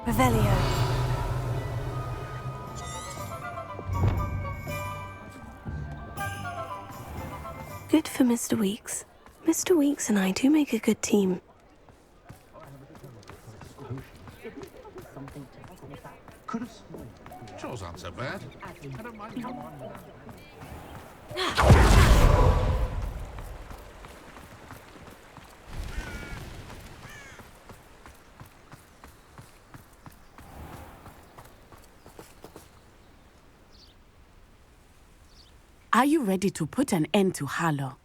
Revelio. Good for Mr. Weeks. Mr. Weeks and I do make a good team. Chores aren't so bad. I don't mind. Are you ready to put an end to Harlow?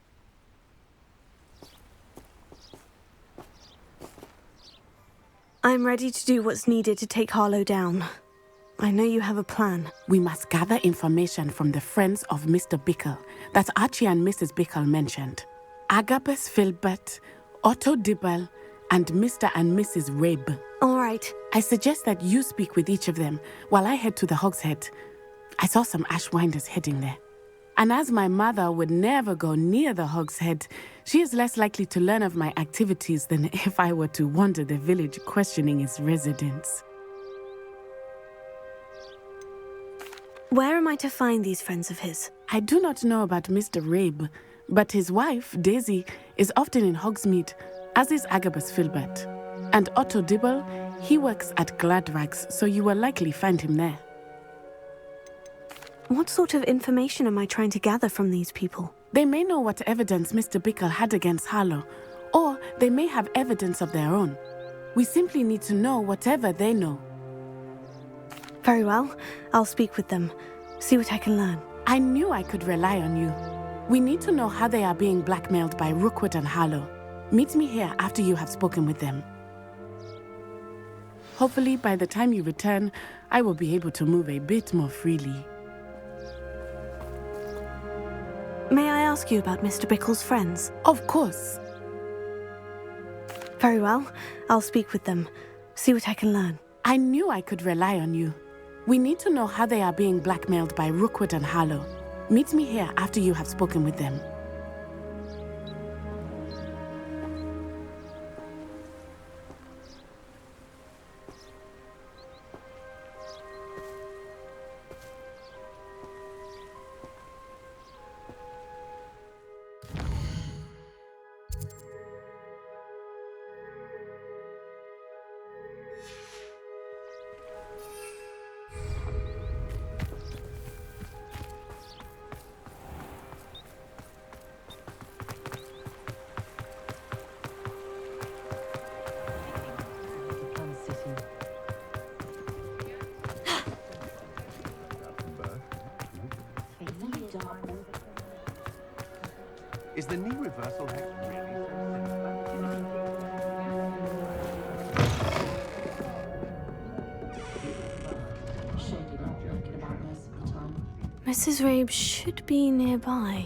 I'm ready to do what's needed to take Harlow down. I know you have a plan. We must gather information from the friends of Mr. Bickle that Archie and Mrs. Bickle mentioned. Agabus Filbert, Otto Dibble, and Mr. and Mrs. Rabe. All right. I suggest that you speak with each of them while I head to the Hog's Head. I saw some Ashwinders heading there. And as my mother would never go near the Hog's Head, she is less likely to learn of my activities than if I were to wander the village questioning its residents. Where am I to find these friends of his? I do not know about Mr. Rabe, but his wife, Daisy, is often in Hogsmeade, as is Agabus Filbert. And Otto Dibble, he works at Gladrags, so you will likely find him there. What sort of information am I trying to gather from these people? They may know what evidence Mr. Bickle had against Harlow, or they may have evidence of their own. We simply need to know whatever they know. Very well. I'll speak with them. See what I can learn. I knew I could rely on you. We need to know how they are being blackmailed by Rookwood and Harlow. Meet me here after you have spoken with them. Hopefully, by the time you return, I will be able to move a bit more freely. May I ask you about Mr. Bickle's friends? Of course. Very well. I'll speak with them. See what I can learn. I knew I could rely on you. We need to know how they are being blackmailed by Rookwood and Harlow. Meet me here after you have spoken with them. Is the knee reversal hex really so Mrs. Rabe should be nearby.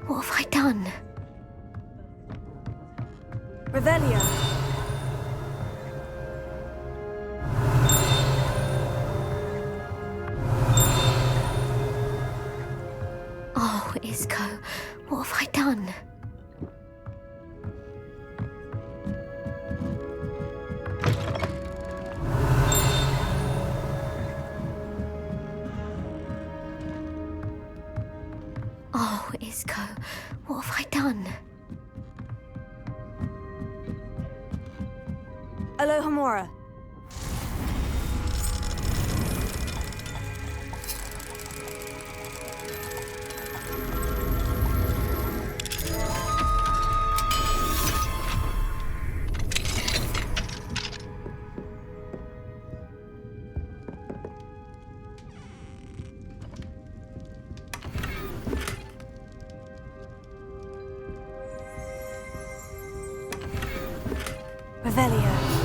What have I done? Revelio. Oh, Isco, what have I done? Oh, Isco, what have I done? Alohomora. Revelio.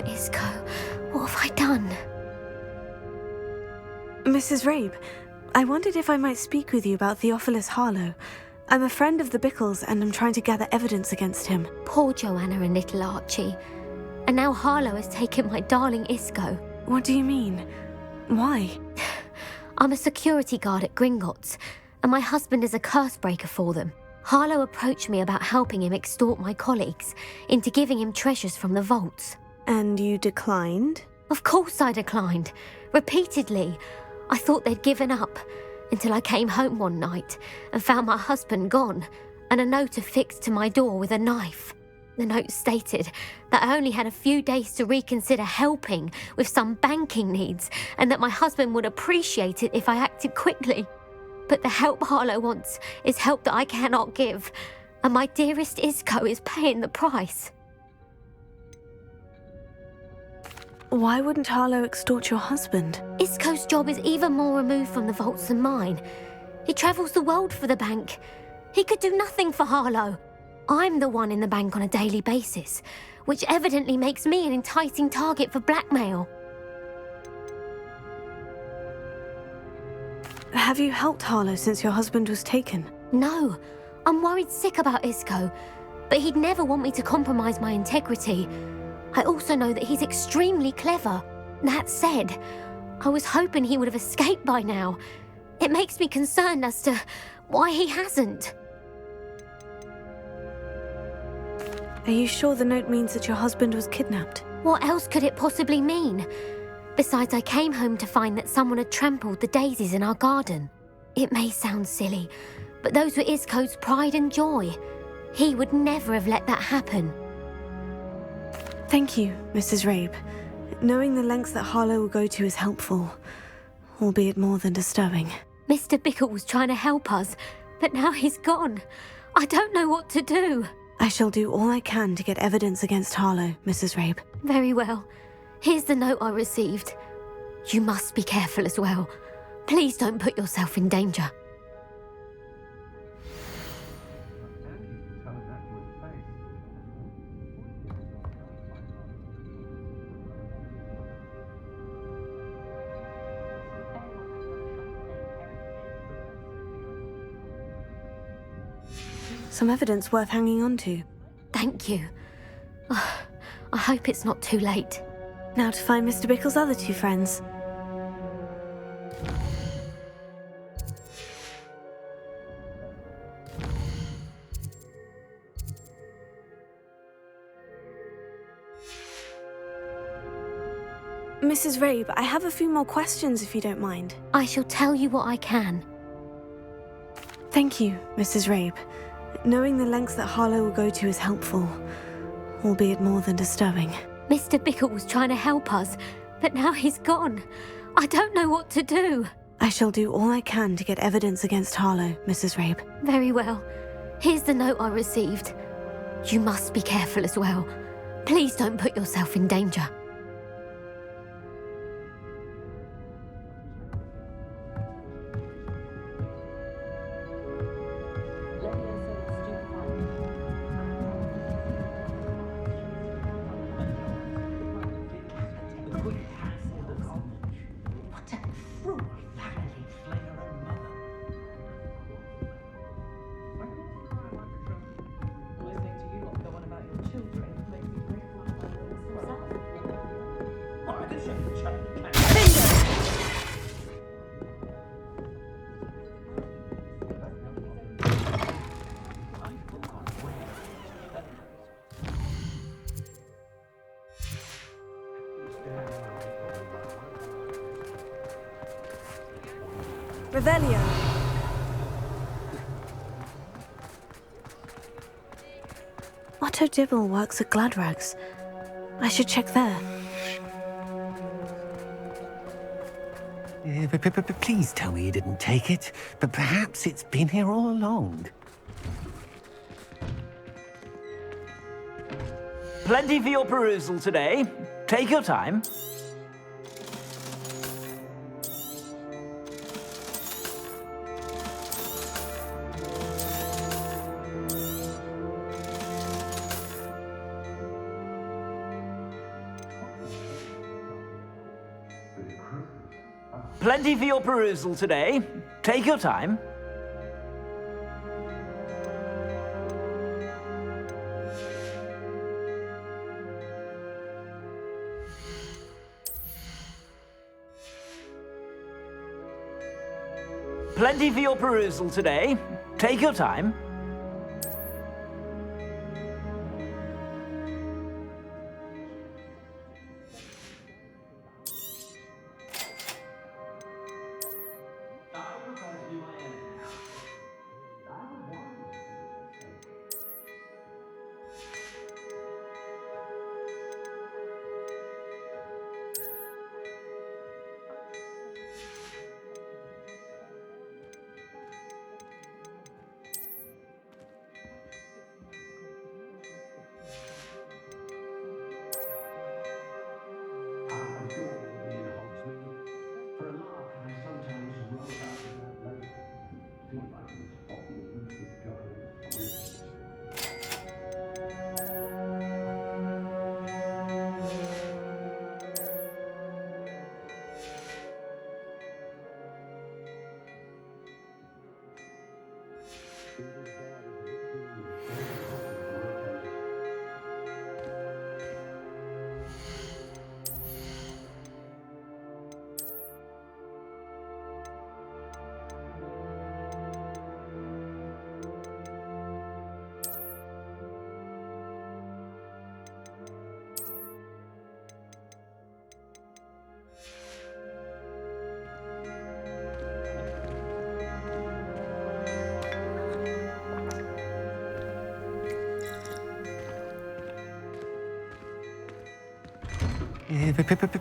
Isco, what have I done? Mrs. Rabe, I wondered if I might speak with you about Theophilus Harlow. I'm a friend of the Bickles and I'm trying to gather evidence against him. Poor Joanna and little Archie. And now Harlow has taken my darling Isco. What do you mean? Why? I'm a security guard at Gringotts, and my husband is a curse breaker for them. Harlow approached me about helping him extort my colleagues into giving him treasures from the vaults. And you declined? Of course I declined. Repeatedly. I thought they'd given up, until I came home one night and found my husband gone, and a note affixed to my door with a knife. The note stated that I only had a few days to reconsider helping with some banking needs, and that my husband would appreciate it if I acted quickly. But the help Harlow wants is help that I cannot give, and my dearest Isco is paying the price. Why wouldn't Harlow extort your husband? Isco's job is even more removed from the vaults than mine. He travels the world for the bank. He could do nothing for Harlow. I'm the one in the bank on a daily basis, which evidently makes me an enticing target for blackmail. Have you helped Harlow since your husband was taken? No, I'm worried sick about Isco, but he'd never want me to compromise my integrity. I also know that he's extremely clever. That said, I was hoping he would have escaped by now. It makes me concerned as to why he hasn't. Are you sure the note means that your husband was kidnapped? What else could it possibly mean? Besides, I came home to find that someone had trampled the daisies in our garden. It may sound silly, but those were Isco's pride and joy. He would never have let that happen. Thank you, Mrs. Rabe. Knowing the lengths that Harlow will go to is helpful, albeit more than disturbing. Mr. Bickle was trying to help us, but now he's gone. I don't know what to do. I shall do all I can to get evidence against Harlow, Mrs. Rabe. Very well. Here's the note I received. You must be careful as well. Please don't put yourself in danger. Some evidence worth hanging on to. Thank you. I hope it's not too late. Now to find Mr. Bickle's other two friends. Mrs. Rabe, I have a few more questions if you don't mind. I shall tell you what I can. Thank you, Mrs. Rabe. Knowing the lengths that Harlow will go to is helpful, albeit more than disturbing. Mr. Bickle was trying to help us, but now he's gone. I don't know what to do. I shall do all I can to get evidence against Harlow, Mrs. Rabe. Very well. Here's the note I received. You must be careful as well. Please don't put yourself in danger. Revelio. Otto Dibble works at Gladrags. I should check there. Please tell me you didn't take it, but perhaps it's been here all along. Plenty for your perusal today. Take your time. Plenty for your perusal today. Take your time. Plenty for your perusal today. Take your time.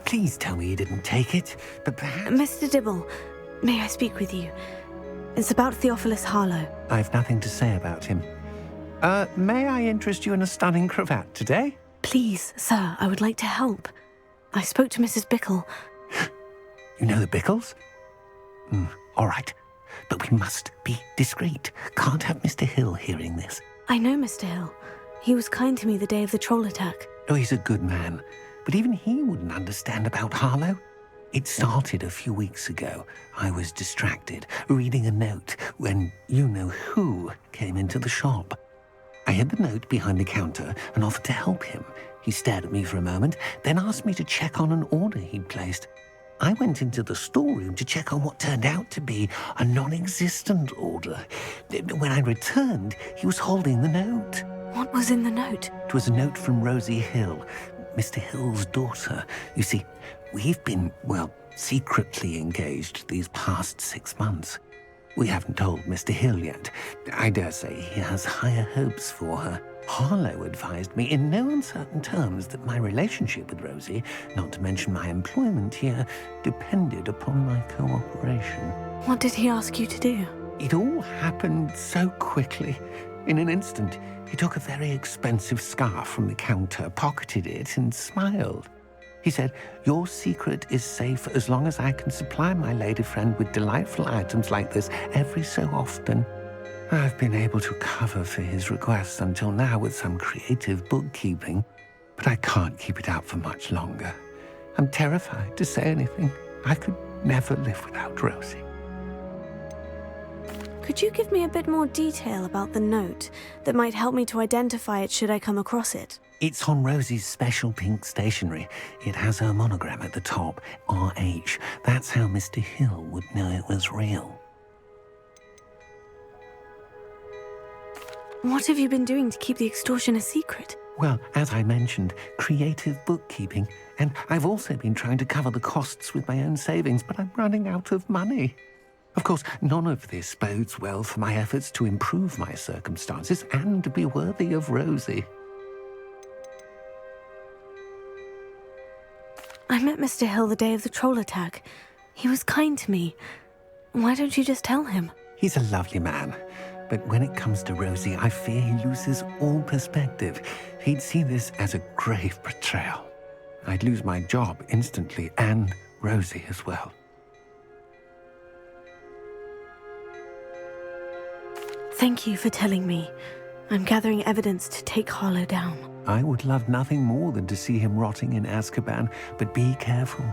Please tell me you didn't take it. But perhaps... Mr. Dibble, may I speak with you? It's about Theophilus Harlow. I've nothing to say about him. May I interest you in a stunning cravat today? Please, sir, I would like to help. I spoke to Mrs. Bickle. You know the Bickles? All right. But we must be discreet. Can't have Mr. Hill hearing this. I know Mr. Hill. He was kind to me the day of the troll attack. Oh, he's a good man. But even he wouldn't understand about Harlow. It started a few weeks ago. I was distracted, reading a note, when you-know-who came into the shop. I hid the note behind the counter and offered to help him. He stared at me for a moment, then asked me to check on an order he'd placed. I went into the storeroom to check on what turned out to be a non-existent order. When I returned, he was holding the note. What was in the note? It was a note from Rosie Hill, Mr. Hill's daughter. You see, we've been, secretly engaged these past 6 months. We haven't told Mr. Hill yet. I dare say he has higher hopes for her. Harlow advised me in no uncertain terms that my relationship with Rosie, not to mention my employment here, depended upon my cooperation. What did he ask you to do? It all happened so quickly. In an instant, he took a very expensive scarf from the counter, pocketed it, and smiled. He said, "Your secret is safe as long as I can supply my lady friend with delightful items like this every so often." I've been able to cover for his requests until now with some creative bookkeeping, but I can't keep it out for much longer. I'm terrified to say anything. I could never live without Rosie. Could you give me a bit more detail about the note that might help me to identify it should I come across it? It's on Rosie's special pink stationery. It has her monogram at the top, RH. That's how Mr. Hill would know it was real. What have you been doing to keep the extortion a secret? Well, as I mentioned, creative bookkeeping. And I've also been trying to cover the costs with my own savings, but I'm running out of money. Of course, none of this bodes well for my efforts to improve my circumstances and to be worthy of Rosie. I met Mr. Hill the day of the troll attack. He was kind to me. Why don't you just tell him? He's a lovely man. But when it comes to Rosie, I fear he loses all perspective. He'd see this as a grave betrayal. I'd lose my job instantly, and Rosie as well. Thank you for telling me. I'm gathering evidence to take Harlow down. I would love nothing more than to see him rotting in Azkaban, but be careful.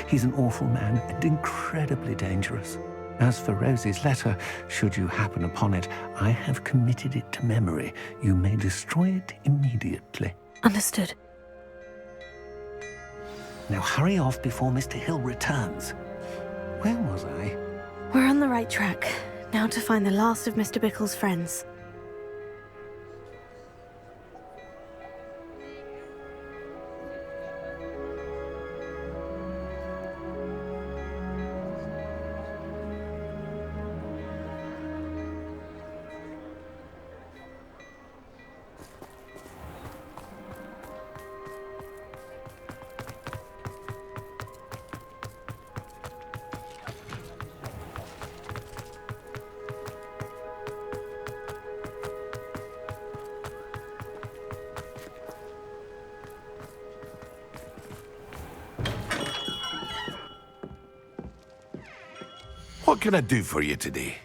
He's an awful man and incredibly dangerous. As for Rosie's letter, should you happen upon it, I have committed it to memory. You may destroy it immediately. Understood. Now hurry off before Mr. Hill returns. Where was I? We're on the right track. Now to find the last of Mr. Bickle's friends. What can I do for you today?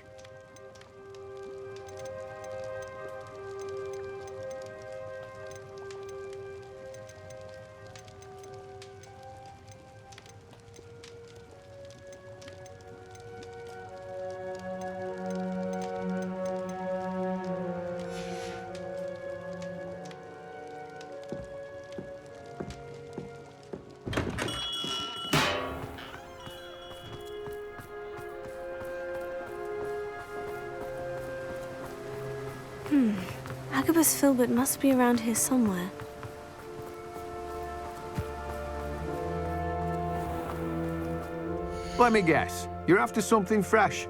Agabus Filbert must be around here somewhere. Let me guess. You're after something fresh.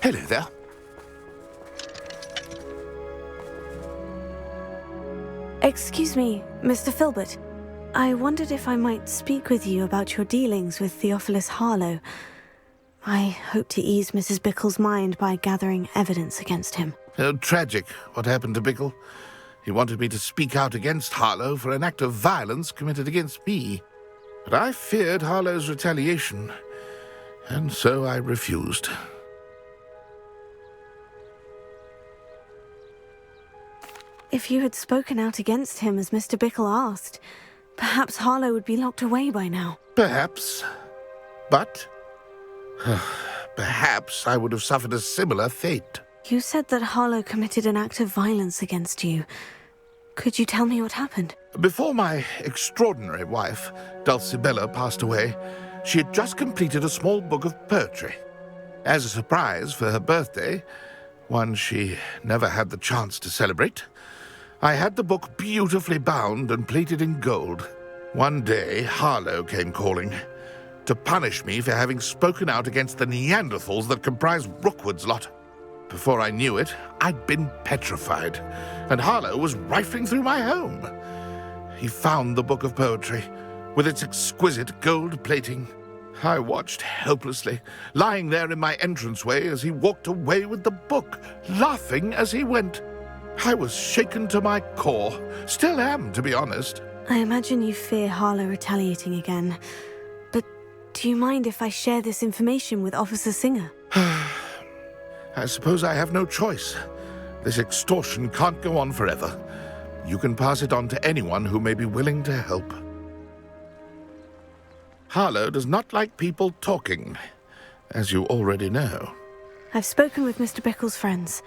Hello there. Excuse me, Mr. Filbert. I wondered if I might speak with you about your dealings with Theophilus Harlow. I hope to ease Mrs. Bickle's mind by gathering evidence against him. Oh, tragic what happened to Bickle. He wanted me to speak out against Harlow for an act of violence committed against me. But I feared Harlow's retaliation, and so I refused. If you had spoken out against him as Mr. Bickle asked, perhaps Harlow would be locked away by now. Perhaps. But perhaps I would have suffered a similar fate. You said that Harlow committed an act of violence against you. Could you tell me what happened? Before my extraordinary wife, Dulcibella, passed away, she had just completed a small book of poetry. As a surprise for her birthday, one she never had the chance to celebrate, I had the book beautifully bound and plated in gold. One day, Harlow came calling to punish me for having spoken out against the Neanderthals that comprise Rookwood's lot. Before I knew it, I'd been petrified, and Harlow was rifling through my home. He found the book of poetry, with its exquisite gold plating. I watched helplessly, lying there in my entranceway as he walked away with the book, laughing as he went. I was shaken to my core. Still am, to be honest. I imagine you fear Harlow retaliating again. But do you mind if I share this information with Officer Singer? I suppose I have no choice. This extortion can't go on forever. You can pass it on to anyone who may be willing to help. Harlow does not like people talking, as you already know. I've spoken with Mr. Bickle's friends.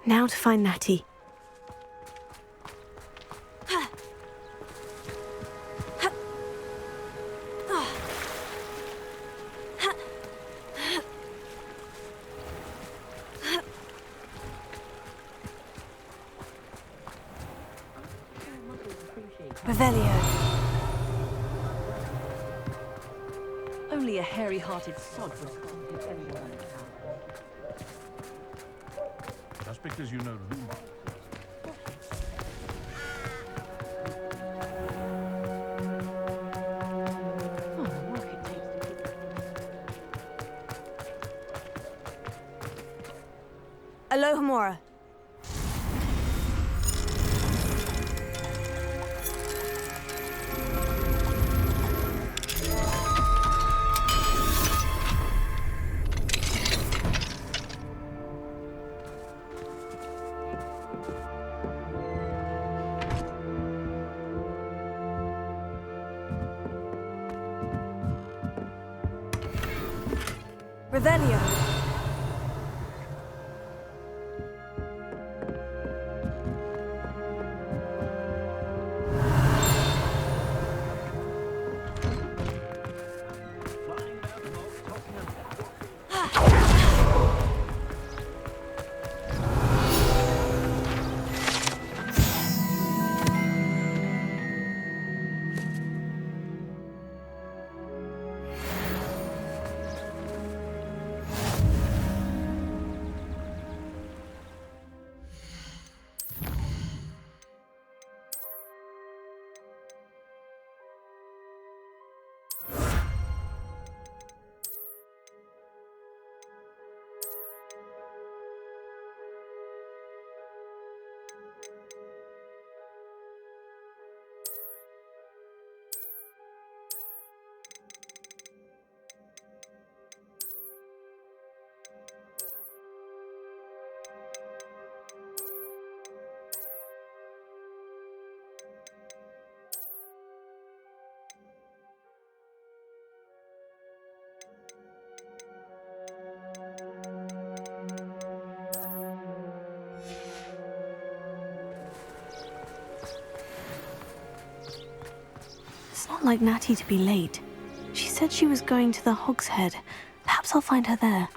Now to find Natty. Revelio. Only a hairy-hearted sod would harm anyone. Just because you know who. Alohomora. Revelio. It's not like Natty to be late. She said she was going to the Hog's Head. Perhaps I'll find her there.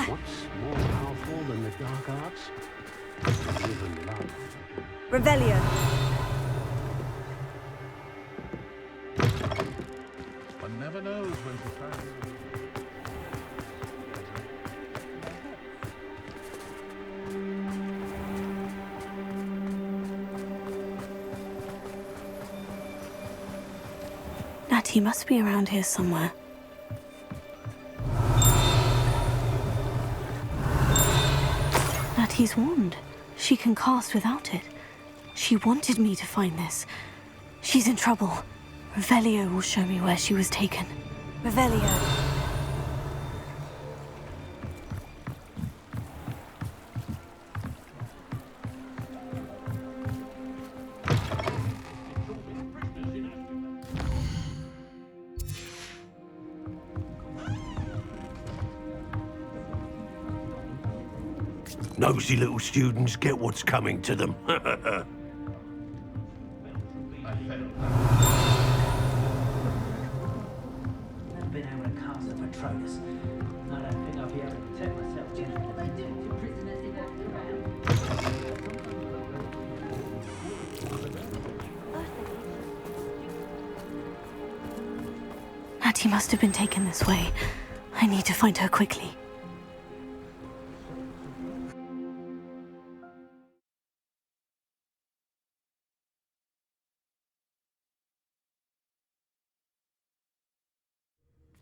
What's more powerful than the dark arts? Even love. Revelio. One never knows when to find. Natty must be around here somewhere. Natty's wand. She can cast without it. She wanted me to find this. She's in trouble. Revelio will show me where she was taken. Revelio. Nosy little students get what's coming to them. Natty must have been taken this way. I need to find her quickly.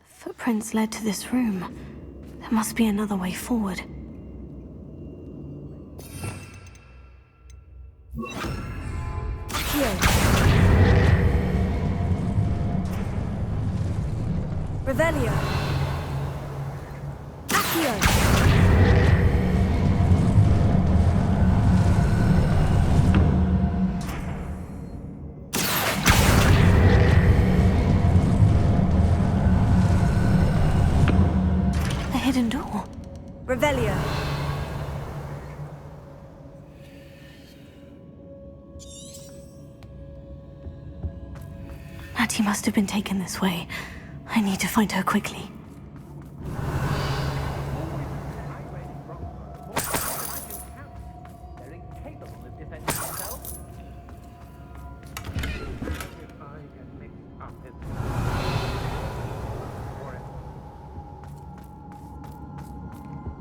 Footprints led to this room. There must be another way forward. Here. Revelio. Accio. Hidden door. Revelio. Natty must have been taken this way. I need to find her quickly. They're incapable of defending themselves.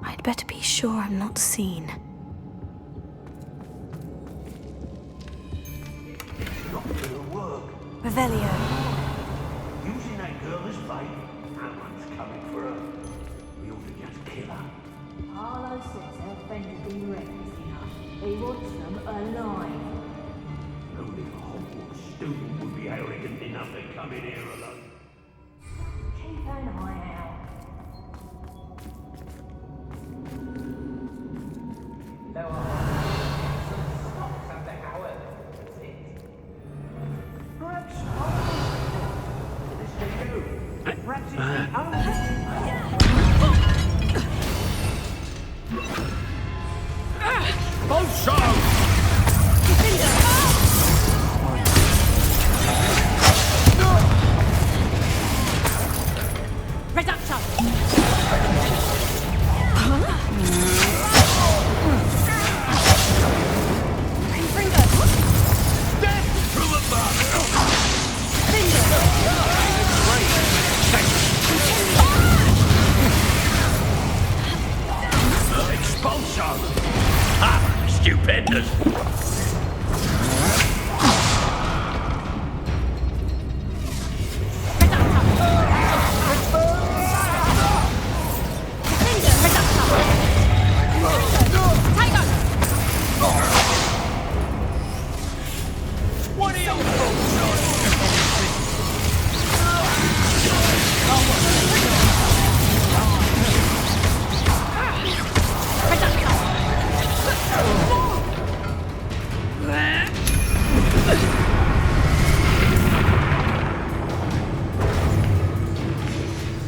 I'd better be sure I'm not seen. Not gonna work. Revelio. Using that girl as bait. Someone's coming for her. We ought to just kill her. Harlow says her friend has been reckless enough. He wants them alive. Only a Hogwarts student would be arrogant enough to come in here alone. Keep an eye out.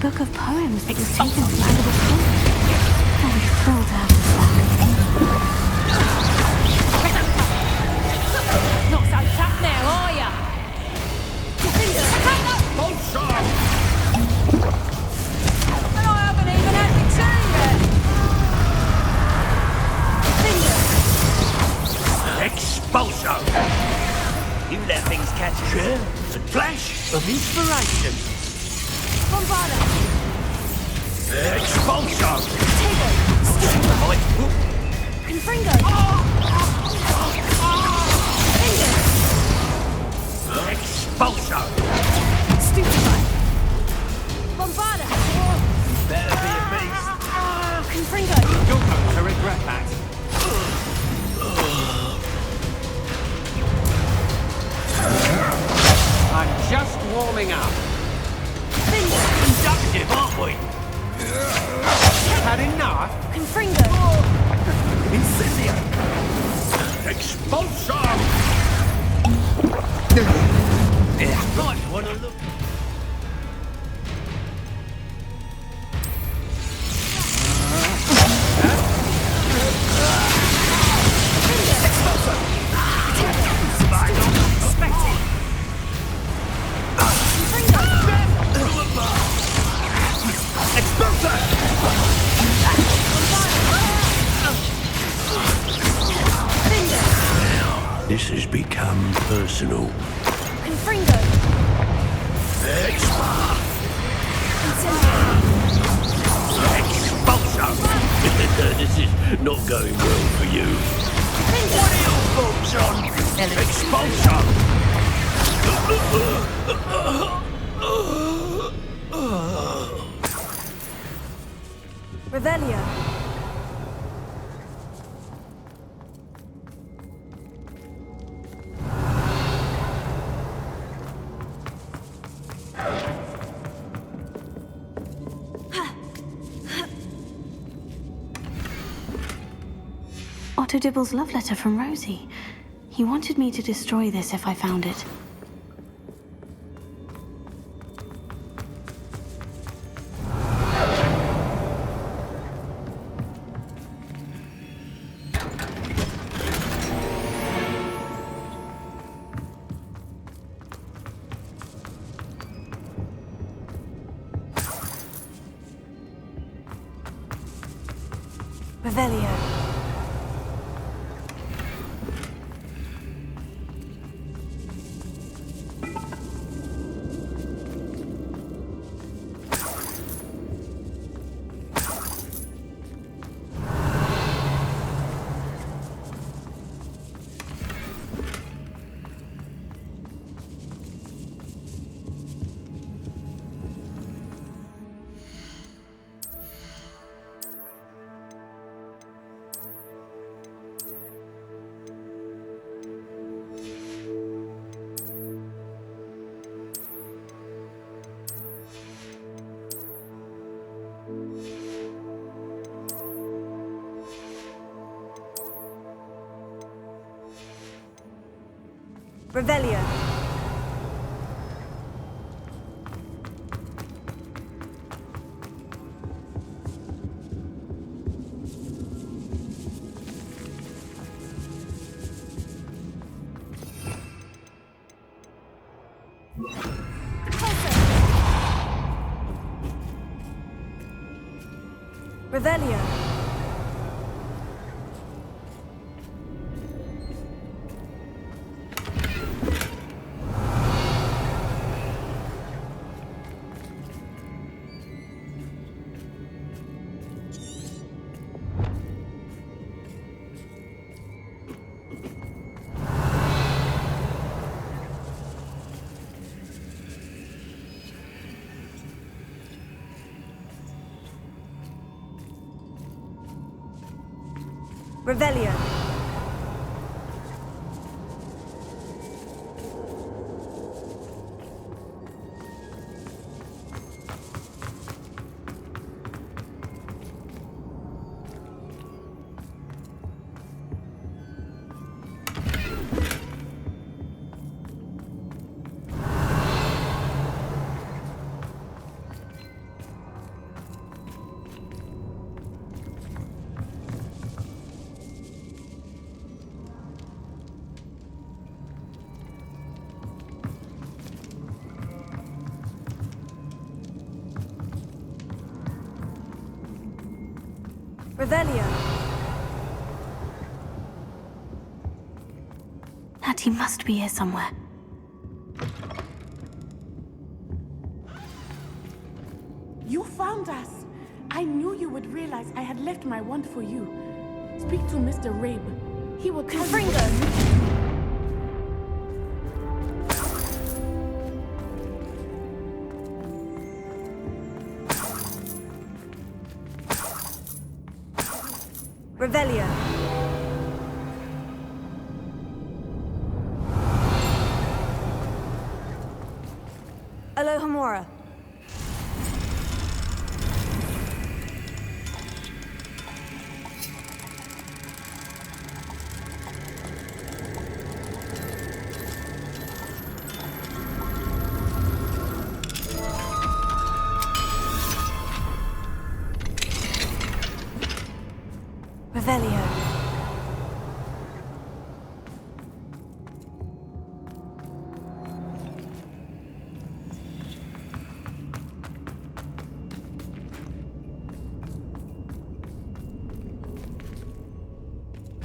Book of poems that was taken from out of a book. I'm thrilled to have this back. Not so tough now, are ya? Hold sharp! And I haven't even had my tea yet. Expulso! You let things catch you. A flash of inspiration. Bombarda. Expulso! Confringo. Expulso! Stupefy. Bombarda. Better be a beast. Confringo. You're going to regret that. I'm just warming up. Inductive, aren't we? Had enough? Confringo. Incendio! Expulso! Might want to look. This has become personal. Confringo. Expulso! This is not going well for you. What are your thoughts on expulso? Revelio. Otto Dibble's love letter from Rosie. He wanted me to destroy this if I found it. Revelio. Revelio. Revelio. Revelio. Revelio. Natty must be here somewhere. You found us! I knew you would realize I had left my wand for you. Speak to Mr. Rabe. He will tell you what you need to do. Revelio. Alohomora. Revelio.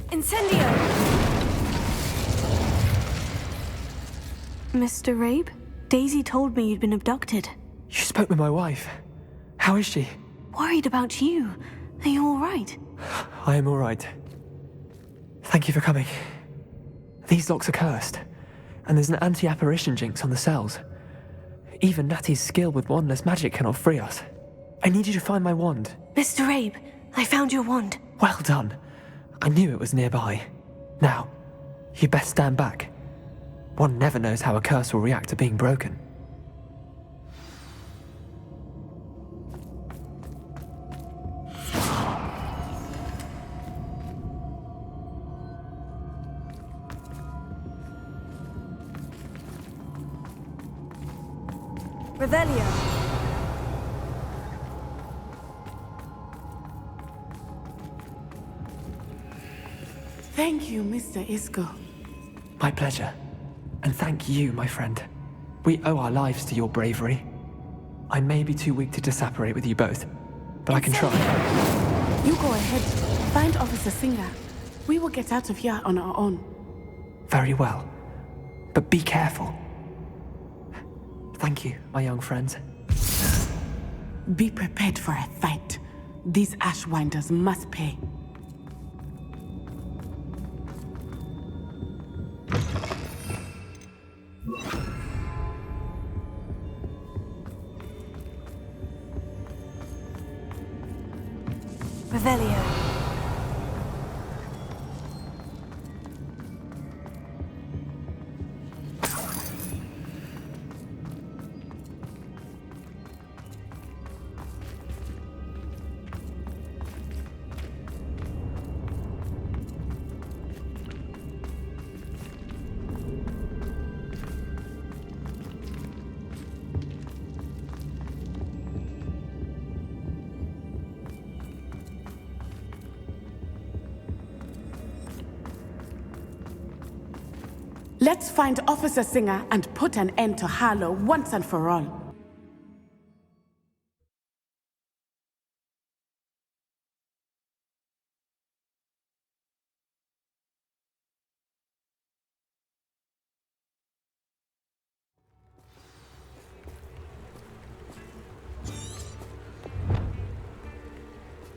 Incendio! Mr. Rabe? Daisy told me you'd been abducted. You spoke with my wife. How is she? Worried about you. Are you all right? I am all right. Thank you for coming. These locks are cursed, and there's an anti-apparition jinx on the cells. Even Natty's skill with wandless magic cannot free us. I need you to find my wand. Mr. Rabe, I found your wand. Well done. I knew it was nearby. Now, you best stand back. One never knows how a curse will react to being broken. Revelio. Thank you, Mr. Isco. My pleasure. And thank you, my friend. We owe our lives to your bravery. I may be too weak to disapparate with you both, but I can try. You go ahead. Find Officer Singer. We will get out of here on our own. Very well. But be careful. Thank you, my young friends. Be prepared for a fight. These Ashwinders must pay. Revelio. Let's find Officer Singer and put an end to Harlow once and for all.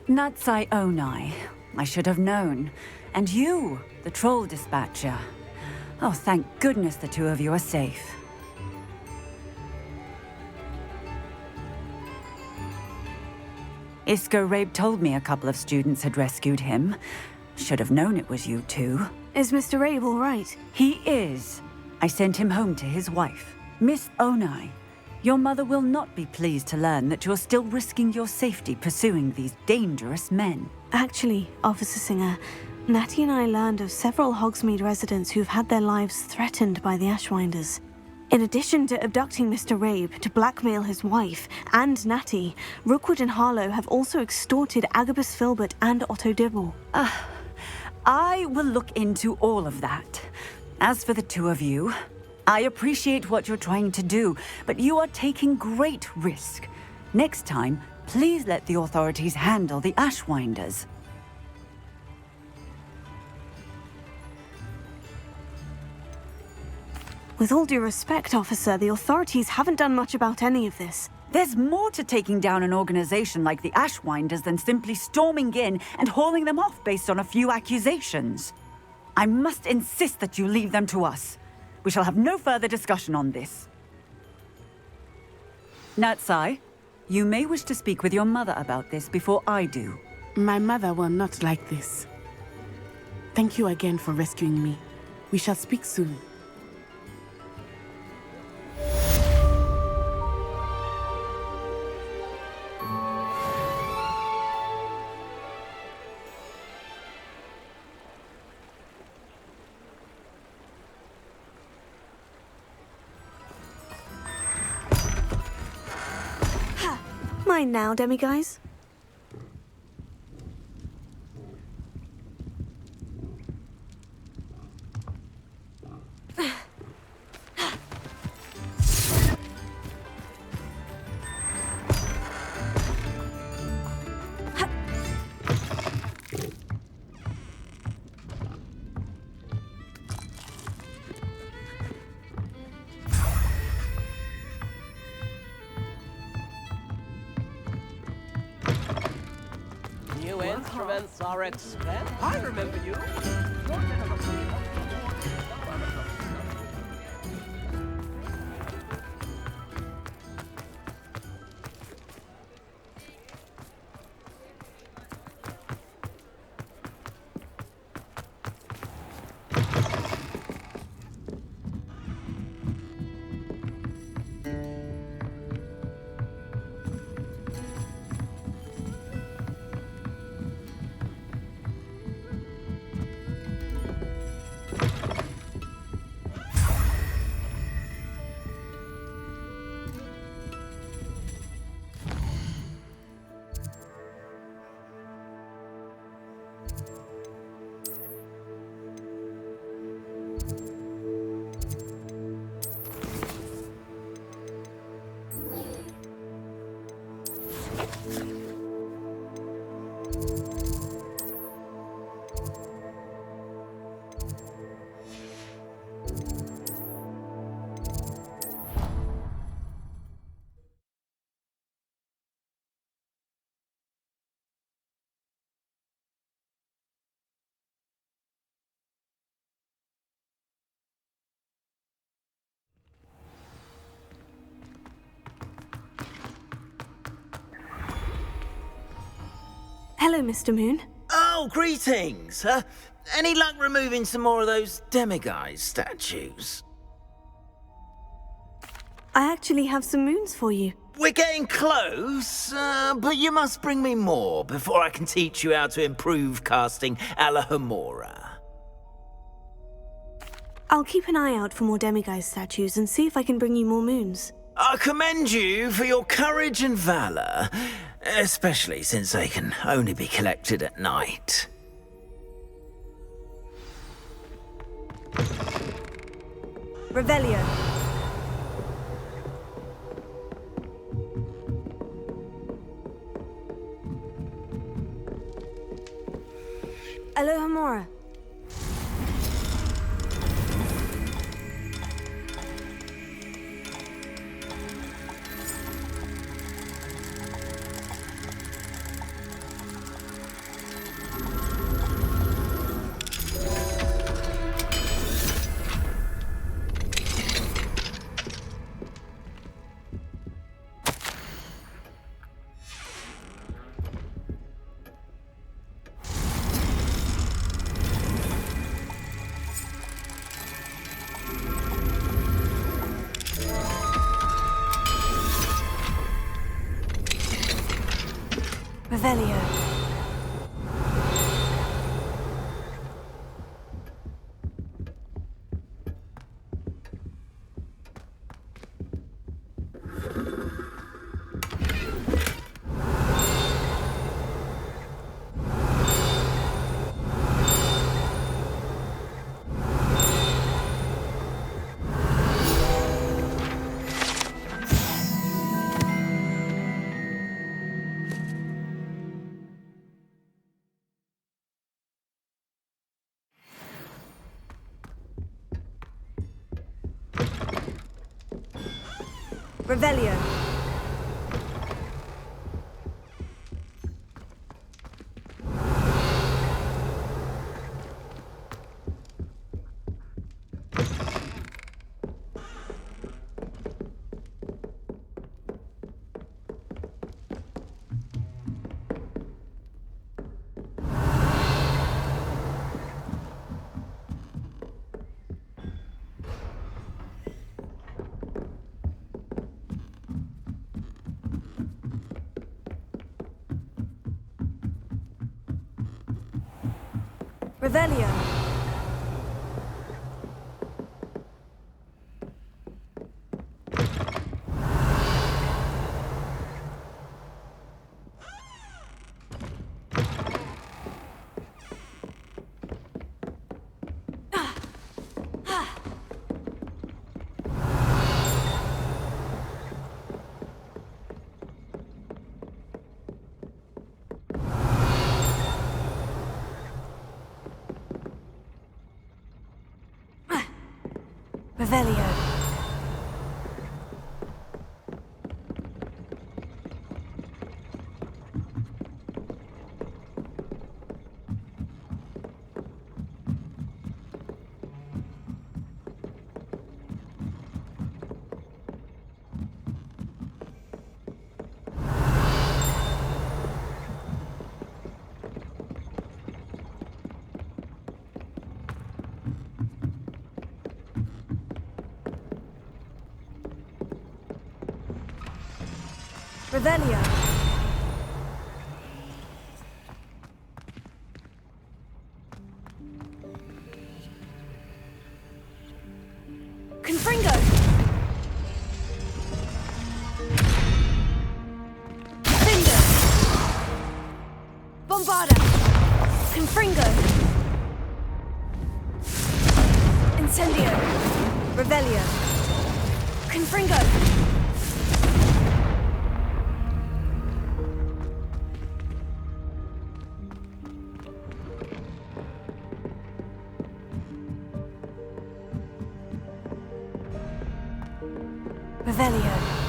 Natsai Onai. I should have known. And you, the troll dispatcher. Oh, thank goodness the two of you are safe. Isco Rabe told me a couple of students had rescued him. Should have known it was you two. Is Mr. Rabe all right? He is. I sent him home to his wife. Miss Onai, your mother will not be pleased to learn that you're still risking your safety pursuing these dangerous men. Actually, Officer Singer, Natty and I learned of several Hogsmeade residents who've had their lives threatened by the Ashwinders. In addition to abducting Mr. Rabe to blackmail his wife and Natty, Rookwood and Harlow have also extorted Agabus Filbert and Otto Dibble. I will look into all of that. As for the two of you, I appreciate what you're trying to do, but you are taking great risk. Next time, please let the authorities handle the Ashwinders. With all due respect, officer, the authorities haven't done much about any of this. There's more to taking down an organization like the Ashwinders than simply storming in and hauling them off based on a few accusations. I must insist that you leave them to us. We shall have no further discussion on this. Natsai, you may wish to speak with your mother about this before I do. My mother will not like this. Thank you again for rescuing me. We shall speak soon. Mine now, demiguise. New instruments are expensive. I remember you. Hello, Mr. Moon. Oh, greetings. Any luck removing some more of those demiguise statues? I actually have some moons for you. We're getting close, but you must bring me more before I can teach you how to improve casting a la Homora. I'll keep an eye out for more demiguise statues and see if I can bring you more moons. I commend you for your courage and valor, especially since they can only be collected at night. Revelio. Alohomora. Revelio. Revelio. Revelio. Revelio. Revelio. Confringo. Finger. Bombarda. Confringo. Incendio. Revelio. Confringo. Revelio.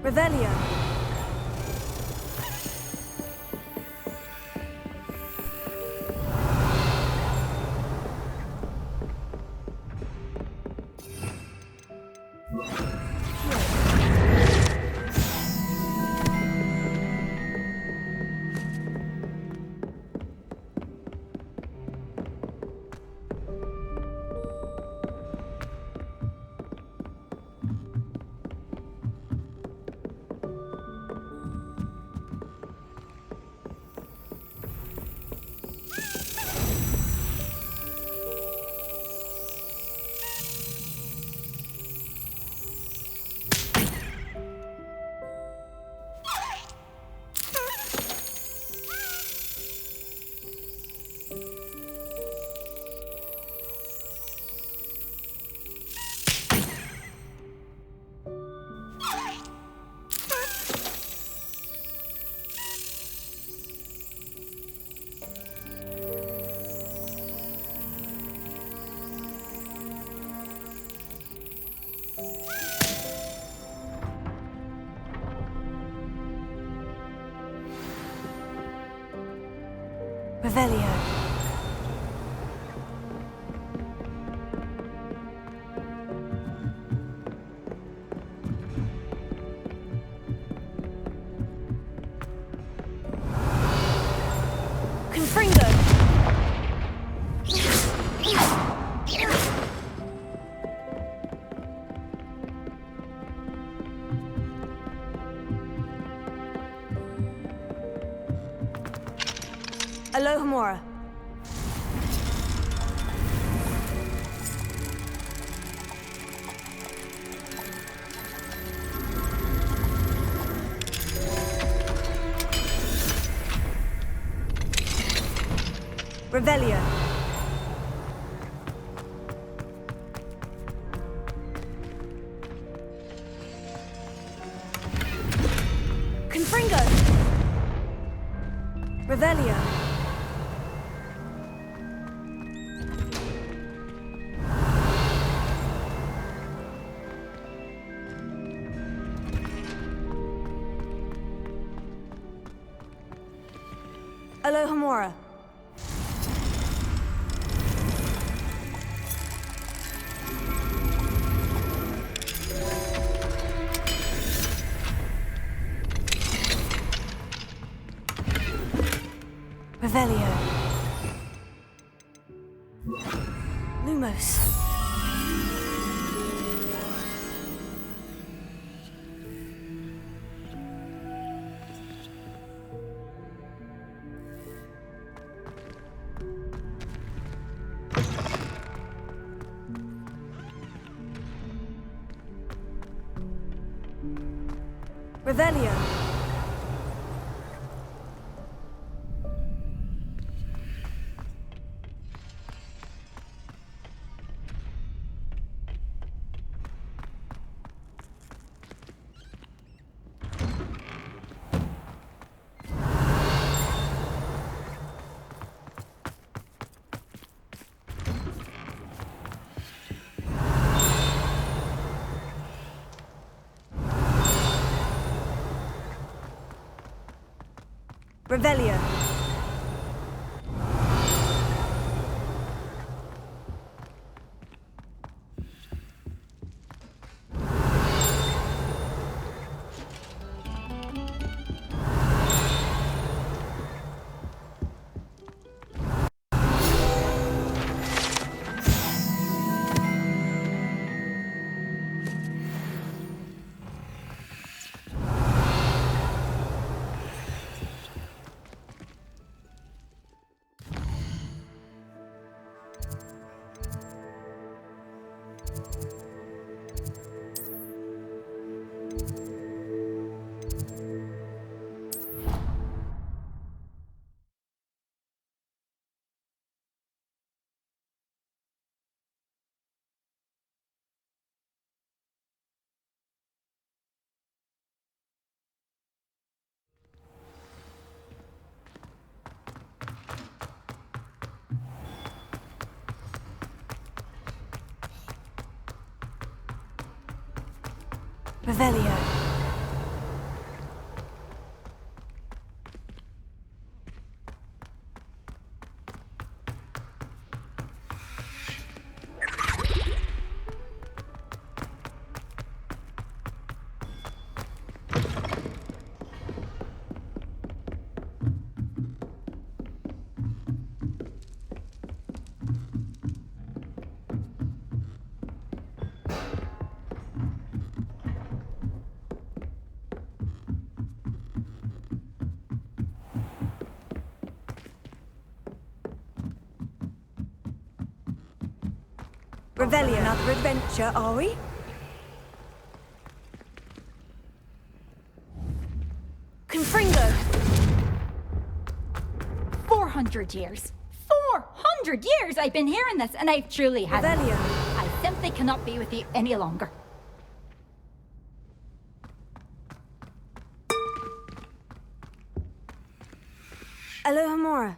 Revelio. Revelio. Confringo. Alohomora. Revelio. Confringo. Revelio. Alohomora. Revelio. Lumos. Revelio. Revelio. Revelio. Revelio. Another adventure, are we? Confringo. 400 years. 400 years I've been hearing this, and I've truly had enough. Revelio. I simply cannot be with you any longer. Alohomora.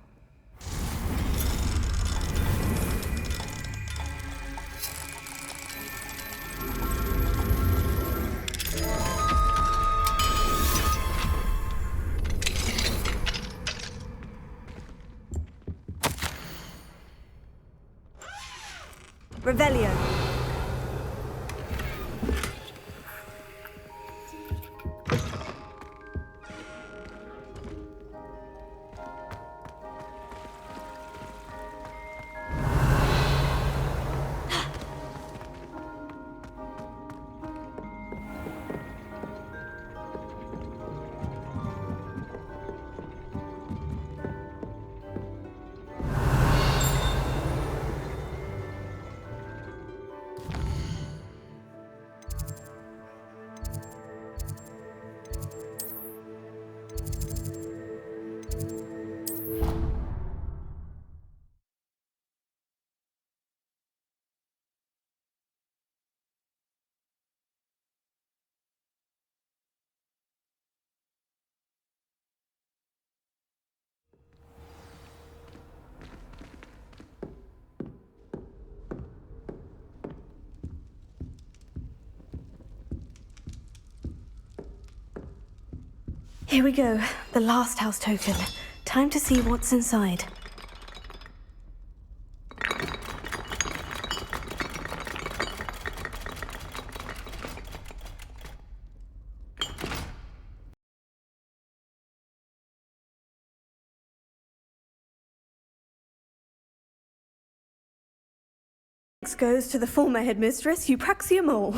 Revelio. Here we go. The last house token. Time to see what's inside. Next goes to the former headmistress, Eupraxia Mole.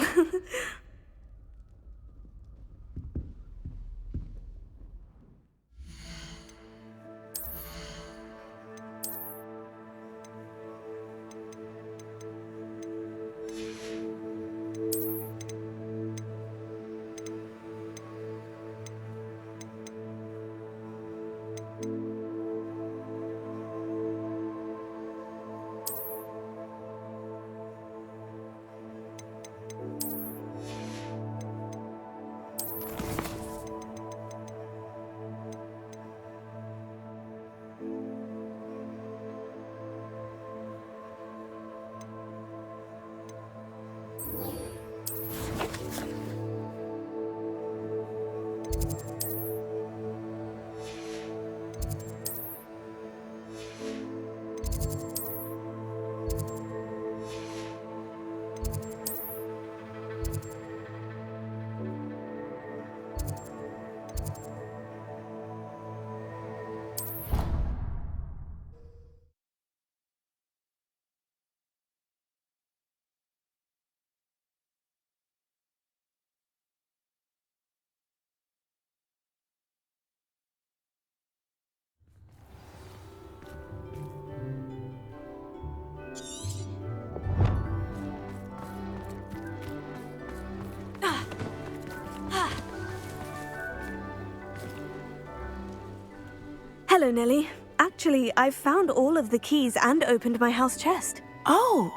Hello, Nellie. Actually, I've found all of the keys and opened my house chest. Oh,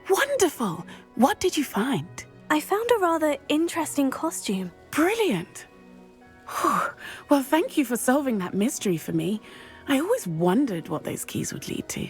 wonderful. What did you find? I found a rather interesting costume. Brilliant. Well, thank you for solving that mystery for me. I always wondered what those keys would lead to.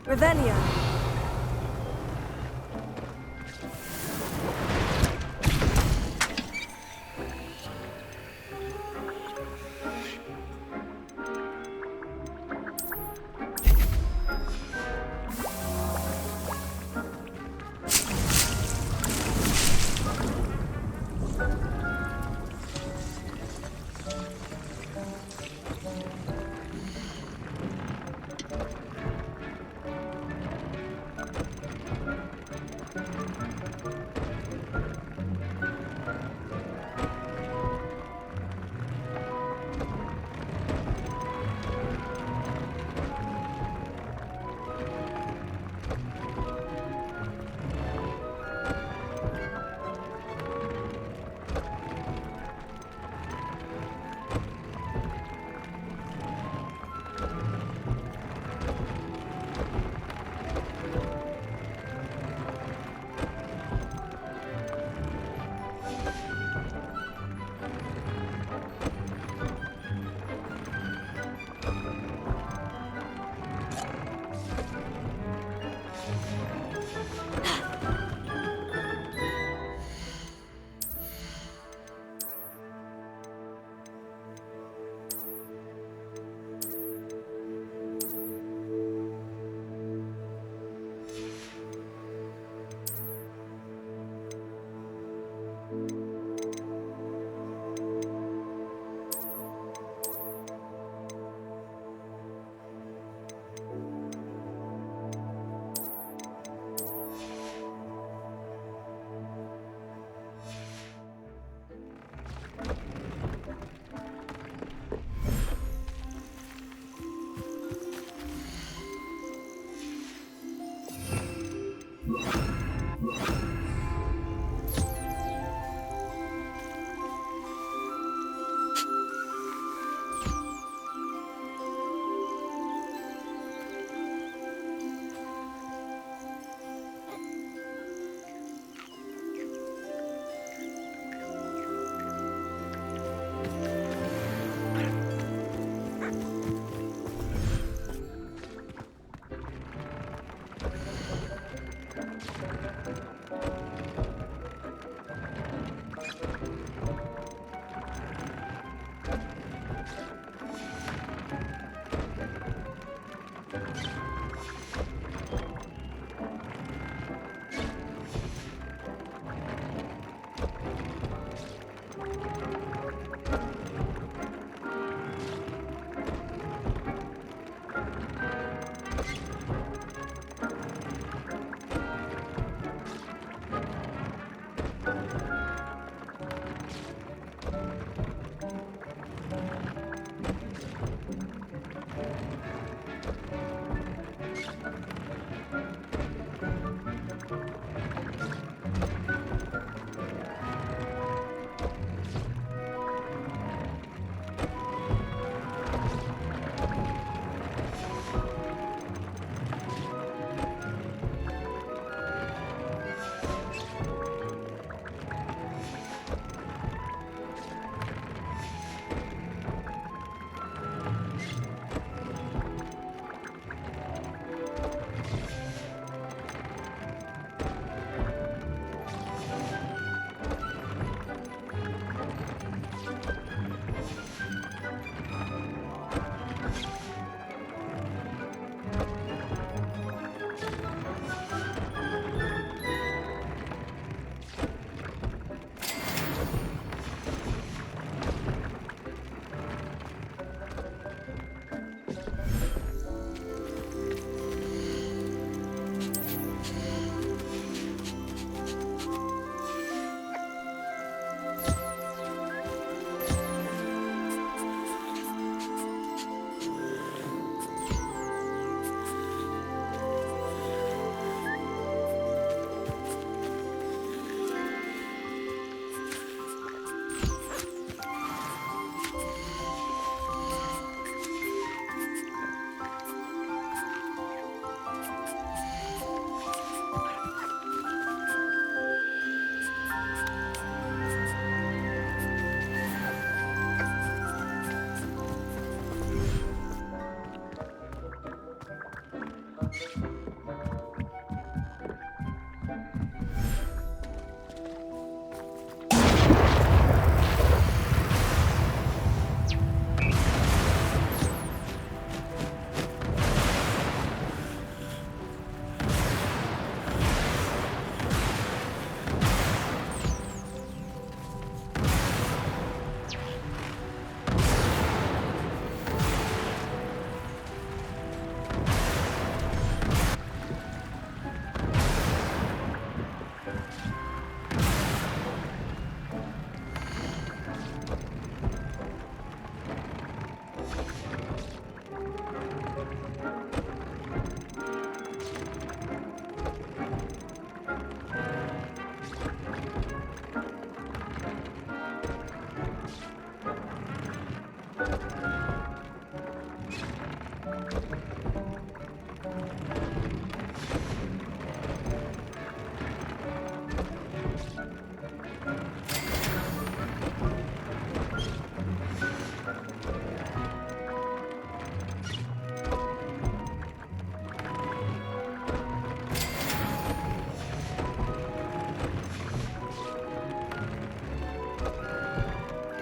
Revelio.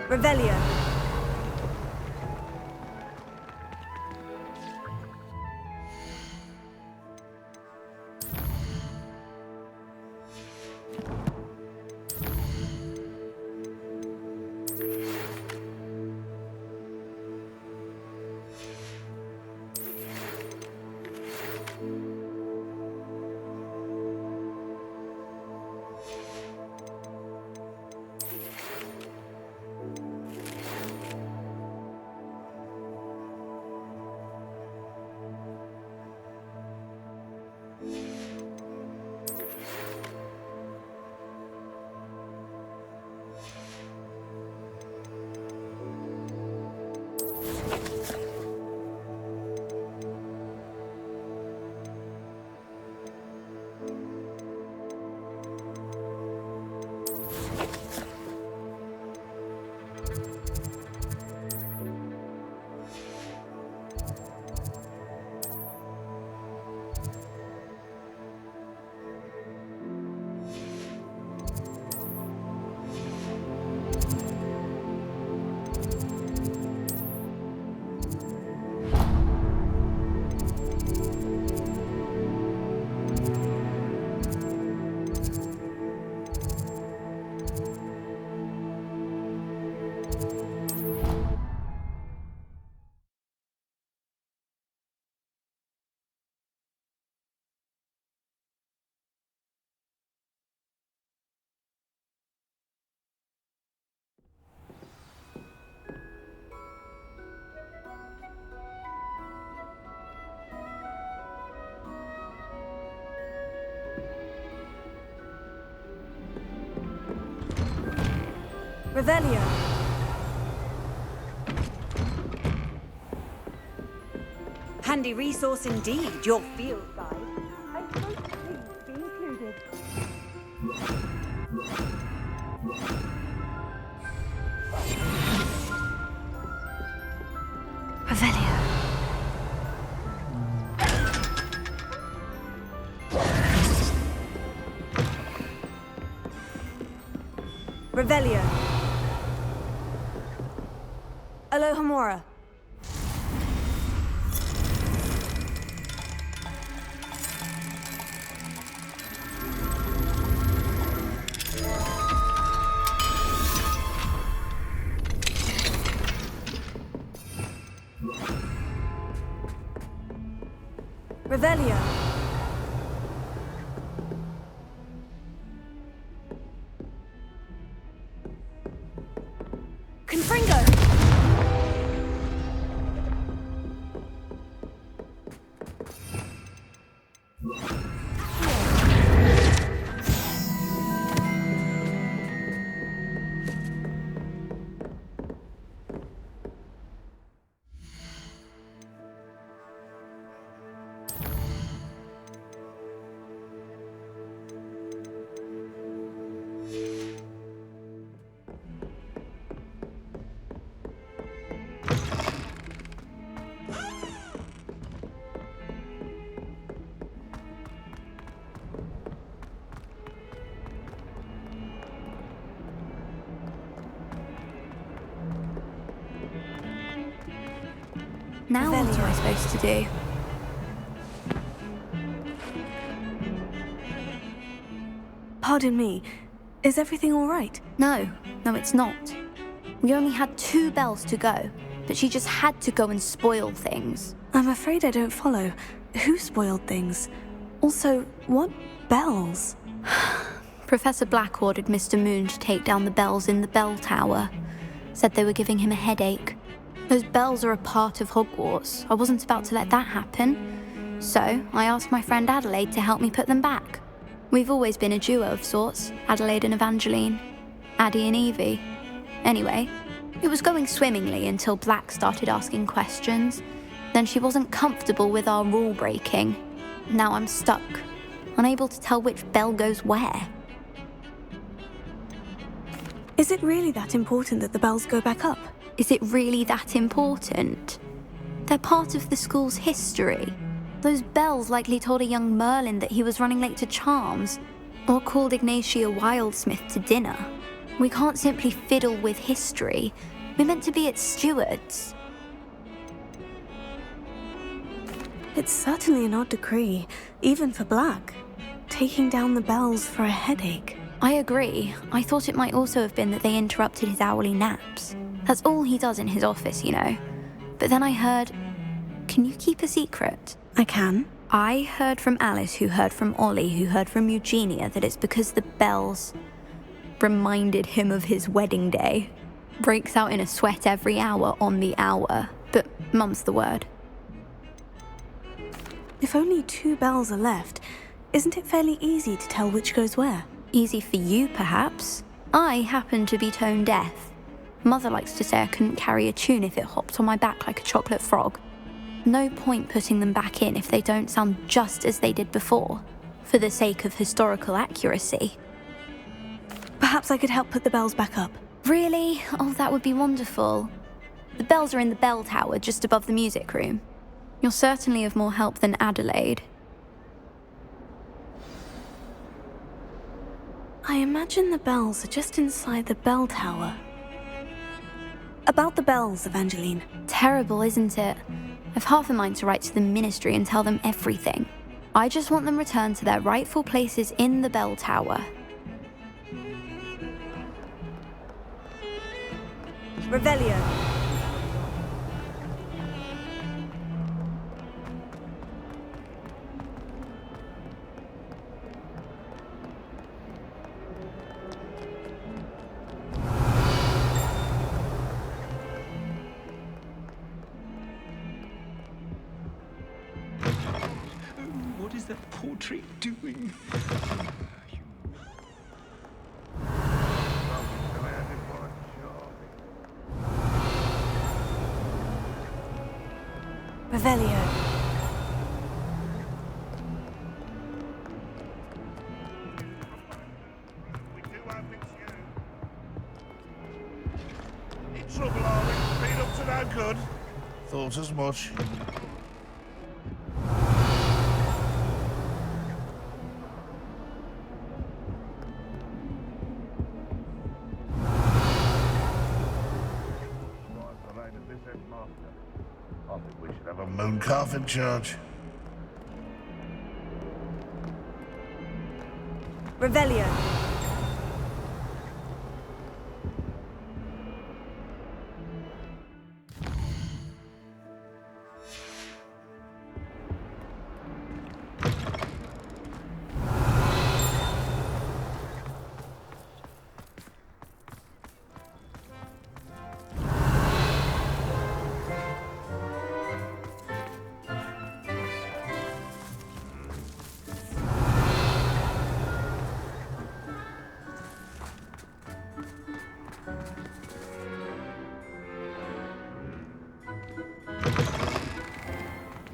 Revelio. Revelio. Handy resource indeed, your field guide. I'm supposed to please be included. Revelio. Revelio. Alohomora. Revelio. Confringo. Now what am I supposed to do? Pardon me, is everything all right? No, it's not. We only had 2 bells to go, but she just had to go and spoil things. I'm afraid I don't follow. Who spoiled things? Also, what bells? Professor Black ordered Mr. Moon to take down the bells in the bell tower. Said they were giving him a headache. Those bells are a part of Hogwarts. I wasn't about to let that happen. So, I asked my friend Adelaide to help me put them back. We've always been a duo of sorts, Adelaide and Evangeline. Addie and Evie. Anyway, it was going swimmingly until Black started asking questions. Then she wasn't comfortable with our rule breaking. Now I'm stuck, unable to tell which bell goes where. Is it really that important that the bells go back up? Is it really that important? They're part of the school's history. Those bells likely told a young Merlin that he was running late to Charms, or called Ignatia Wildsmith to dinner. We can't simply fiddle with history. We're meant to be its stewards. It's certainly an odd decree, even for Black. Taking down the bells for a headache. I agree. I thought it might also have been that they interrupted his hourly naps. That's all he does in his office, you know. But then I heard... Can you keep a secret? I can. I heard from Alice, who heard from Ollie, who heard from Eugenia, that it's because the bells reminded him of his wedding day. Breaks out in a sweat every hour on the hour. But mum's the word. If only 2 bells are left, isn't it fairly easy to tell which goes where? Easy for you, perhaps. I happen to be tone deaf. Mother likes to say I couldn't carry a tune if it hopped on my back like a chocolate frog. No point putting them back in if they don't sound just as they did before, for the sake of historical accuracy. Perhaps I could help put the bells back up. Really? Oh, that would be wonderful. The bells are in the bell tower just above the music room. You're certainly of more help than Adelaide. I imagine the bells are just inside the bell tower. About the bells, Evangeline. Terrible, isn't it? I've half a mind to write to the ministry and tell them everything. I just want them returned to their rightful places in the bell tower. Revelio. What is that portrait doing? Revelio. In trouble, are we? Been up to no good? Thought as much. I think we should have a moon calf in charge. Revelio.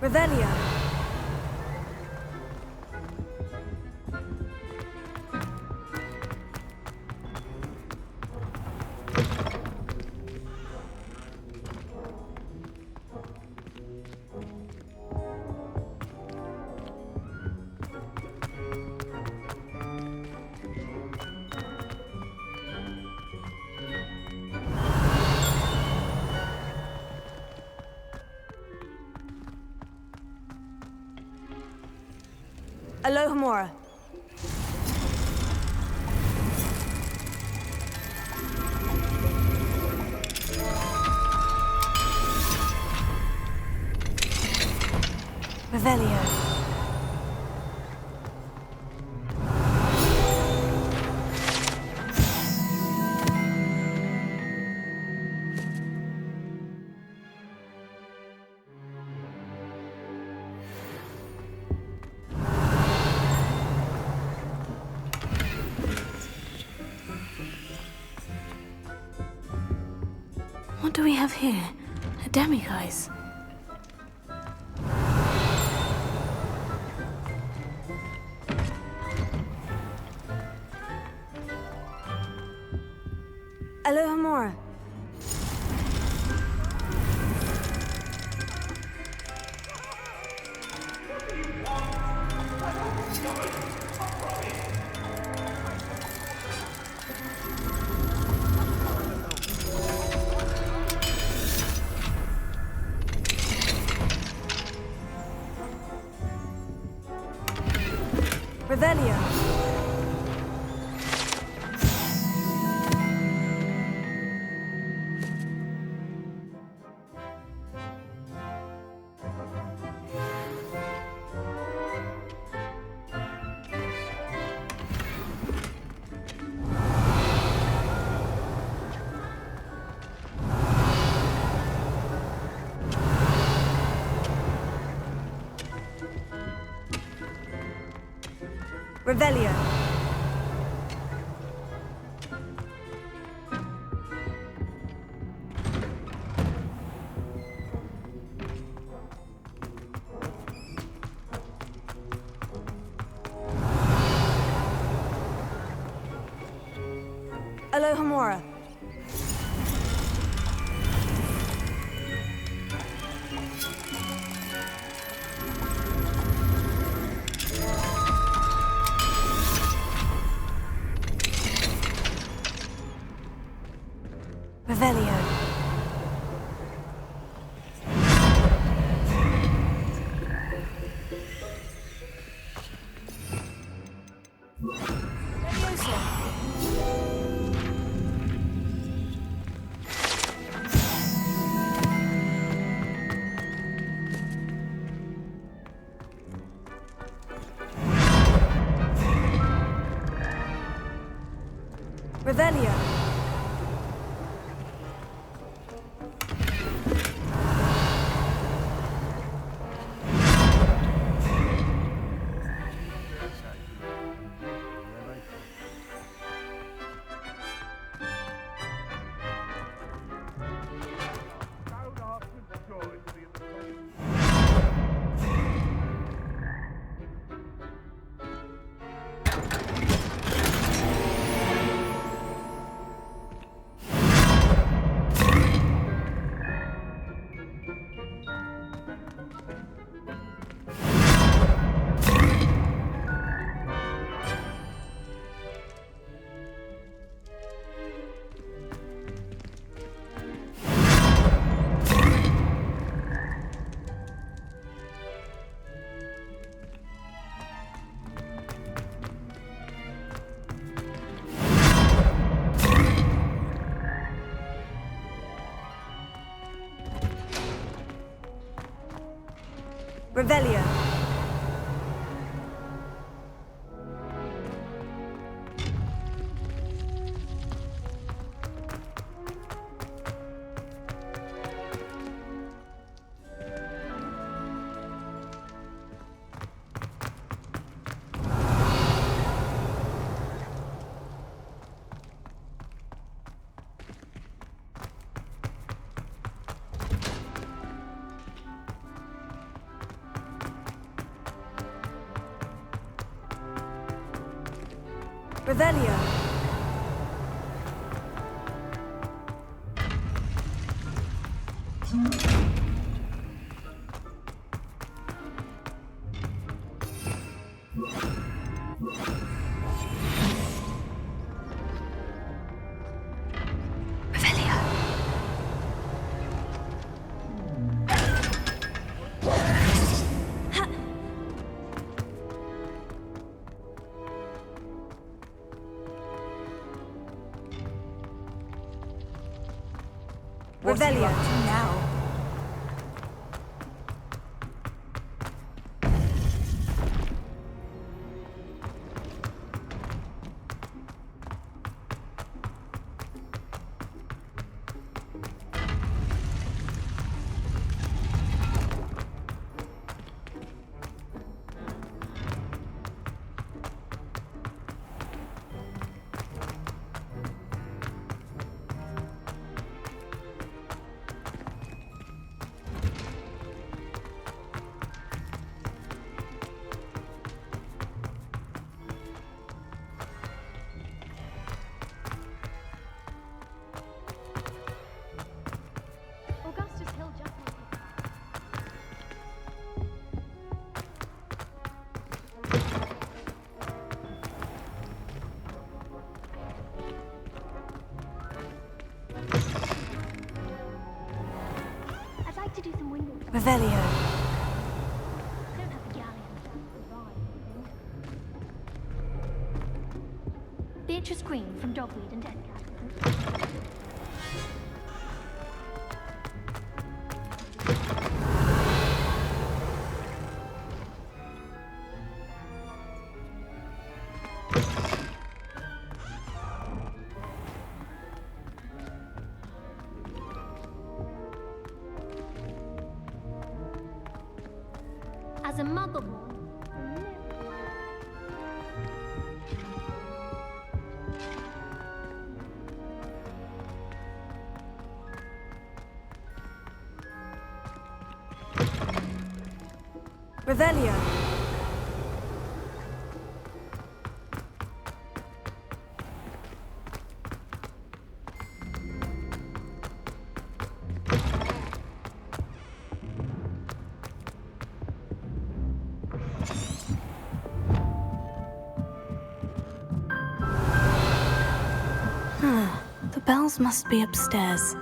Revelio. Alohomora. Revelio. What do we have here? A demiguise. Alohomora. Revelio. Revelio. Alohomora. Revelio. Revelio. Revelio. Revelio. What are you up to now? Revelio. Beatrice Green from Dogweed and Deathcat. As a muggle. Revelio. The bells must be upstairs.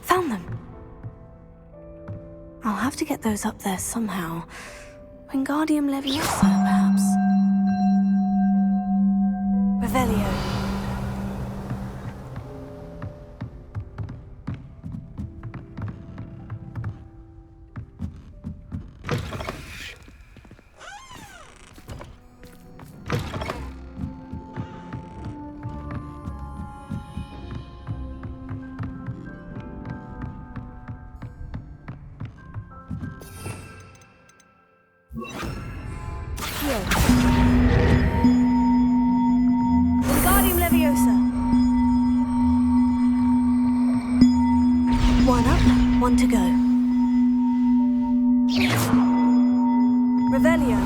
Found them. I'll have to get those up there somehow. Wingardium Leviosa, perhaps. Revelio. Wingardium Leviosa. One up, one to go. Revelio.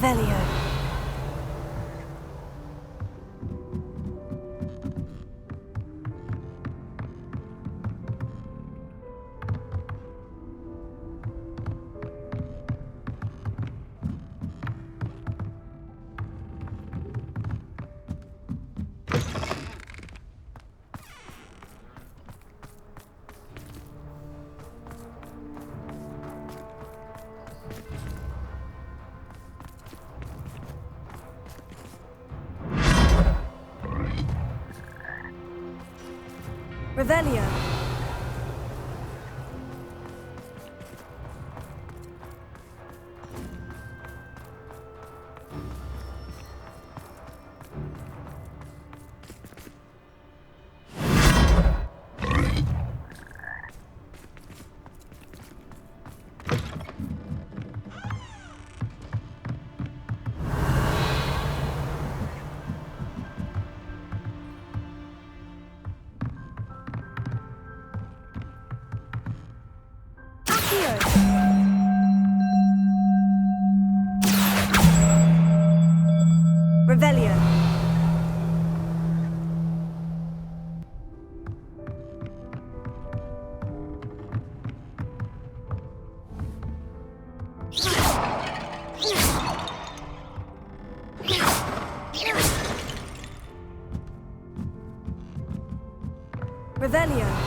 Revelio. Revelio. Revelio. Revelio.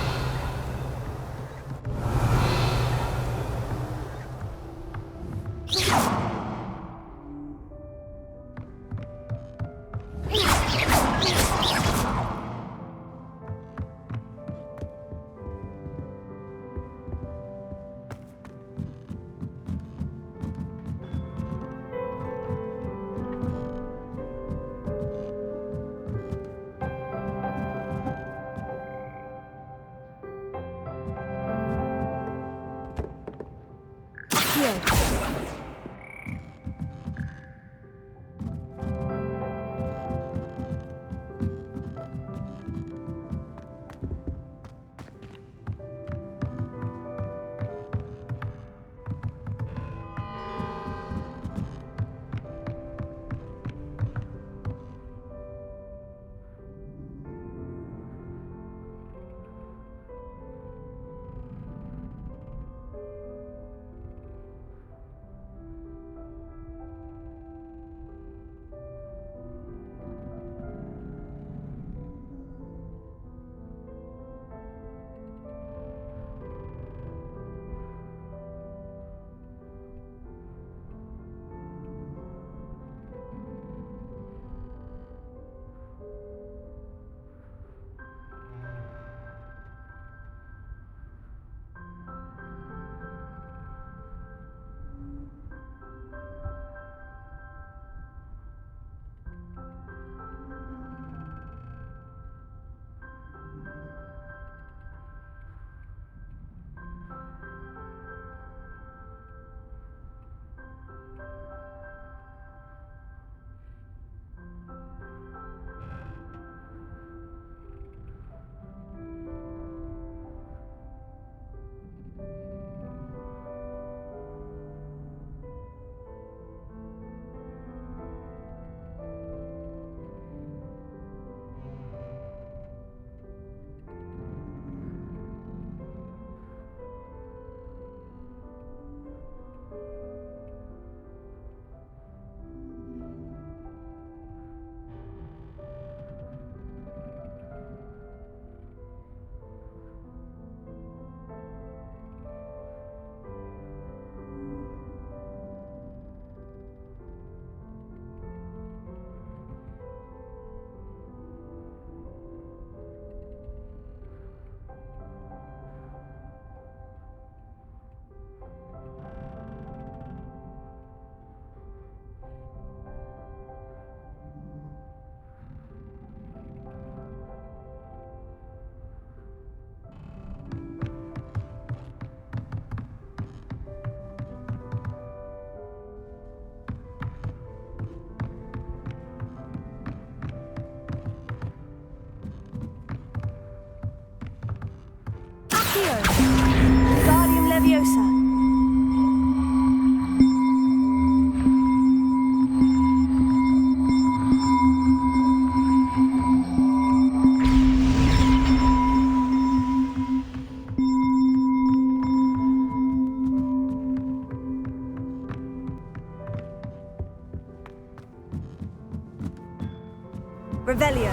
Revelio.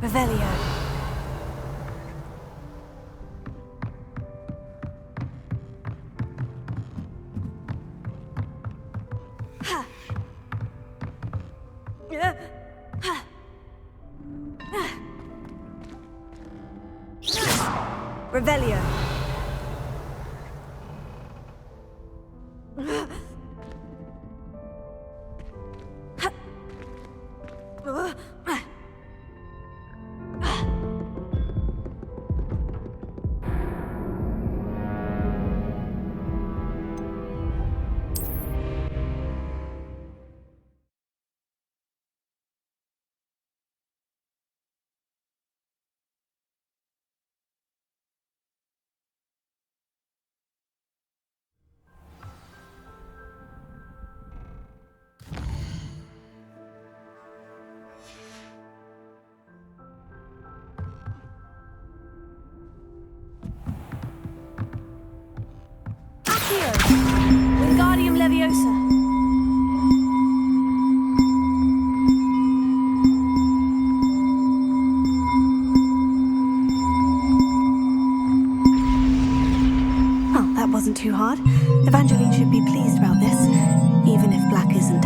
Revelio. Revelio. Wingardium Leviosa. Well, that wasn't too hard. Evangeline should be pleased about this, even if Black isn't.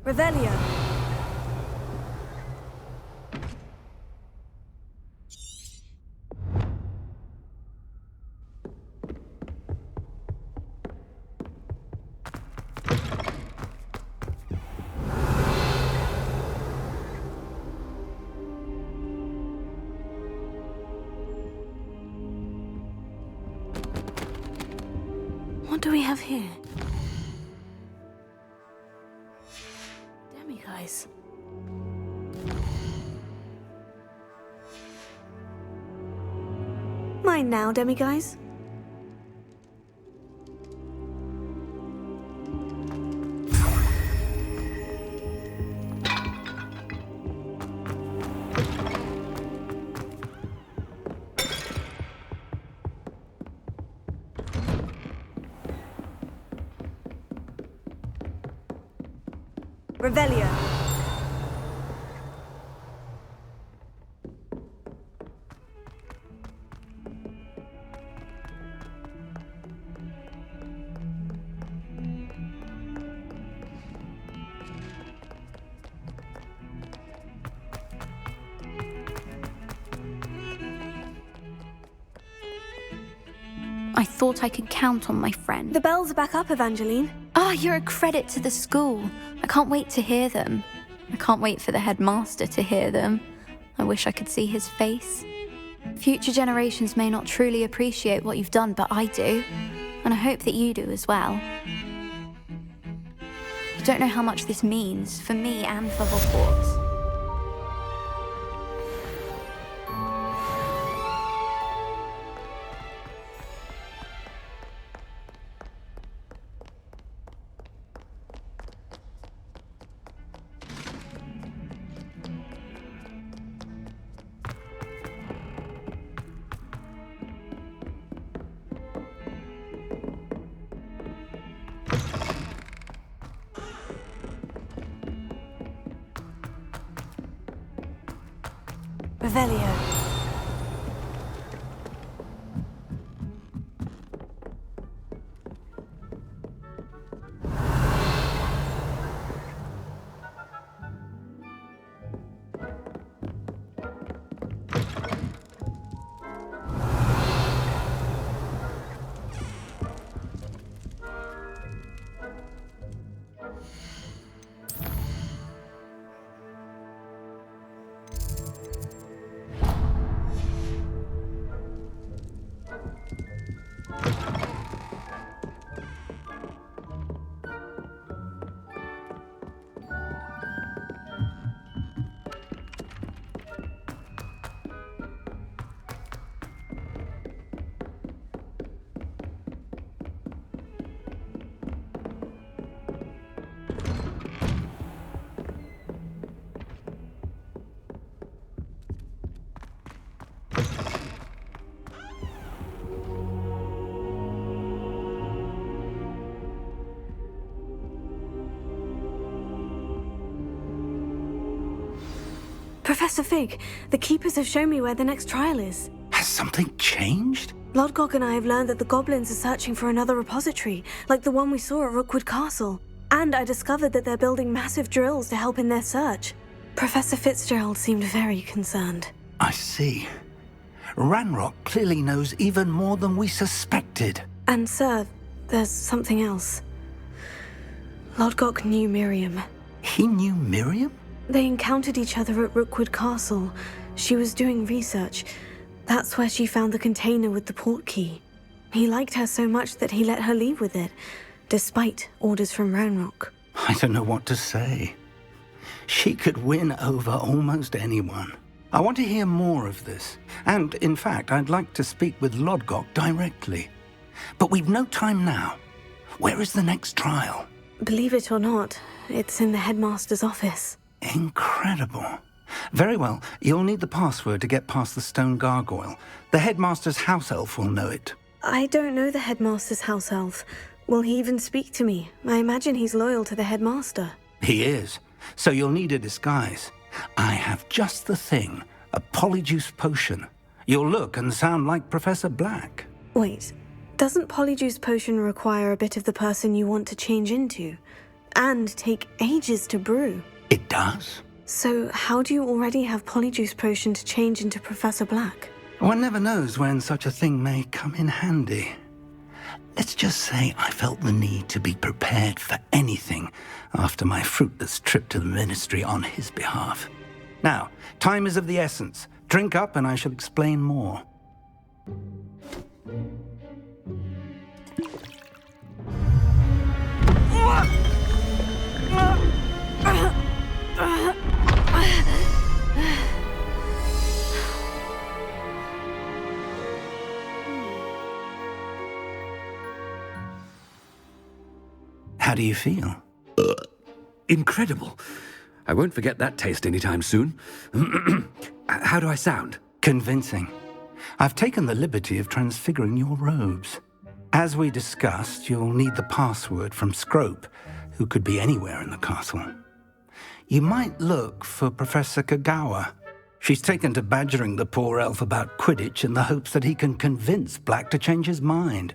Revelio. What do we have here? Guys. Mine now, demiguise. Revelio. I thought I could count on my friend. The bells are back up, Evangeline. You're a credit to the school. I can't wait to hear them. I can't wait for the headmaster to hear them. I wish I could see his face. Future generations may not truly appreciate what you've done, but I do. And I hope that you do as well. You don't know how much this means for me and for Hogwarts. Revelio. Professor Fig, the Keepers have shown me where the next trial is. Has something changed? Lodgok and I have learned that the goblins are searching for another repository, like the one we saw at Rookwood Castle. And I discovered that they're building massive drills to help in their search. Professor Fitzgerald seemed very concerned. I see. Ranrock clearly knows even more than we suspected. And sir, there's something else. Lodgok knew Miriam. He knew Miriam? They encountered each other at Rookwood Castle. She was doing research. That's where she found the container with the port key. He liked her so much that he let her leave with it, despite orders from Ranrock. I don't know what to say. She could win over almost anyone. I want to hear more of this. And, in fact, I'd like to speak with Lodgok directly. But we've no time now. Where is the next trial? Believe it or not, it's in the headmaster's office. Incredible. Very well, you'll need the password to get past the stone gargoyle. The headmaster's house elf will know it. I don't know the headmaster's house elf. Will he even speak to me? I imagine he's loyal to the headmaster. He is. So you'll need a disguise. I have just the thing. A polyjuice potion. You'll look and sound like Professor Black. Wait, doesn't polyjuice potion require a bit of the person you want to change into? And take ages to brew? It does. So how do you already have polyjuice potion to change into Professor Black? One never knows when such a thing may come in handy. Let's just say I felt the need to be prepared for anything after my fruitless trip to the ministry on his behalf. Now, time is of the essence. Drink up and I shall explain more. How do you feel? Incredible. I won't forget that taste anytime soon. How do I sound? Convincing. I've taken the liberty of transfiguring your robes. As we discussed, you'll need the password from Scrope, who could be anywhere in the castle. You might look for Professor Kagawa. She's taken to badgering the poor elf about Quidditch in the hopes that he can convince Black to change his mind.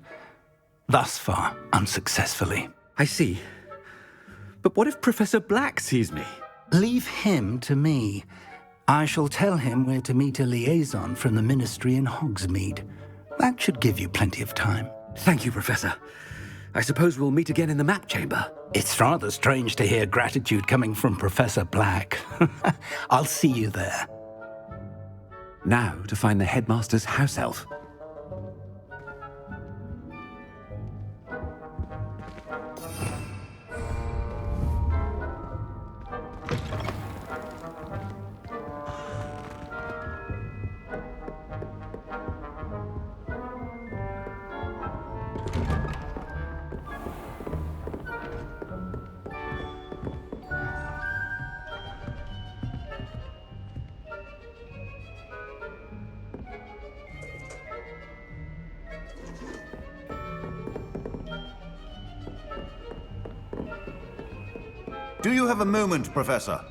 Thus far, unsuccessfully. I see. But what if Professor Black sees me? Leave him to me. I shall tell him where to meet a liaison from the ministry in Hogsmeade. That should give you plenty of time. Thank you, Professor. I suppose we'll meet again in the map chamber. It's rather strange to hear gratitude coming from Professor Black. I'll see you there. Now to find the headmaster's house elf. Do you have a moment, Professor?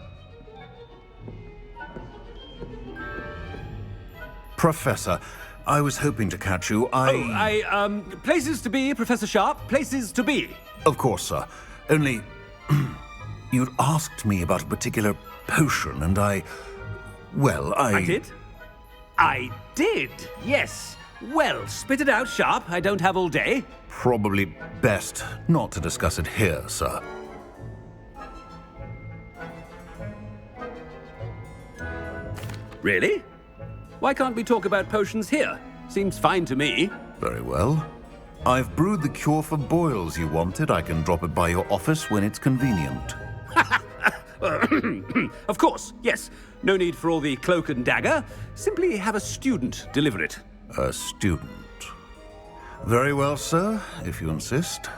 Professor, I was hoping to catch you. Places to be, Professor Sharp, places to be. Of course, sir. Only, you'd asked me about a particular potion, and I did? I did, yes. Well, spit it out, Sharp. I don't have all day. Probably best not to discuss it here, sir. Really? Why can't we talk about potions here? Seems fine to me. Very well. I've brewed the cure for boils you wanted. I can drop it by your office when it's convenient. Of course, yes. No need for all the cloak and dagger. Simply have a student deliver it. A student? Very well, sir, if you insist.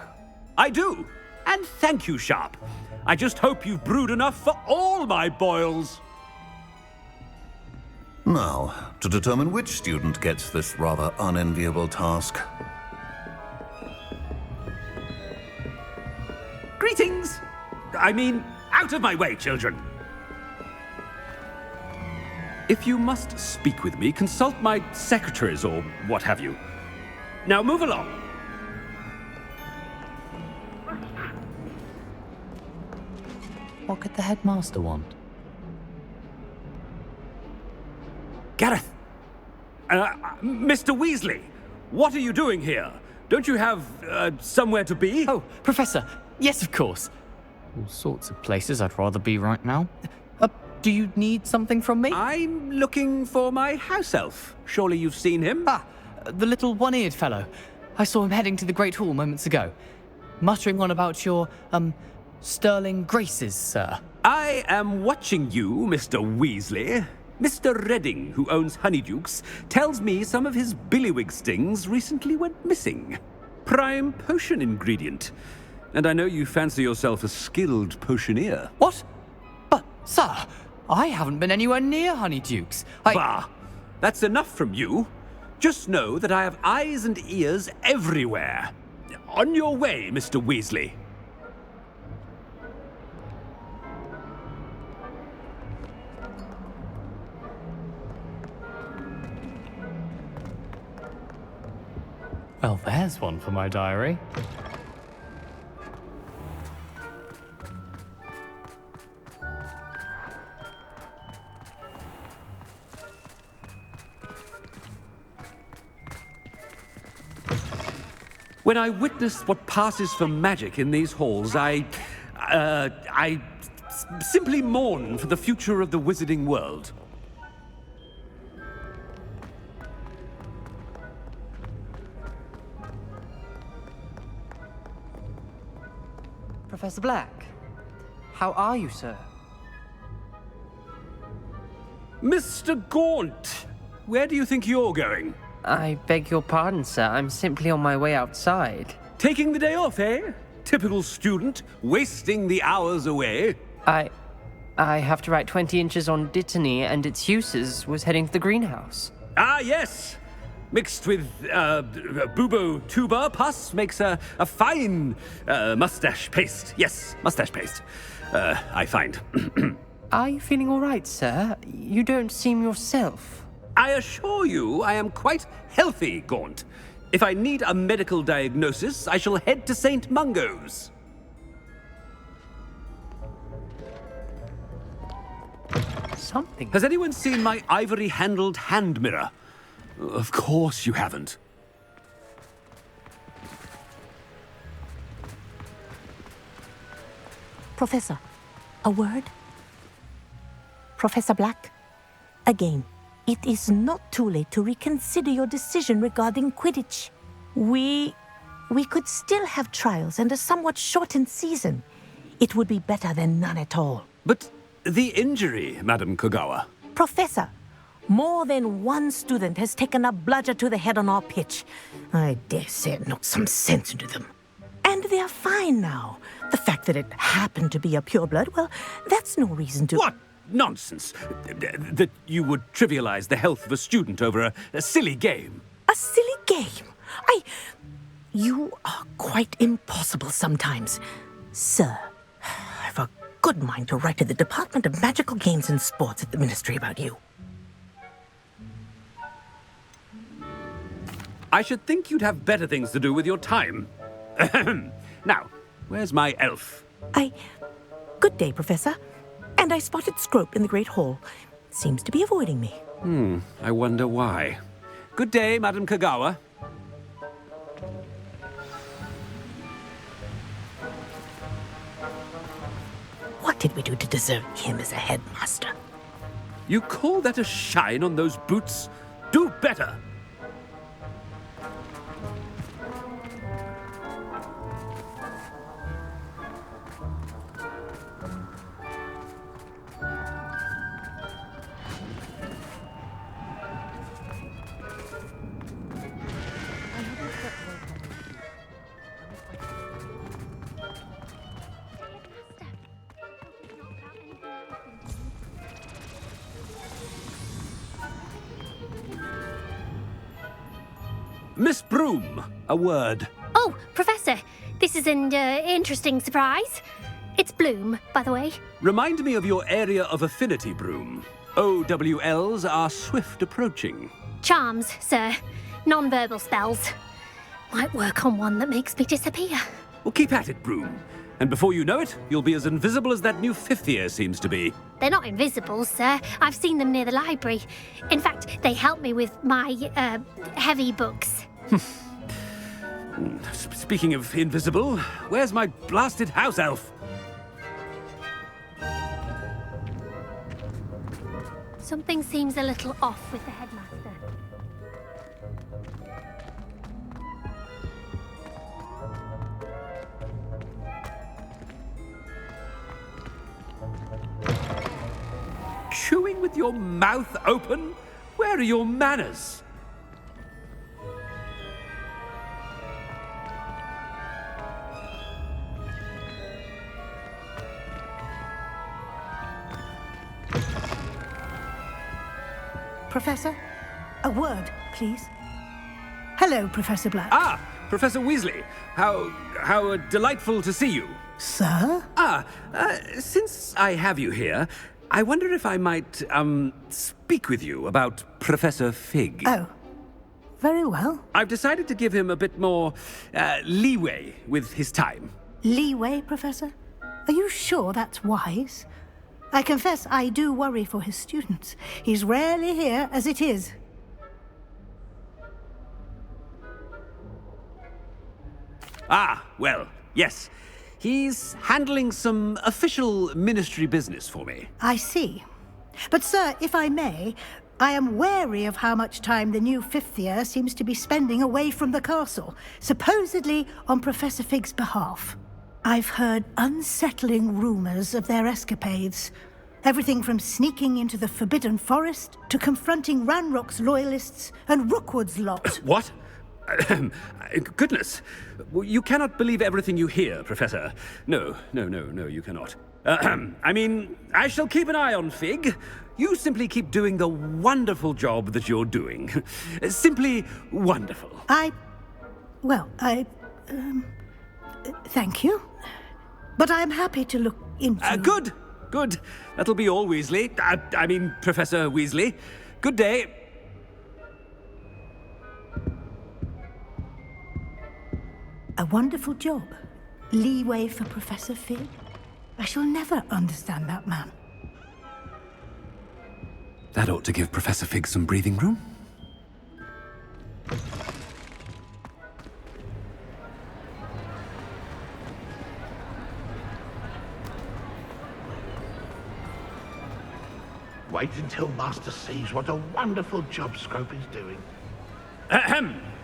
I do. And thank you, Sharp. I just hope you've brewed enough for all my boils. Now, to determine which student gets this rather unenviable task. Greetings! I mean, out of my way, children! If you must speak with me, consult my secretaries or what have you. Now move along. What could the headmaster want? Gareth! Mr. Weasley! What are you doing here? Don't you have, somewhere to be? Oh, Professor! Yes, of course. All sorts of places I'd rather be right now. Do you need something from me? I'm looking for my house elf. Surely you've seen him? Ah, the little one-eared fellow. I saw him heading to the Great Hall moments ago. Muttering on about your, sterling graces, sir. I am watching you, Mr. Weasley. Mr. Redding, who owns Honeydukes, tells me some of his billywig stings recently went missing. Prime potion ingredient. And I know you fancy yourself a skilled potioneer. What? But, sir, I haven't been anywhere near Honeydukes. Bah! That's enough from you. Just know that I have eyes and ears everywhere. On your way, Mr. Weasley. Well, there's one for my diary. When I witness what passes for magic in these halls, I simply mourn for the future of the wizarding world. Professor Black, how are you, sir? Mr. Gaunt, where do you think you're going? I beg your pardon, sir. I'm simply on my way outside. Taking the day off, eh? Typical student, wasting the hours away. I have to write 20 inches on Dittany and its uses. Was heading to the greenhouse. Ah, yes! Mixed with bubo tuber pus makes a fine mustache paste. Yes, mustache paste. I find. Are you feeling all right, sir? You don't seem yourself. I assure you I am quite healthy, Gaunt. If I need a medical diagnosis, I shall head to St. Mungo's. Something. Has anyone seen my ivory-handled hand mirror? Of course you haven't. Professor, a word? Professor Black, again, it is not too late to reconsider your decision regarding Quidditch. We could still have trials and a somewhat shortened season. It would be better than none at all. But the injury, Madam Kogawa. Professor, more than one student has taken a bludger to the head on our pitch. I dare say it knocked some sense into them. And they're fine now. The fact that it happened to be a pureblood, well, that's no reason to... What nonsense! That you would trivialize the health of a student over a silly game. A silly game? You are quite impossible sometimes. Sir, I've a good mind to write to the Department of Magical Games and Sports at the Ministry about you. I should think you'd have better things to do with your time. Now, where's my elf? Good day, Professor. And I spotted Scrope in the Great Hall. Seems to be avoiding me. I wonder why. Good day, Madam Kagawa. What did we do to deserve him as a headmaster? You call that a shine on those boots? Do better! Miss Broom, a word. Oh, Professor, this is an interesting surprise. It's Bloom, by the way. Remind me of your area of affinity, Broom. OWLs are swift approaching. Charms, sir. Non-verbal spells. Might work on one that makes me disappear. Well, keep at it, Broom. And before you know it, you'll be as invisible as that new 5th year seems to be. They're not invisible, sir. I've seen them near the library. In fact, they help me with my, heavy books. Speaking of invisible, where's my blasted house elf? Something seems a little off with the headmaster. Chewing with your mouth open? Where are your manners? Professor, a word, please. Hello, Professor Black. Ah, Professor Weasley. How delightful to see you. Sir? Since I have you here, I wonder if I might, speak with you about Professor Fig. Oh, very well. I've decided to give him a bit more, leeway with his time. Leeway, Professor? Are you sure that's wise? I confess I do worry for his students. He's rarely here as it is. Ah, well, yes. He's handling some official ministry business for me. I see. But, sir, if I may, I am wary of how much time the new 5th year seems to be spending away from the castle, supposedly on Professor Fig's behalf. I've heard unsettling rumors of their escapades. Everything from sneaking into the Forbidden Forest to confronting Ranrock's loyalists and Rookwood's lot. What? Goodness. You cannot believe everything you hear, Professor. No, you cannot. I mean, I shall keep an eye on Fig. You simply keep doing the wonderful job that you're doing. Simply wonderful. Thank you. But I'm happy to look into... Good. That'll be all, Weasley. I mean, Professor Weasley. Good day. A wonderful job. Leeway for Professor Fig. I shall never understand that man. That ought to give Professor Fig some breathing room. Wait until Master sees what a wonderful job Scrope is doing.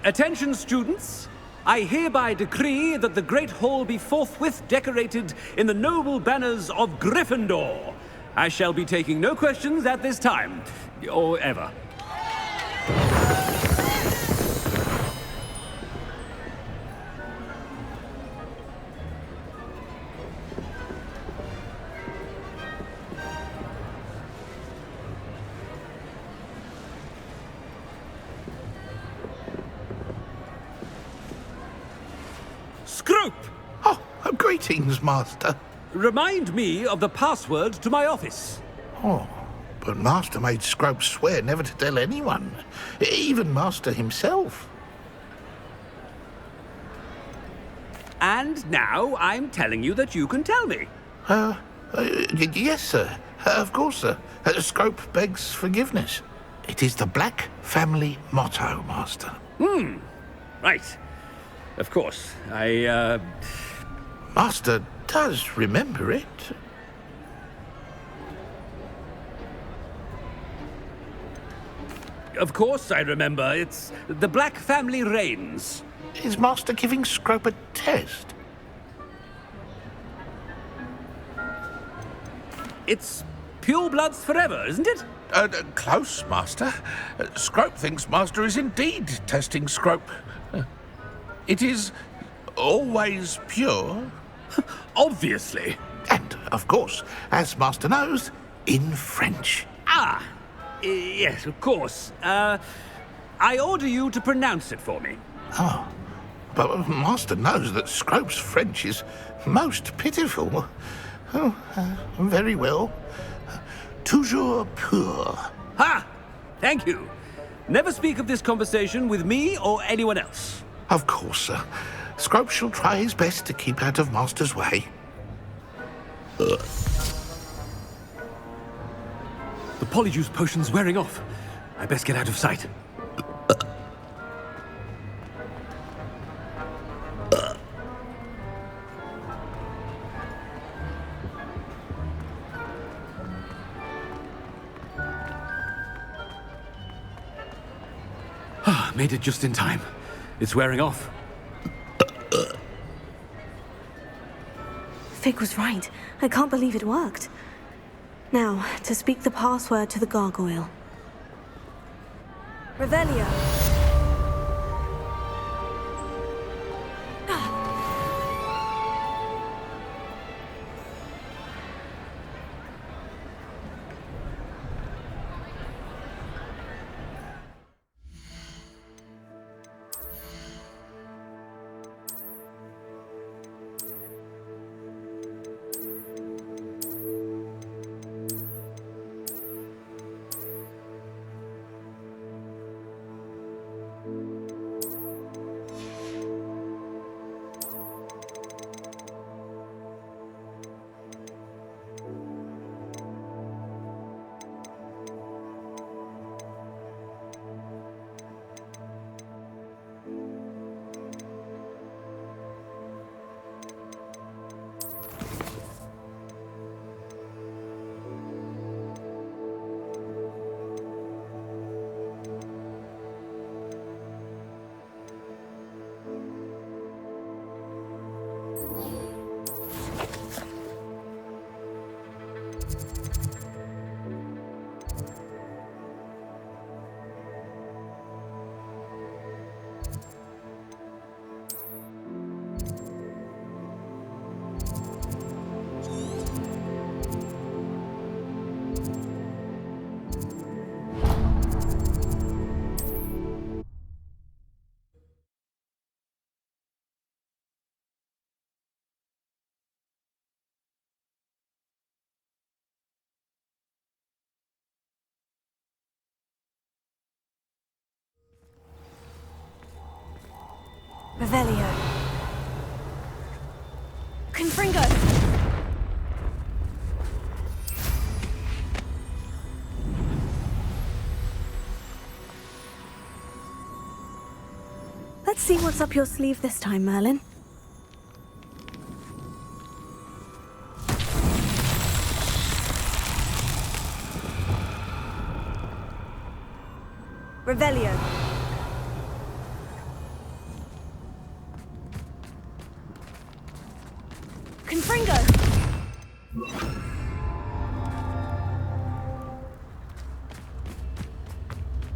Attention, students. I hereby decree that the Great Hall be forthwith decorated in the noble banners of Gryffindor. I shall be taking no questions at this time, or ever. Scrope! Oh, greetings, Master. Remind me of the password to my office. Oh, but Master made Scrope swear never to tell anyone, even Master himself. And now I'm telling you that you can tell me. Yes, sir. Of course, sir. Scrope begs forgiveness. It is the Black family motto, Master. Right. Of course. Master does remember it. Of course I remember. It's the Black family reigns. Is Master giving Scrope a test? It's pure bloods forever, isn't it? Close, Master. Scrope thinks Master is indeed testing Scrope. It is always pure. Obviously. And, of course, as Master knows, in French. Yes, of course. I order you to pronounce it for me. Oh, but Master knows that Scrope's French is most pitiful. Oh, very well. Toujours pur. Ha! Thank you. Never speak of this conversation with me or anyone else. Of course, sir. Scrope shall try his best to keep out of Master's way. The polyjuice potion's wearing off. I best get out of sight. Made it just in time. It's wearing off. Fig was right. I can't believe it worked. Now, to speak the password to the gargoyle. Revelio. Revelio. Confringo. Let's see what's up your sleeve this time, Merlin. Revelio. Confringo.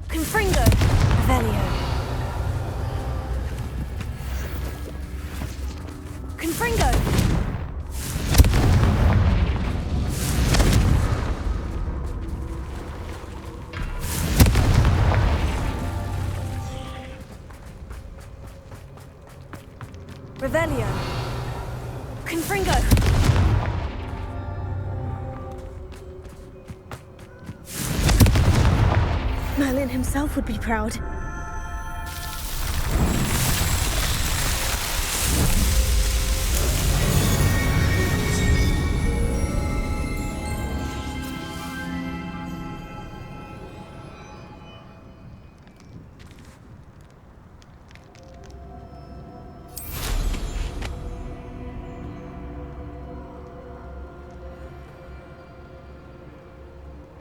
Confringo. Revelio. Confringo. Revelio. Confringo. Merlin himself would be proud.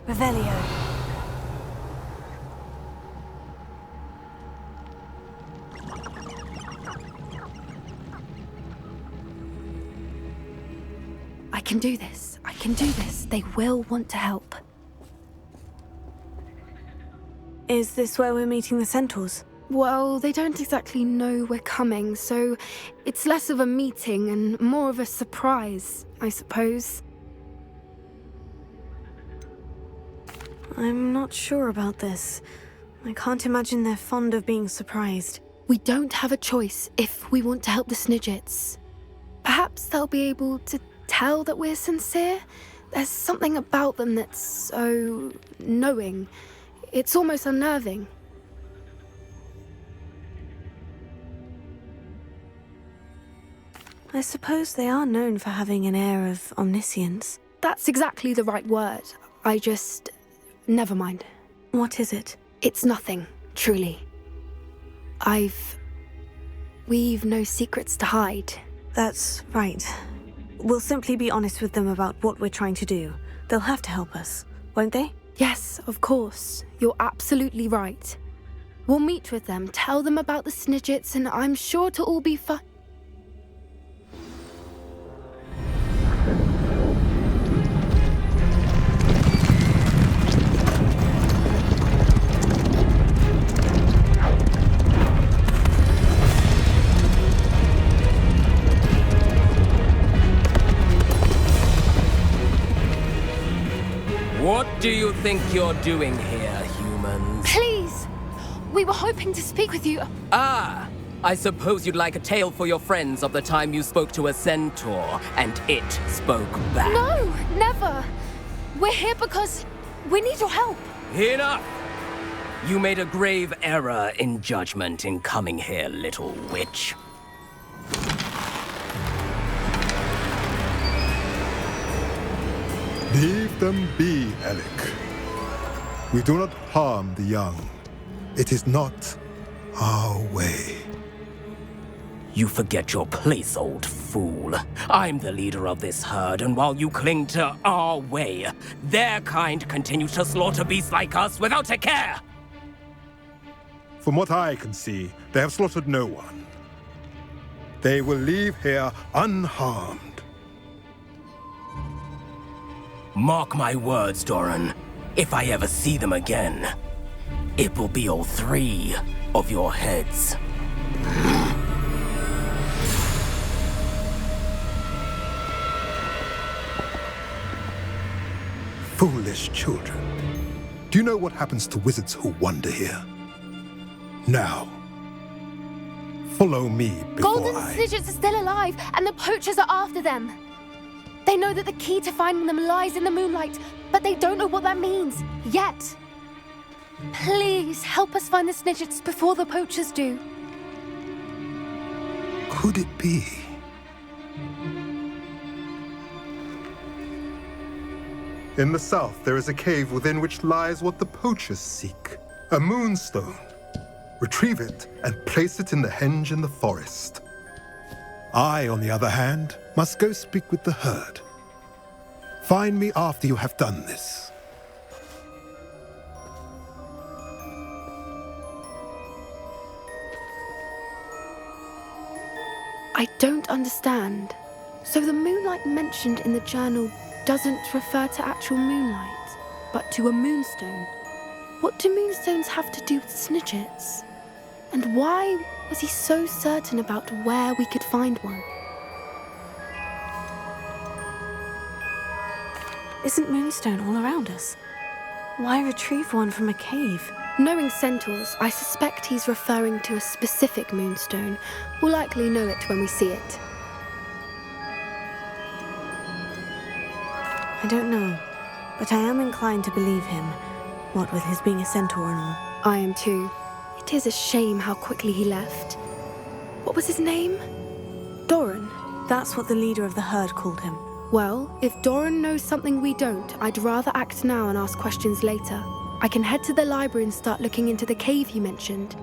Revelio. I can do this. I can do this. They will want to help. Is this where we're meeting the centaurs? Well, they don't exactly know we're coming, so it's less of a meeting and more of a surprise, I suppose. I'm not sure about this. I can't imagine they're fond of being surprised. We don't have a choice if we want to help the Snidgets. Perhaps they'll be able to tell that we're sincere. There's something about them that's so knowing. It's almost unnerving. I suppose they are known for having an air of omniscience. That's exactly the right word. I just... never mind. What is it? It's nothing, truly. We've no secrets to hide. That's right. We'll simply be honest with them about what we're trying to do. They'll have to help us, won't they? Yes, of course. You're absolutely right. We'll meet with them, tell them about the Snidgets, and I'm sure to all be fine. What do you think you're doing here, humans? Please! We were hoping to speak with you. Ah! I suppose you'd like a tale for your friends of the time you spoke to a centaur, and it spoke back. No, never! We're here because we need your help. Enough! You made a grave error in judgment in coming here, little witch. Leave them be, Alec. We do not harm the young. It is not our way. You forget your place, old fool. I'm the leader of this herd, and while you cling to our way, their kind continues to slaughter beasts like us without a care! From what I can see, they have slaughtered no one. They will leave here unharmed. Mark my words, Doran. If I ever see them again, it will be all 3 of your heads. Foolish children. Do you know what happens to wizards who wander here? Now, follow me before Golden Snidgets are still alive, and the poachers are after them. They know that the key to finding them lies in the moonlight, but they don't know what that means, yet. Please, help us find the Snidgets before the poachers do. Could it be? In the south, there is a cave within which lies what the poachers seek. A moonstone. Retrieve it and place it in the henge in the forest. I, on the other hand, must go speak with the herd. Find me after you have done this. I don't understand. So the moonlight mentioned in the journal doesn't refer to actual moonlight, but to a moonstone. What do moonstones have to do with Snidgets? And why was he so certain about where we could find one? Isn't moonstone all around us? Why retrieve one from a cave? Knowing centaurs, I suspect he's referring to a specific moonstone. We'll likely know it when we see it. I don't know, but I am inclined to believe him, what with his being a centaur and all. I am too. It is a shame how quickly he left. What was his name? Doran. That's what the leader of the herd called him. Well, if Doran knows something we don't, I'd rather act now and ask questions later. I can head to the library and start looking into the cave you mentioned.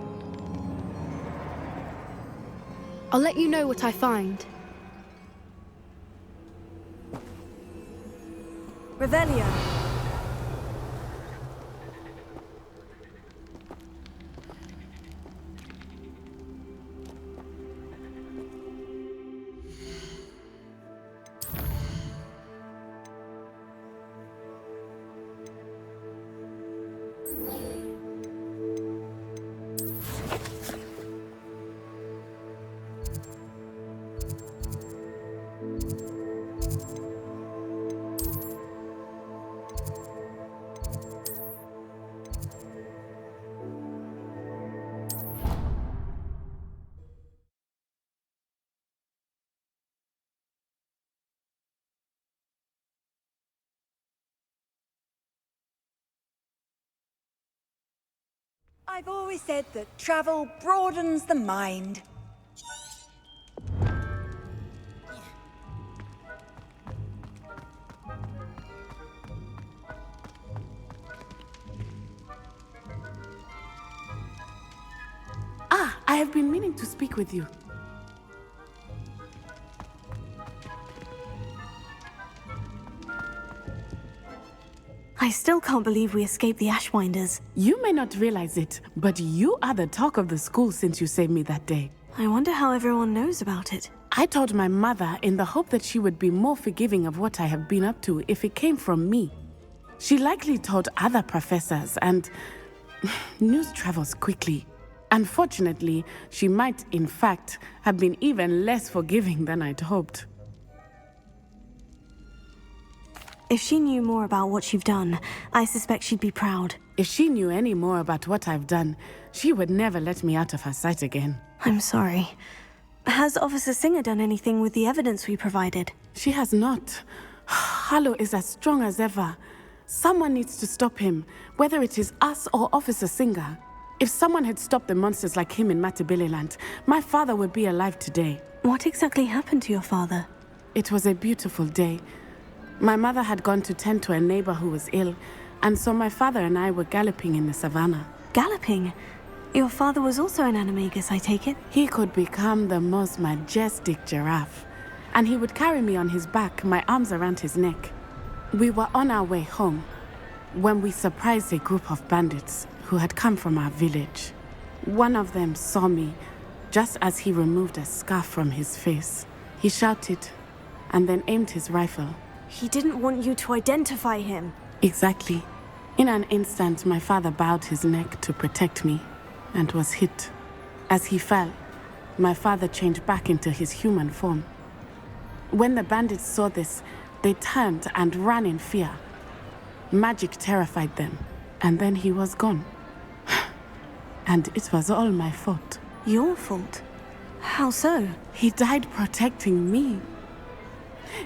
I'll let you know what I find. Revelio. I've always said that travel broadens the mind. Ah, I have been meaning to speak with you. I still can't believe we escaped the Ashwinders. You may not realize it, but you are the talk of the school since you saved me that day. I wonder how everyone knows about it. I told my mother in the hope that she would be more forgiving of what I have been up to if it came from me. She likely told other professors, and news travels quickly. Unfortunately, she might, in fact, have been even less forgiving than I'd hoped. If she knew more about what you've done, I suspect she'd be proud. If she knew any more about what I've done, she would never let me out of her sight again. I'm sorry. Has Officer Singer done anything with the evidence we provided? She has not. Harlow is as strong as ever. Someone needs to stop him, whether it is us or Officer Singer. If someone had stopped the monsters like him in Matabeleland, my father would be alive today. What exactly happened to your father? It was a beautiful day. My mother had gone to tend to a neighbor who was ill, and so my father and I were galloping in the savannah. Galloping? Your father was also an animagus, I take it? He could become the most majestic giraffe, and he would carry me on his back, my arms around his neck. We were on our way home when we surprised a group of bandits who had come from our village. One of them saw me just as he removed a scarf from his face. He shouted and then aimed his rifle. He didn't want you to identify him. Exactly. In an instant, my father bowed his neck to protect me and was hit. As he fell, my father changed back into his human form. When the bandits saw this, they turned and ran in fear. Magic terrified them, and then he was gone. And it was all my fault. Your fault? How so? He died protecting me.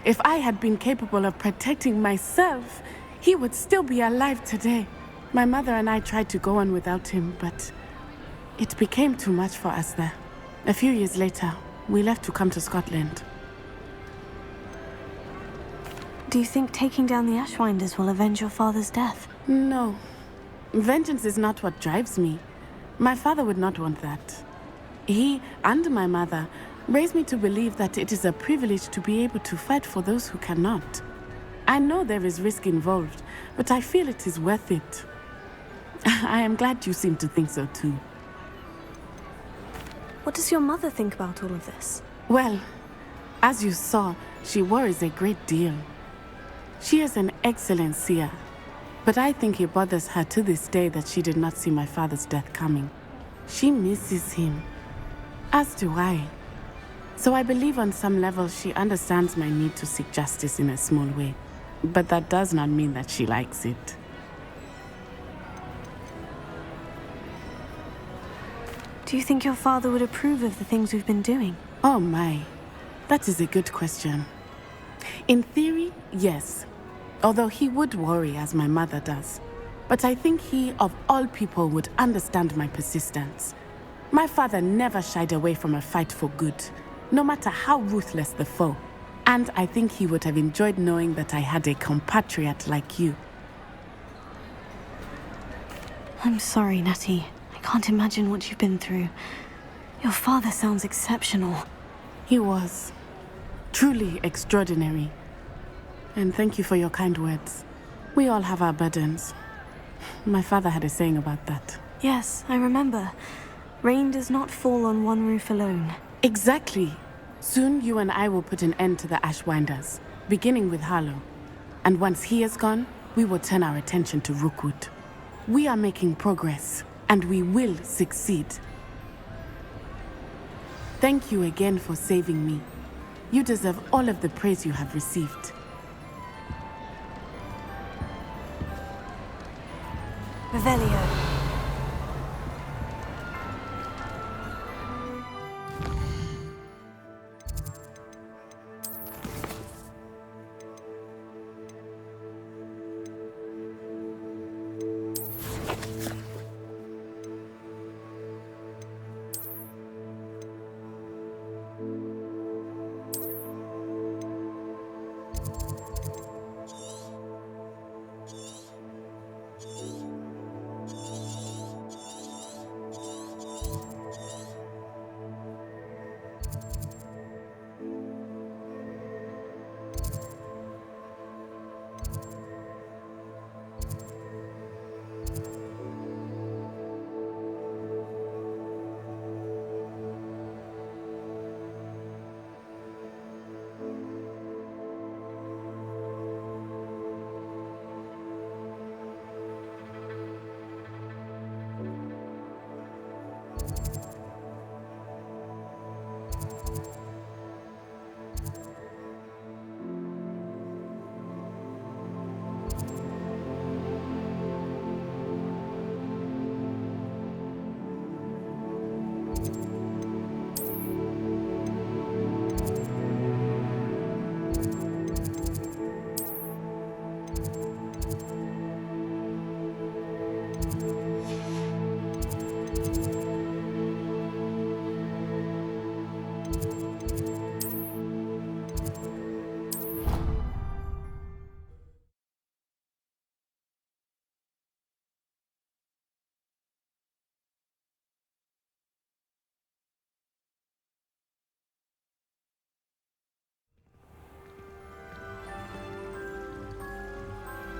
If I had been capable of protecting myself, he would still be alive today. My mother and I tried to go on without him, but it became too much for us there. A few years later, we left to come to Scotland. Do you think taking down the Ashwinders will avenge your father's death? No. Vengeance is not what drives me. My father would not want that. He and my mother raised me to believe that it is a privilege to be able to fight for those who cannot. I know there is risk involved, but I feel it is worth it. I am glad you seem to think so too. What does your mother think about all of this? Well, as you saw, she worries a great deal. She is an excellent seer, but I think it bothers her to this day that she did not see my father's death coming. She misses him, as do I. So I believe on some level she understands my need to seek justice in a small way. But that does not mean that she likes it. Do you think your father would approve of the things we've been doing? Oh my, that is a good question. In theory, yes. Although he would worry as my mother does. But I think he, of all people, would understand my persistence. My father never shied away from a fight for good, no matter how ruthless the foe. And I think he would have enjoyed knowing that I had a compatriot like you. I'm sorry, Natty. I can't imagine what you've been through. Your father sounds exceptional. He was. Truly extraordinary. And thank you for your kind words. We all have our burdens. My father had a saying about that. Yes, I remember. Rain does not fall on one roof alone. Exactly. Soon you and I will put an end to the Ashwinders, beginning with Harlow. And once he is gone, we will turn our attention to Rookwood. We are making progress, and we will succeed. Thank you again for saving me. You deserve all of the praise you have received. Revelio.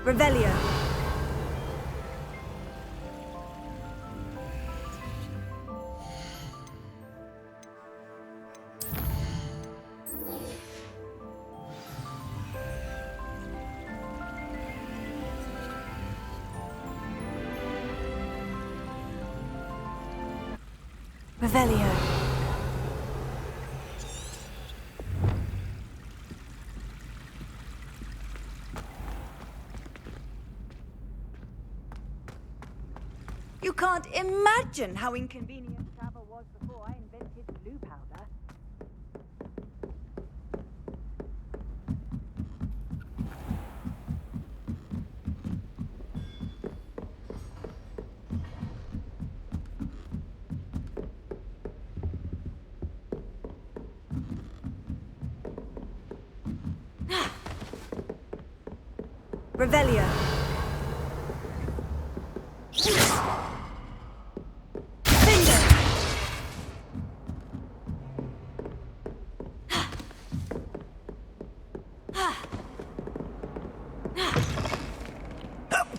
Revelio. Revelio. You can't imagine how inconvenient travel was before I invented blue powder. Revelio.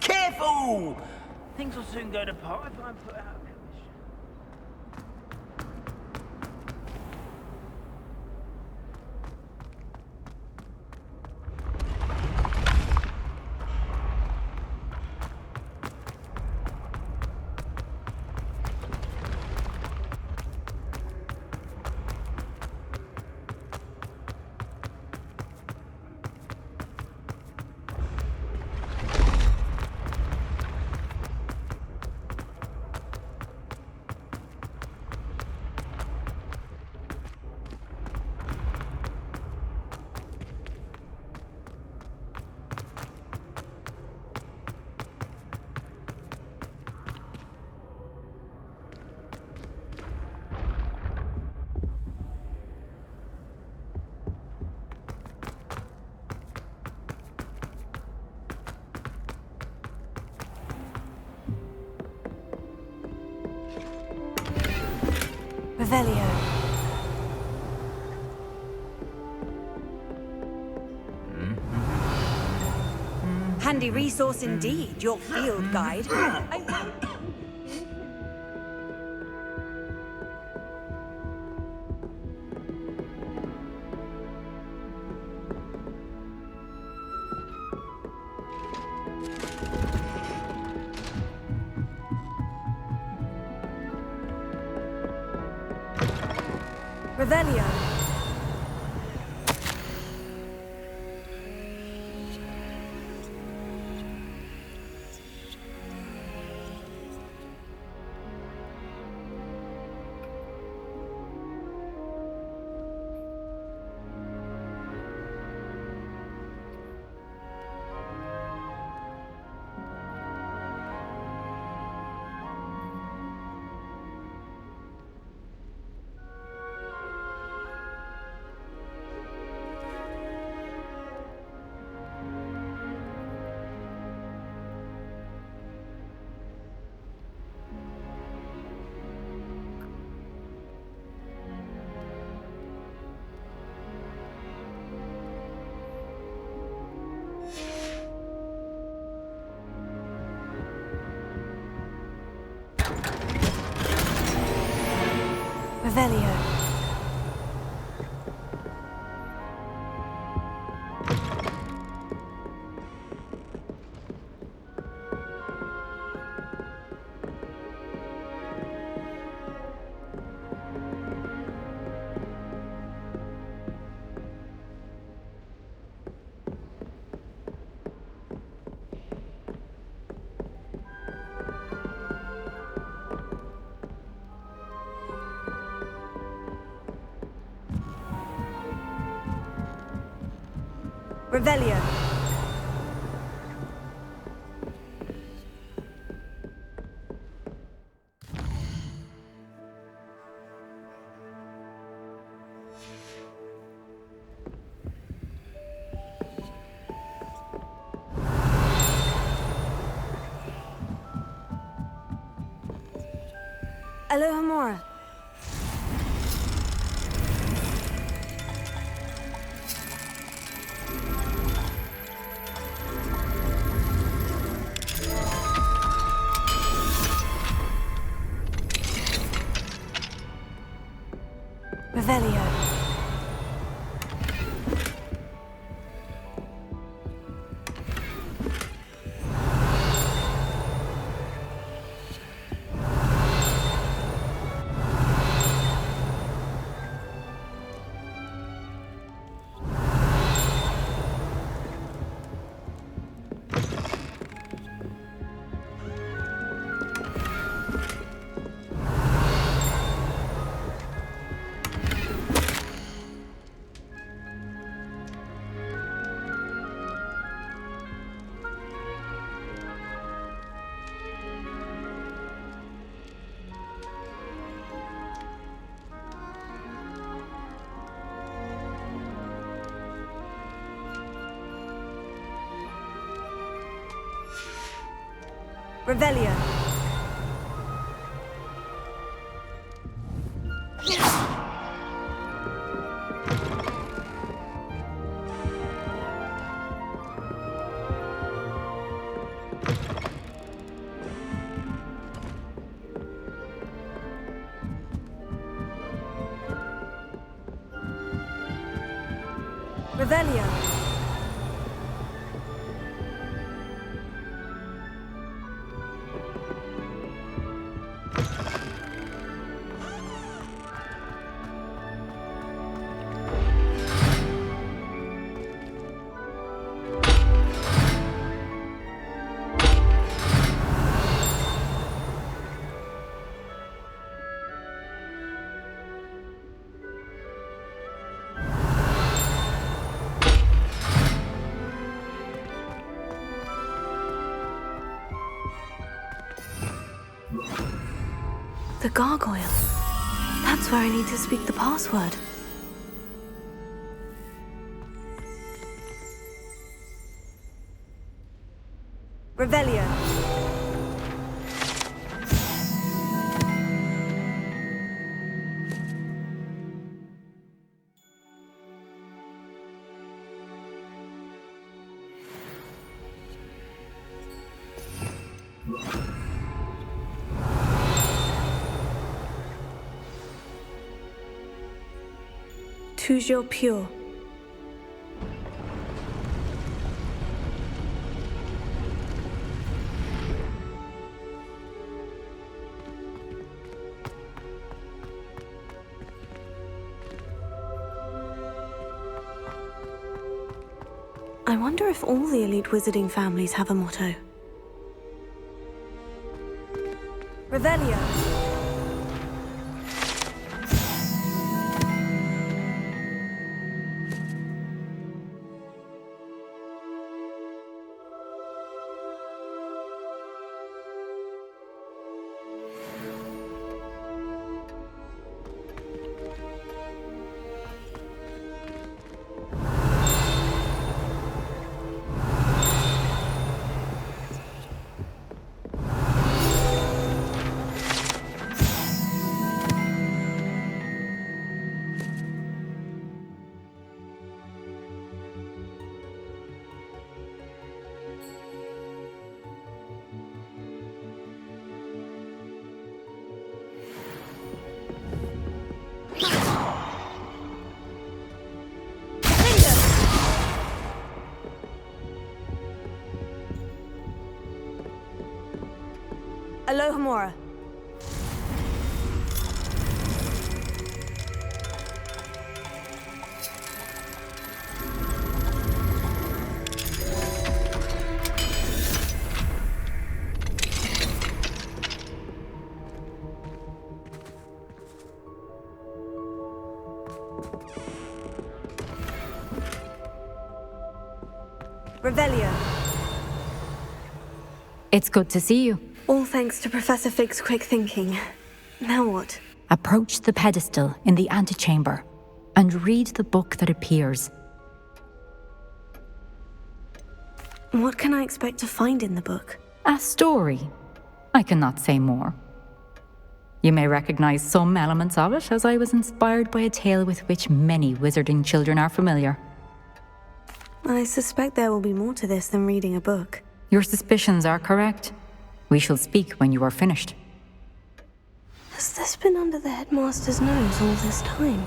Careful! Things will soon go to pot if I'm put out of commission. Revelio. Handy resource indeed, your field guide. Revelio. Revelio. Revelio. Alohomora. Revelio. Revelio. Revelio. The gargoyle. That's where I need to speak the password. Revelio. Toujours pure. I wonder if all the elite wizarding families have a motto. Revelio. Alohomora. Revelio. It's good to see you. All thanks to Professor Fig's quick thinking. Now what? Approach the pedestal in the antechamber and read the book that appears. What can I expect to find in the book? A story. I cannot say more. You may recognize some elements of it, as I was inspired by a tale with which many wizarding children are familiar. I suspect there will be more to this than reading a book. Your suspicions are correct. We shall speak when you are finished. Has this been under the headmaster's nose all this time?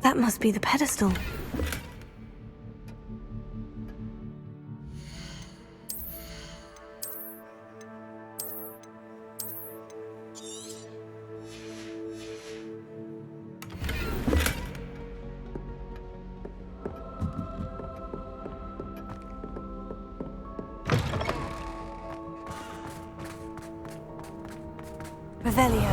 That must be the pedestal. Revelio.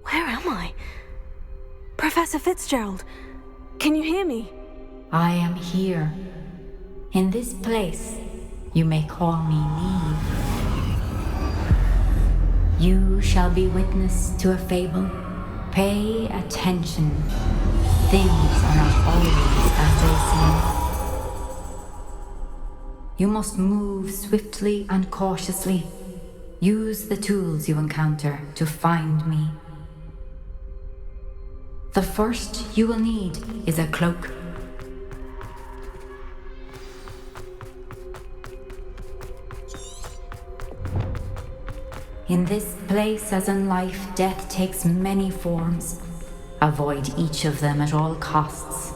Where am I? Professor Fitzgerald, can you hear me? I am here. In this place, you may call me Neve. You shall be witness to a fable. Pay attention. Things are not always as they seem. You must move swiftly and cautiously. Use the tools you encounter to find me. The first you will need is a cloak. In this place, as in life, death takes many forms. Avoid each of them at all costs.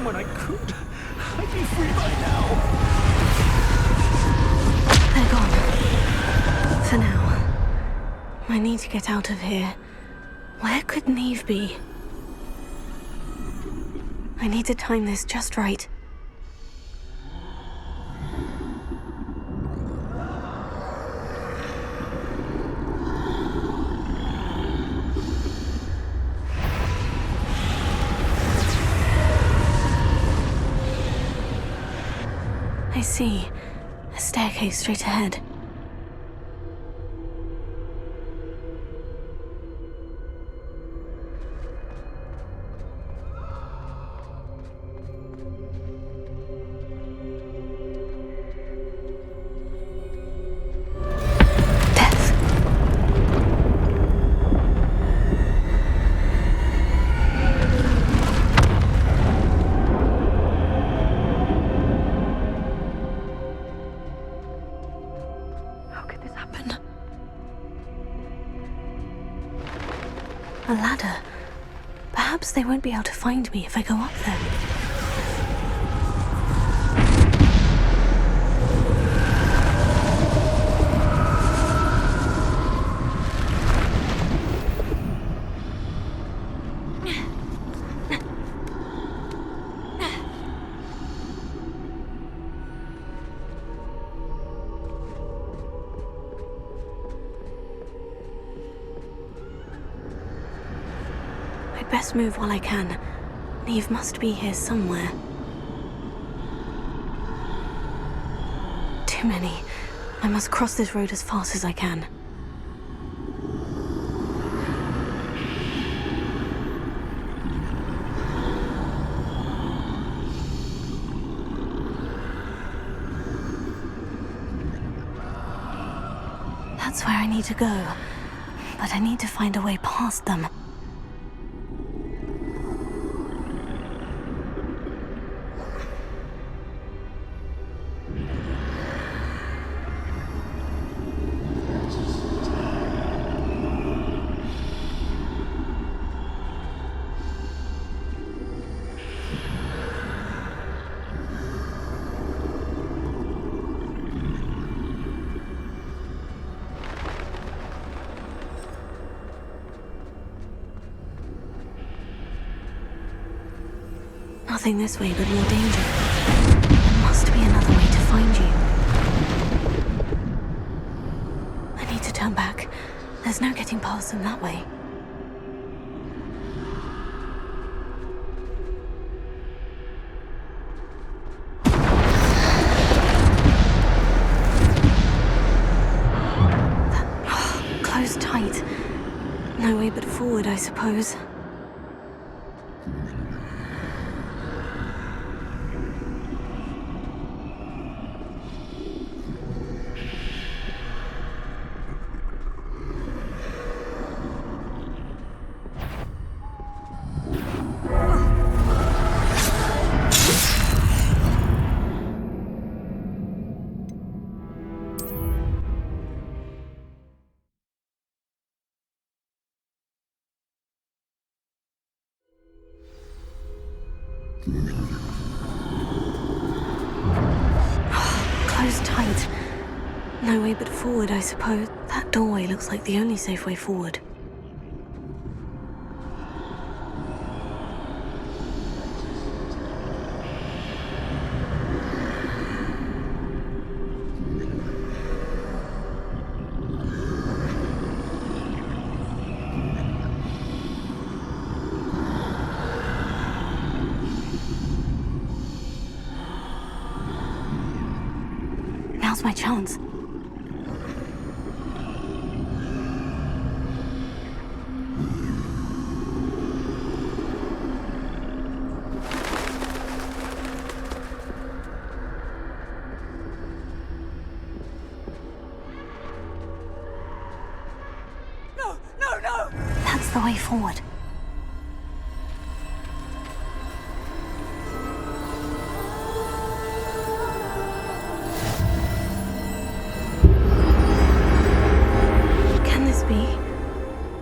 When I could, I'd be free by now. They're gone. For now. I need to get out of here. Where could Neve be? I need to time this just right. I see. A staircase straight ahead. A ladder. Perhaps they won't be able to find me if I go up there. Best move while I can. Neve must be here somewhere. too many. I must cross this road as fast as I can. That's where I need to go. But I need to find a way past them. Nothing this way but more danger. There must be another way to find you. I need to turn back. There's no getting past them that way. Closed tight. No way but forward, I suppose. Closed tight. No way but forward, I suppose. That doorway looks like the only safe way forward. Now's my chance. No! That's the way forward.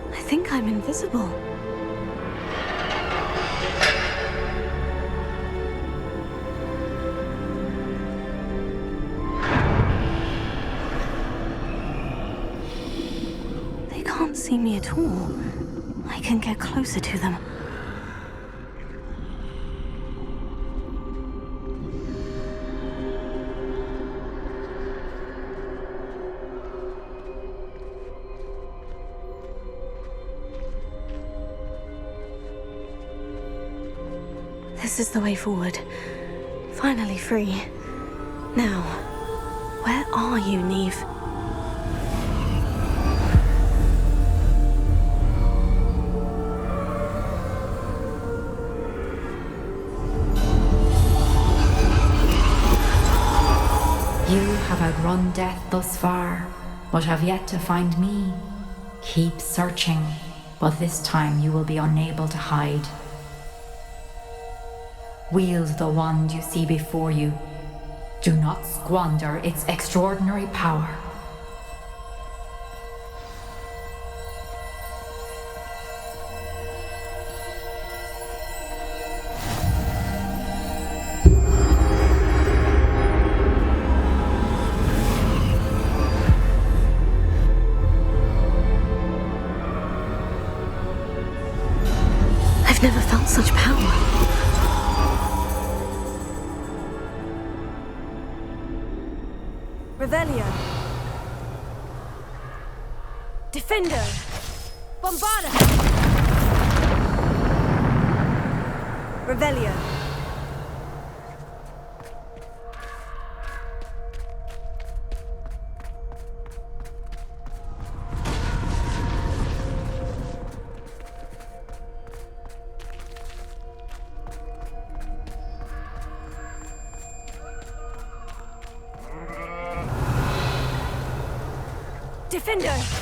I think I'm invisible. They can't see me at all. I can get closer to them. This is the way forward. Finally free. Now, where are you, Neve? You have outrun death thus far, but have yet to find me. Keep searching, but this time you will be unable to hide. Wield the wand you see before you. Do not squander its extraordinary power. I've never felt such power. Revelio. Defender. Bombarda. Revelio. Defender!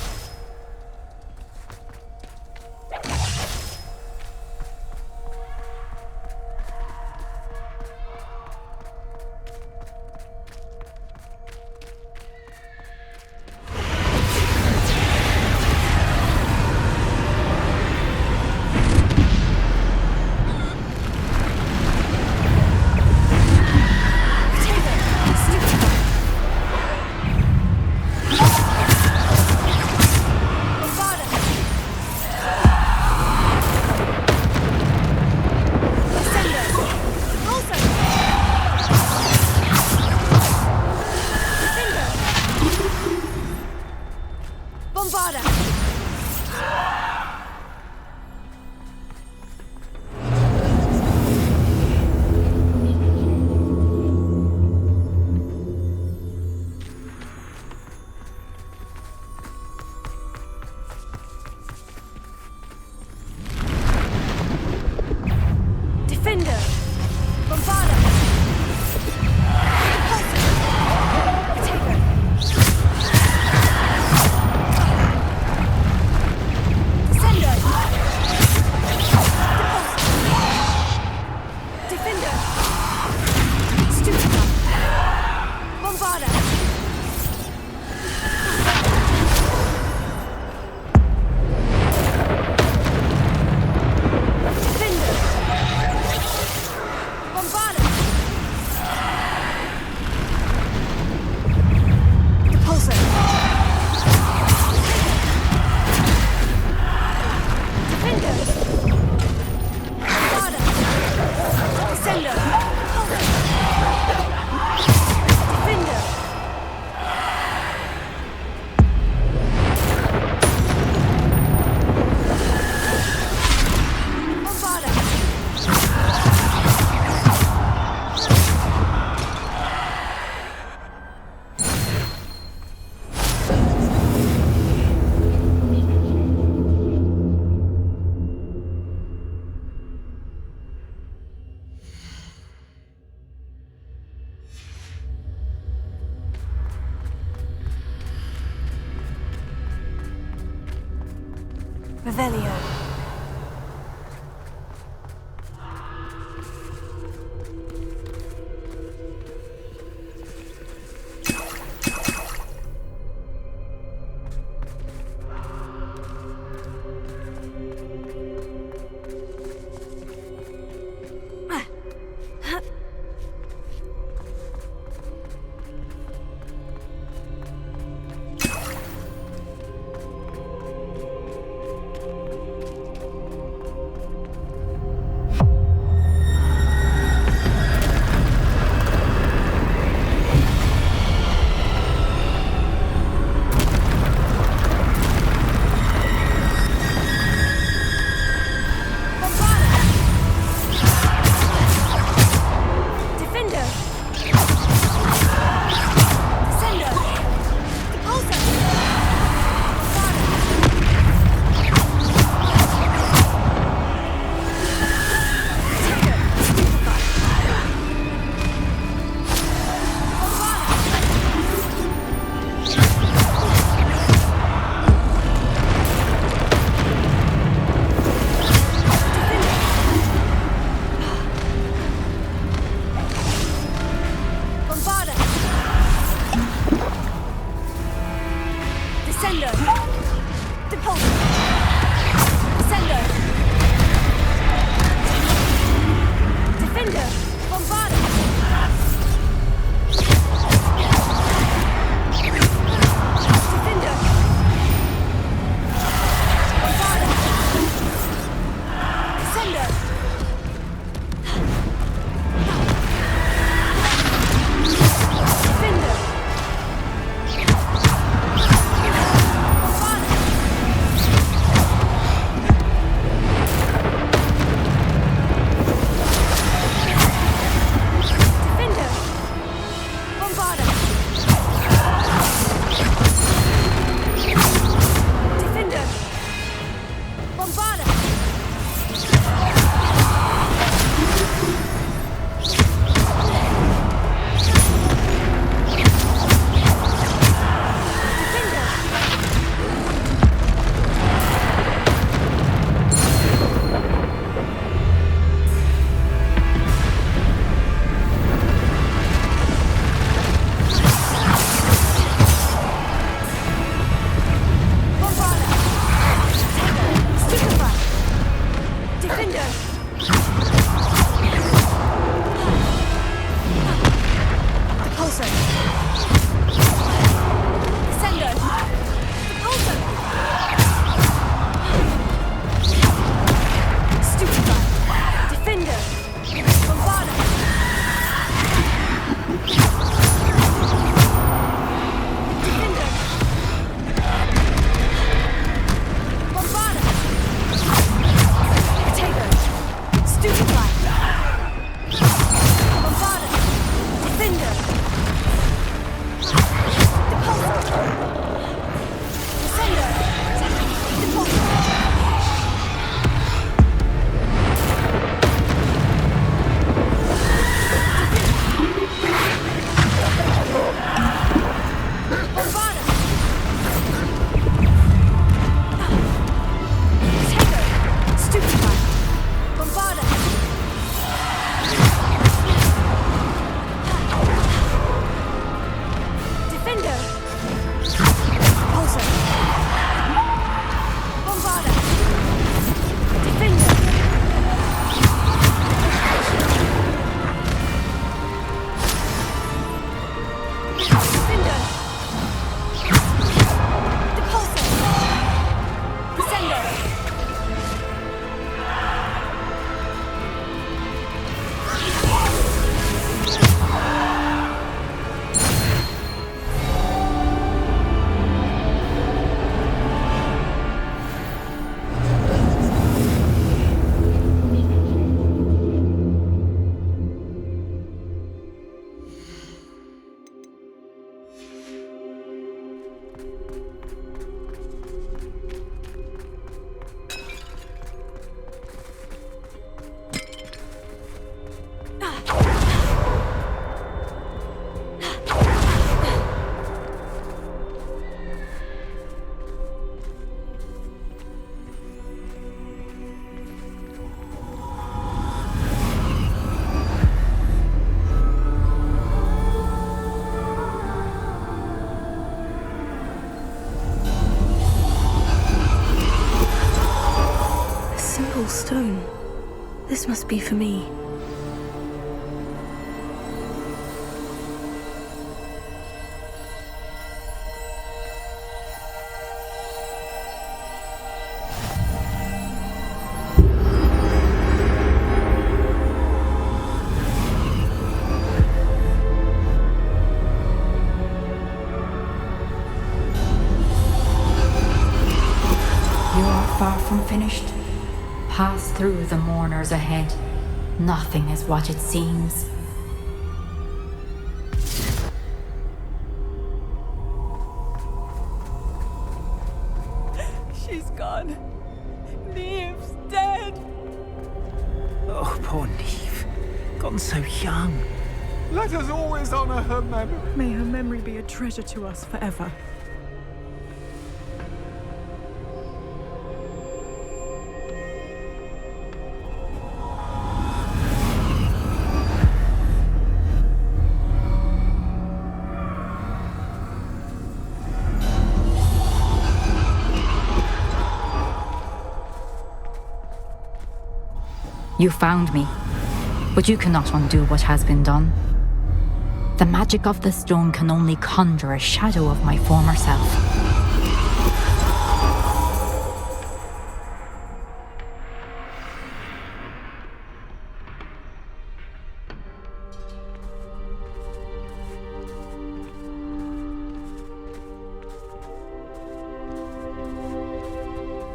Revelio. must be for me. Far from finished. Pass through the mourners ahead. Nothing is what it seems. She's gone. Neve's dead. Oh, poor Neve. Gone so young. Let us always honor her memory. May her memory be a treasure to us forever. You found me, but you cannot undo what has been done. The magic of the stone can only conjure a shadow of my former self.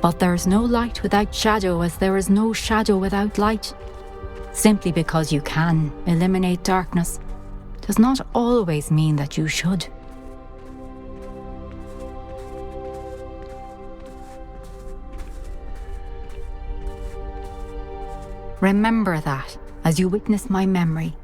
But there is no light without shadow, as there is no shadow without light. Simply because you can eliminate darkness does not always mean that you should. Remember that as you witness my memory.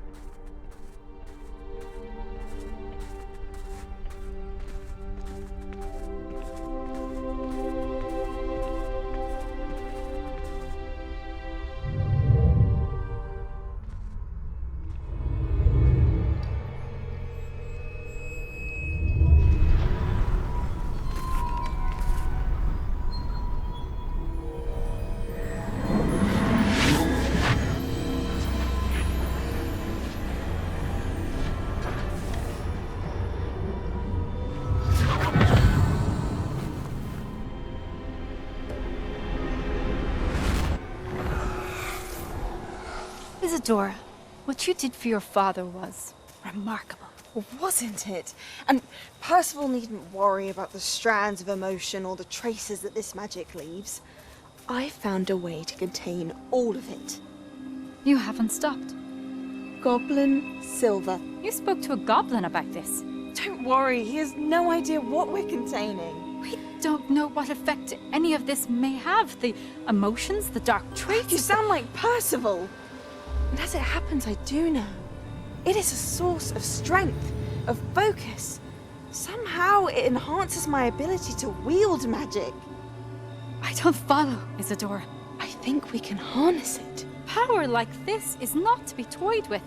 Isadora, what you did for your father was remarkable. Well, wasn't it? And Percival needn't worry about the strands of emotion or the traces that this magic leaves. I found a way to contain all of it. You haven't stopped. Goblin Silver. You spoke to a goblin about this. Don't worry, he has no idea what we're containing. We don't know what effect any of this may have. The emotions, the dark traits. You sound like Percival. And as it happens, I do know. It is a source of strength, of focus. Somehow it enhances my ability to wield magic. I don't follow, Isadora. I think we can harness it. Power like this is not to be toyed with.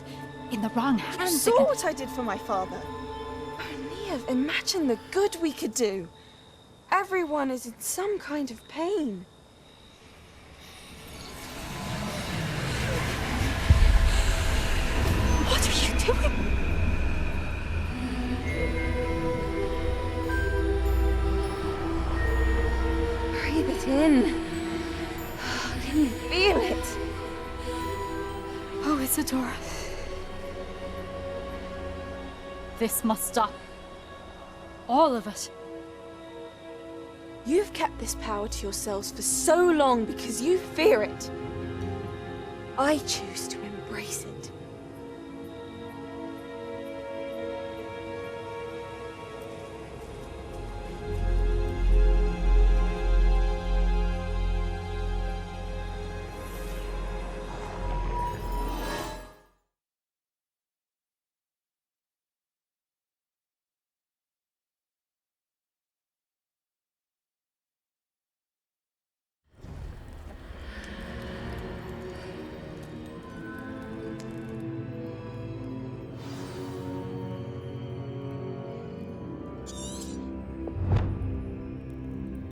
In the wrong hands. You saw what I did for my father. Oh, Neve, imagine the good we could do. Everyone is in some kind of pain. What are you doing? Breathe it in. Can you feel it? Oh, Isadora. This must stop. All of it. You've kept this power to yourselves for so long because you fear it. I choose to embrace it.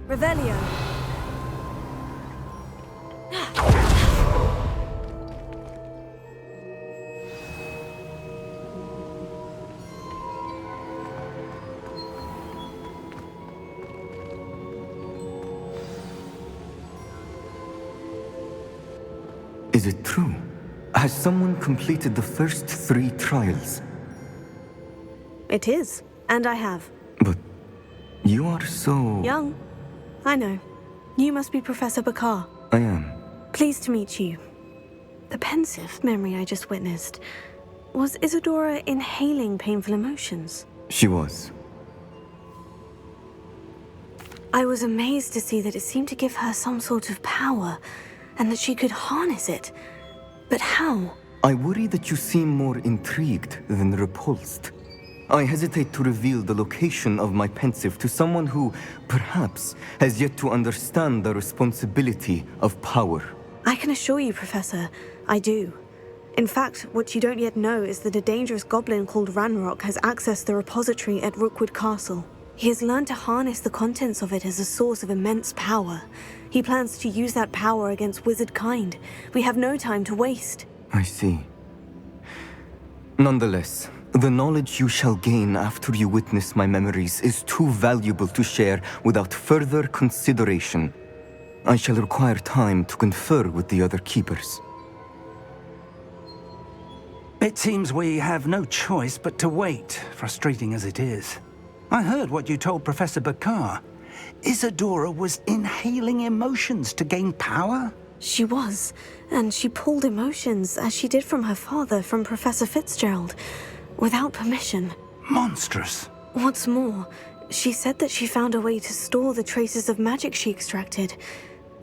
Revelio. Is it true? Has someone completed the first 3 trials? It is, and I have. But you are so... Young. I know. You must be Professor Bakar. I am. Pleased to meet you. The pensive memory I just witnessed. Was Isadora inhaling painful emotions? She was. I was amazed to see that it seemed to give her some sort of power, and that she could harness it. But how? I worry that you seem more intrigued than repulsed. I hesitate to reveal the location of my pensive to someone who, perhaps, has yet to understand the responsibility of power. I can assure you, Professor, I do. In fact, what you don't yet know is that a dangerous goblin called Ranrock has accessed the repository at Rookwood Castle. He has learned to harness the contents of it as a source of immense power. He plans to use that power against wizard kind. We have no time to waste. I see. Nonetheless, the knowledge you shall gain after you witness my memories is too valuable to share without further consideration. I shall require time to confer with the other keepers. It seems we have no choice but to wait, frustrating as it is. I heard what you told Professor Bakar. Isadora was inhaling emotions to gain power? She was, and she pulled emotions, as she did from her father, from Professor Fitzgerald, without permission. Monstrous. What's more, she said that she found a way to store the traces of magic she extracted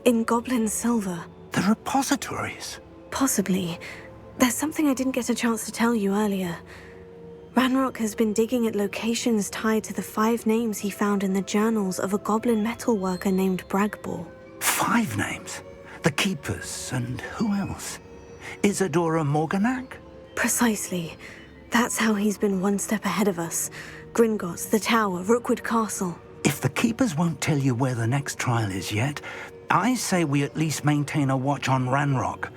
in goblin silver. The repositories? Possibly. There's something I didn't get a chance to tell you earlier. Ranrock has been digging at locations tied to the 5 names he found in the journals of a goblin metalworker named Bragbor. 5 names? The Keepers, and who else? Isadora Morganac? Precisely. That's how he's been one step ahead of us. Gringotts, the Tower, Rookwood Castle. If the Keepers won't tell you where the next trial is yet, I say we at least maintain a watch on Ranrock.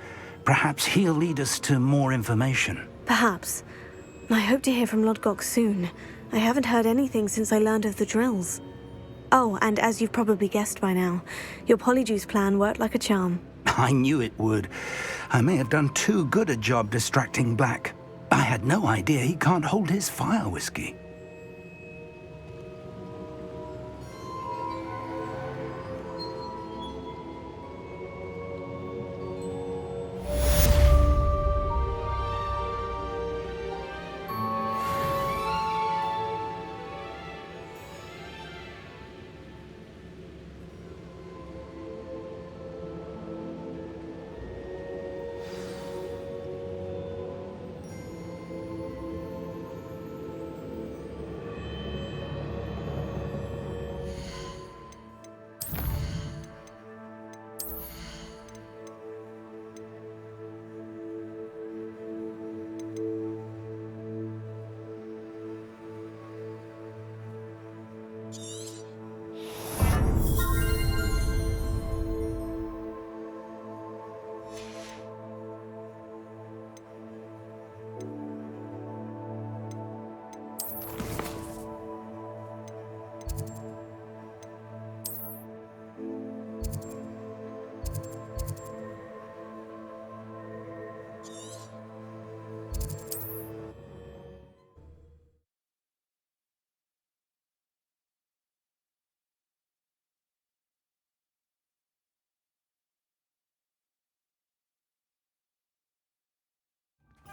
Perhaps he'll lead us to more information. Perhaps. I hope to hear from Lodgok soon. I haven't heard anything since I learned of the drills. Oh, and as you've probably guessed by now, your polyjuice plan worked like a charm. I knew it would. I may have done too good a job distracting Black. I had no idea he can't hold his fire whiskey.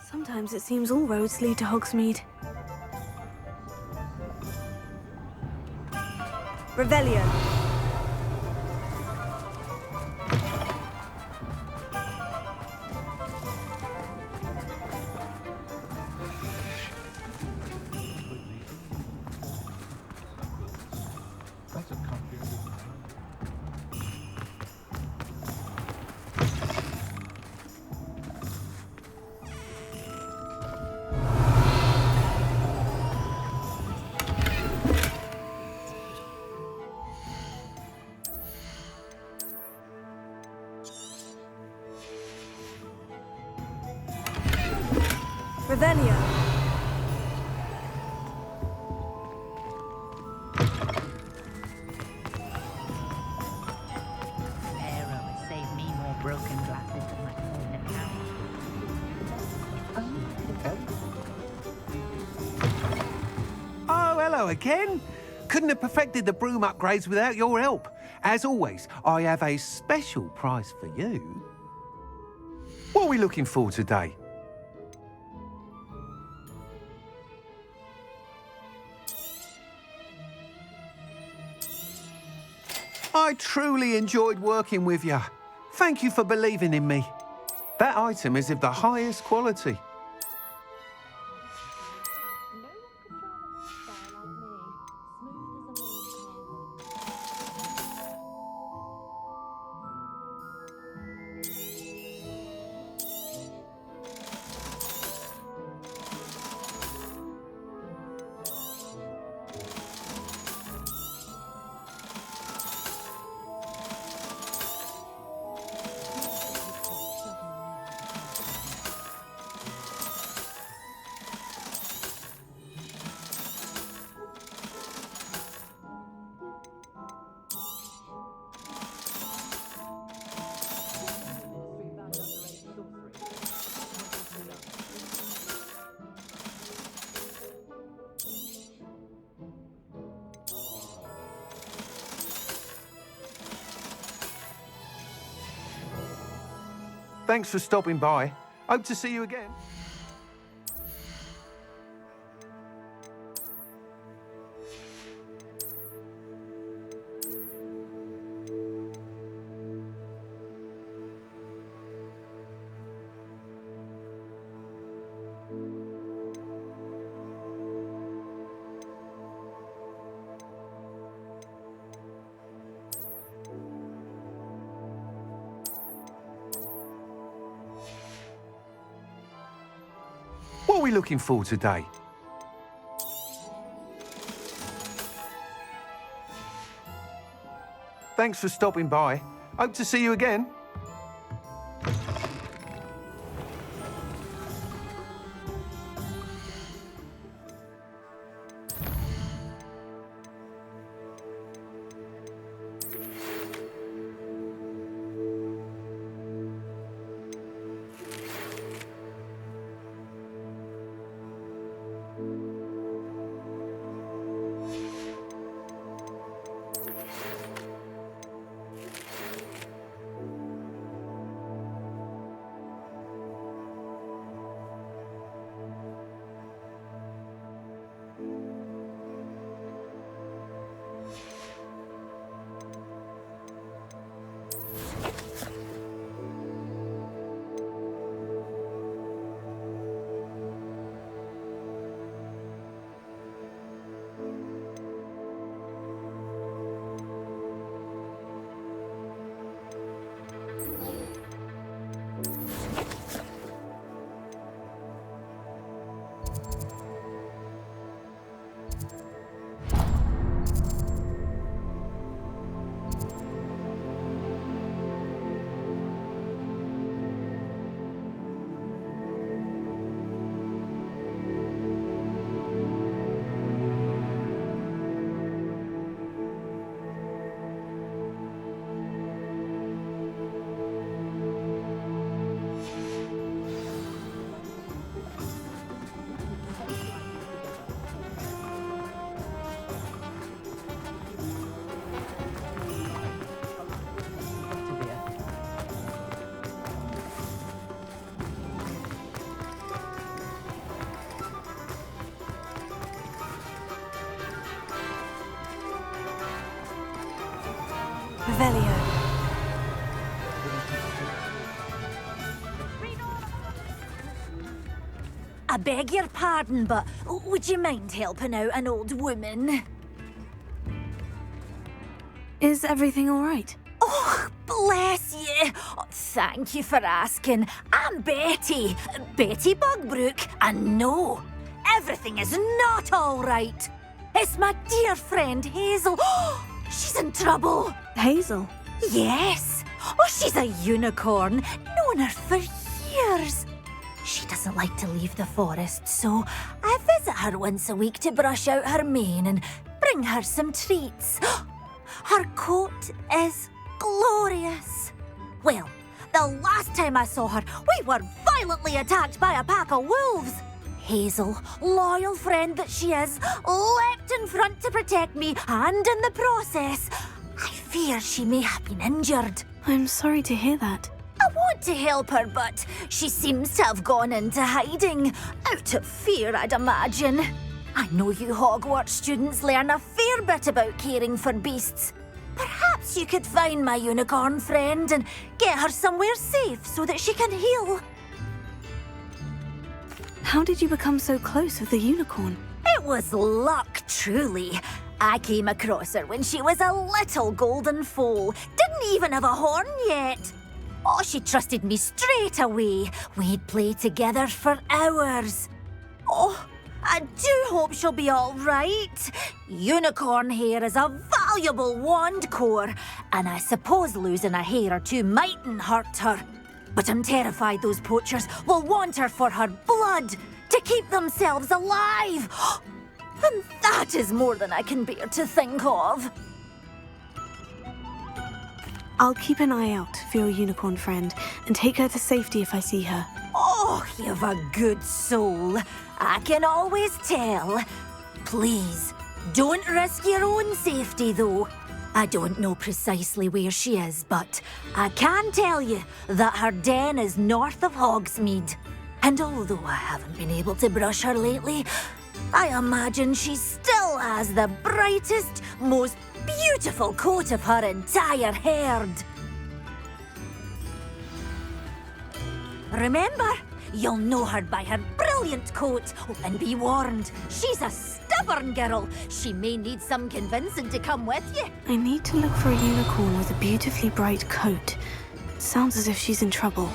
Sometimes it seems all roads lead to Hogsmeade. Revelio. Revelio. Pharaoh has saved me more broken glasses than my phone had. hello again. Couldn't have perfected the broom upgrades without your help. As always, I have a special prize for you. What are we looking for today? I truly enjoyed working with you. Thank you for believing in me. That item is of the highest quality. Thanks for stopping by. Hope to see you again. What are we looking for today? Thanks for stopping by. Hope to see you again. I beg your pardon, but would you mind helping out an old woman? Is everything all right? Oh, bless you. Oh, thank you for asking. I'm Betty. Betty Bugbrook. And no, everything is not all right. It's my dear friend Hazel. She's in trouble. Hazel? Yes. Oh, she's a unicorn. Known her for years. She doesn't like to leave the forest, so I visit her once a week to brush out her mane and bring her some treats. Her coat is glorious. Well, the last time I saw her, we were violently attacked by a pack of wolves. Hazel, loyal friend that she is, leapt in front to protect me, and in the process, I fear she may have been injured. I'm sorry to hear that. I want to help her, but she seems to have gone into hiding. Out of fear, I'd imagine. I know you Hogwarts students learn a fair bit about caring for beasts. Perhaps you could find my unicorn friend and get her somewhere safe so that she can heal. How did you become so close with the unicorn? It was luck, truly. I came across her when she was a little golden foal. Didn't even have a horn yet. Oh, she trusted me straight away. We'd play together for hours. Oh, I do hope she'll be all right. Unicorn hair is a valuable wand core, and I suppose losing a hair or two mightn't hurt her. But I'm terrified those poachers will want her for her blood, to keep themselves alive. And that is more than I can bear to think of. I'll keep an eye out for your unicorn friend and take her to safety if I see her. Oh, you've a good soul. I can always tell. Please, don't risk your own safety, though. I don't know precisely where she is, but I can tell you that her den is north of Hogsmeade. And although I haven't been able to brush her lately, I imagine she still has the brightest, most beautiful coat of her entire herd. Remember, you'll know her by her brilliant coat. And be warned, she's a stubborn girl. She may need some convincing to come with you. I need to look for a unicorn with a beautifully bright coat. It sounds as if she's in trouble.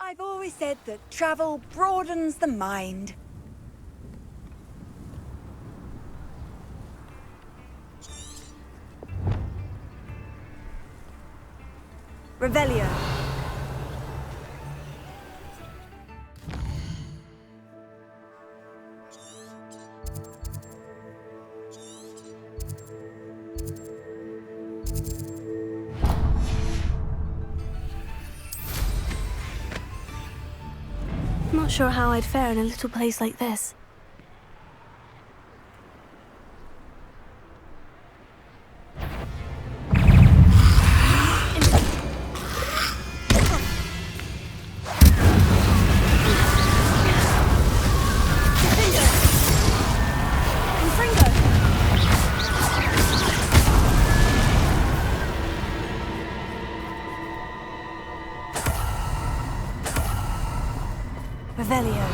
I've always said that travel broadens the mind. Revelio. Not sure how I'd fare in a little place like this. Revelio.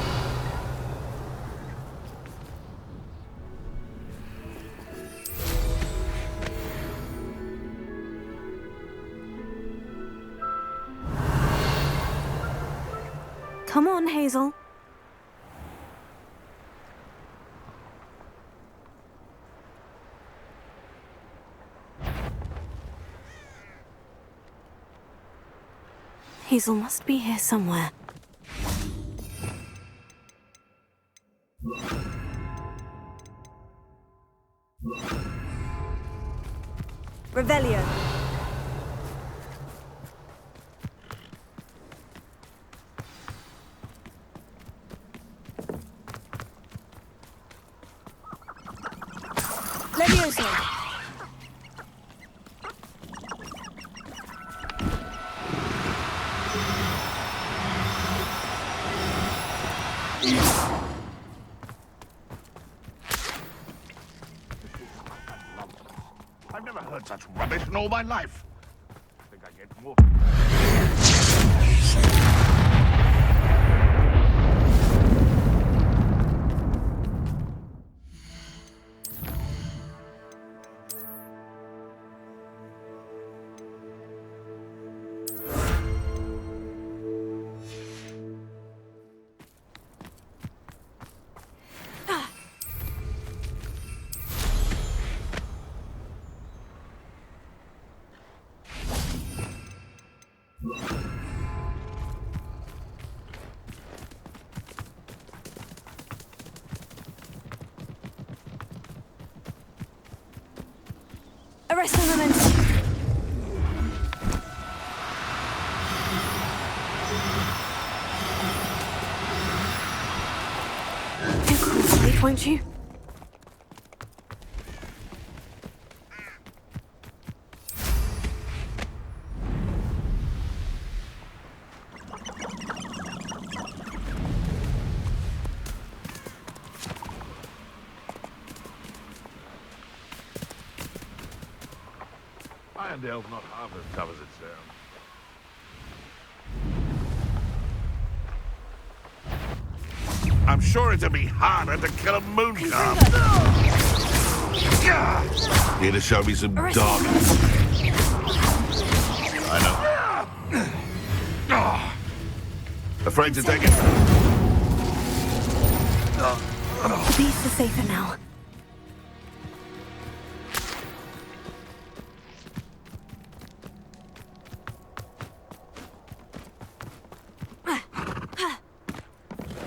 Come on, Hazel. Hazel must be here somewhere. Revelio. Levioso. I've never heard such rubbish in all my life. I think I get more. Arresto momento. You cool, Blake, won't you? Irondale's not half as tough as it sounds. I'm sure it'd be harder to kill a moon calf. Here to show me some dog. I know. Afraid to take it? Beasts are safer now.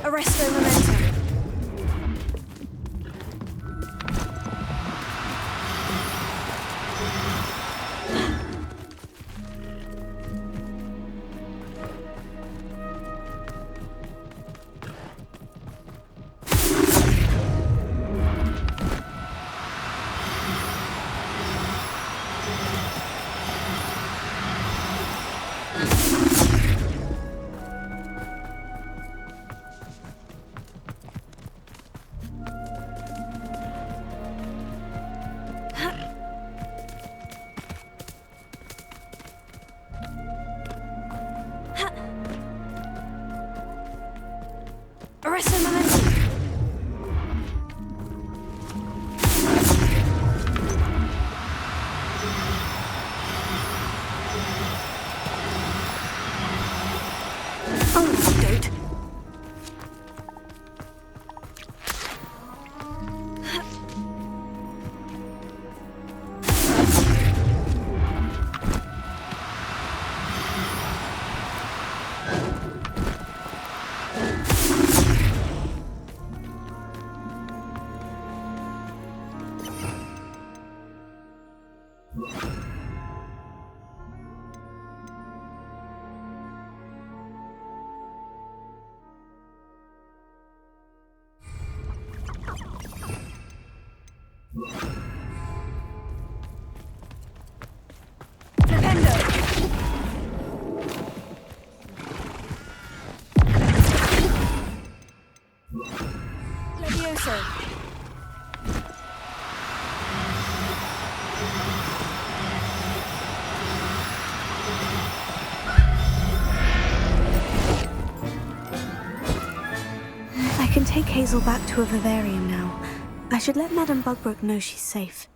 Arresto momentum. Arresto momentum. Antidote. I can take Hazel back to a vivarium now. I should let Madame Bugbrook know she's safe.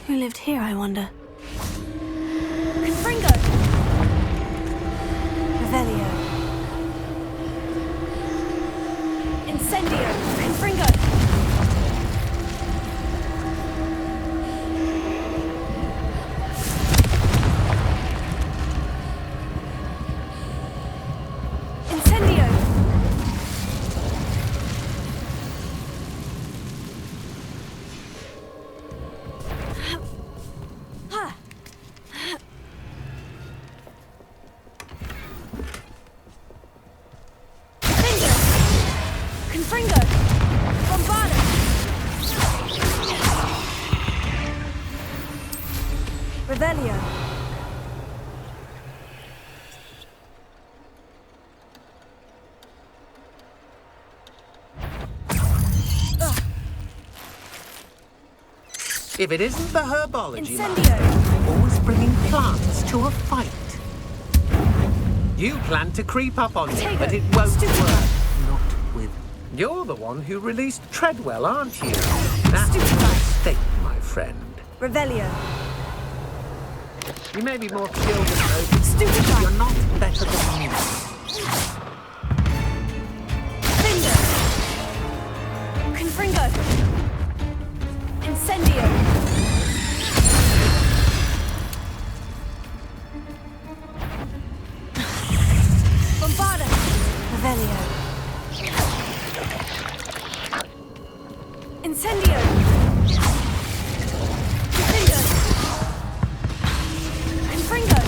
Who lived here, I wonder? Confringo! Revelio. Incendio! Confringo! Incendio! Confringo! Bombarda! Revelio. If it isn't the herbology, Incendio. always bringing plants to a fight. You plan to creep up on me, but it won't work. Not with... You're the one who released Treadwell, aren't you? That's a mistake, my friend. Revelio. You may be more skilled than those. Stupid guy! You're not better than me. Finger! Confringo! Incendio! Bombarda! Revelio. Incendio! Confringo! Confringo!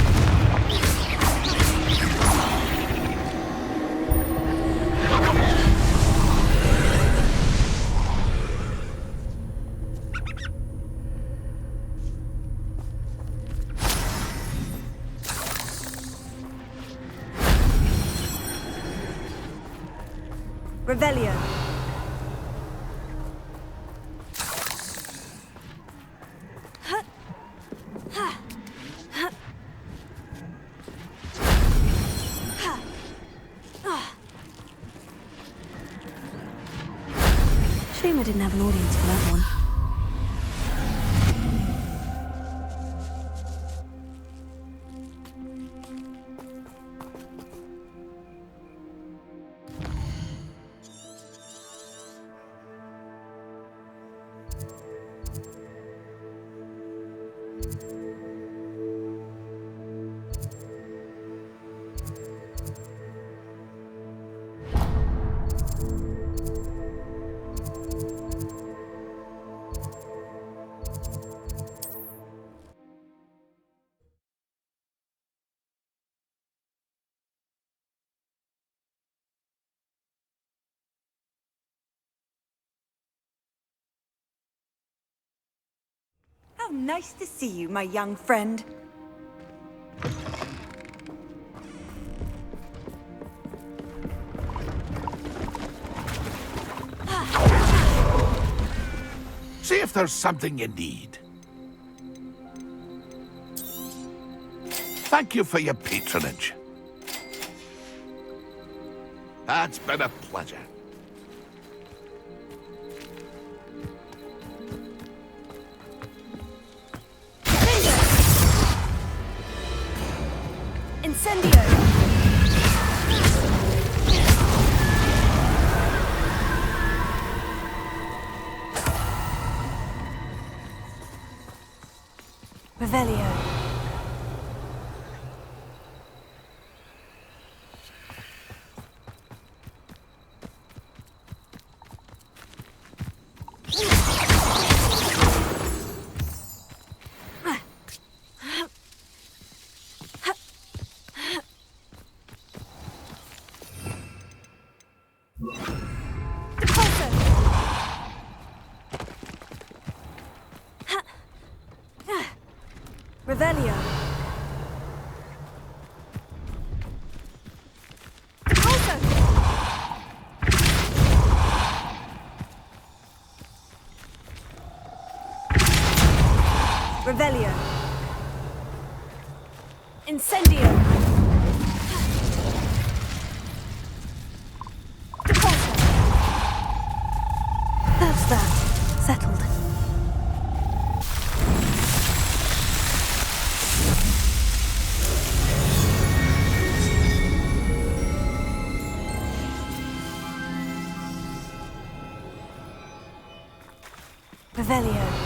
Revelio. Shame I didn't have an audience for that one. How nice to see you, my young friend. See if there's something you need. Thank you for your patronage. It's been a pleasure. Incendio! Revelio. Revelio. Revelio. Incendio. That's that. Settled. Revelio.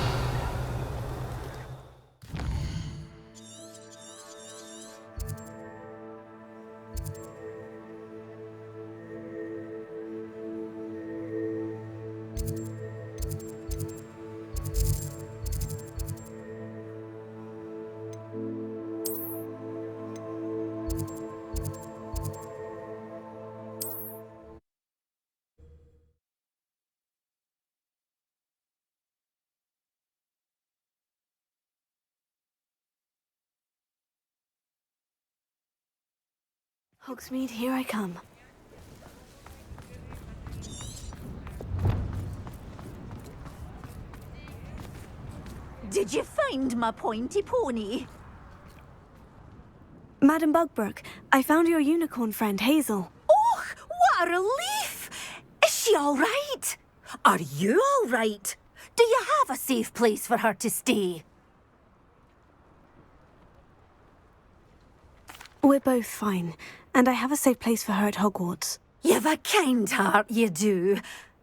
Hogsmeade, here I come. Did you find my pointy pony? Madam Bugbrook, I found your unicorn friend, Hazel. Oh, what a relief! Is she all right? Are you all right? Do you have a safe place for her to stay? We're both fine, and I have a safe place for her at Hogwarts. You've a kind heart, you do.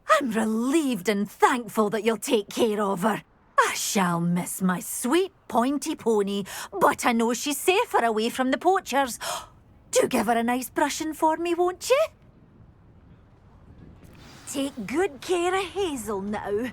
I'm relieved and thankful that you'll take care of her. I shall miss my sweet pointy pony, but I know she's safer away from the poachers. Do give her a nice brushing for me, won't you? Take good care of Hazel now.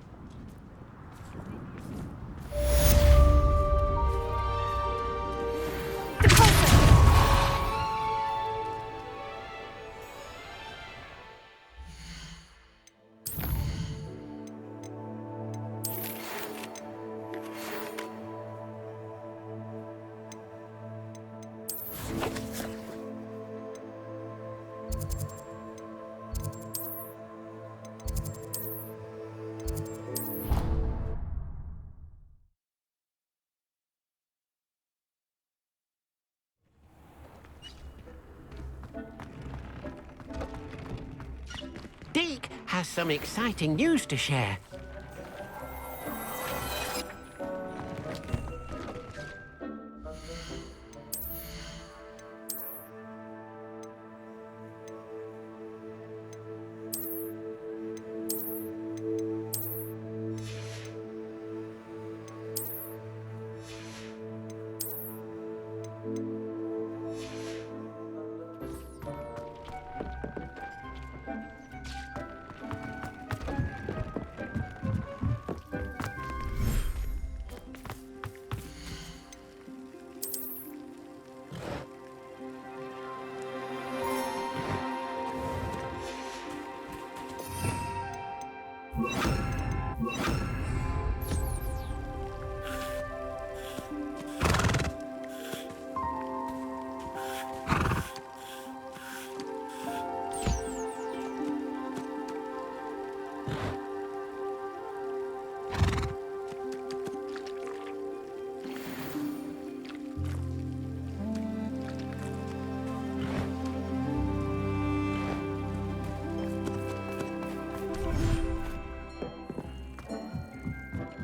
Deke has some exciting news to share.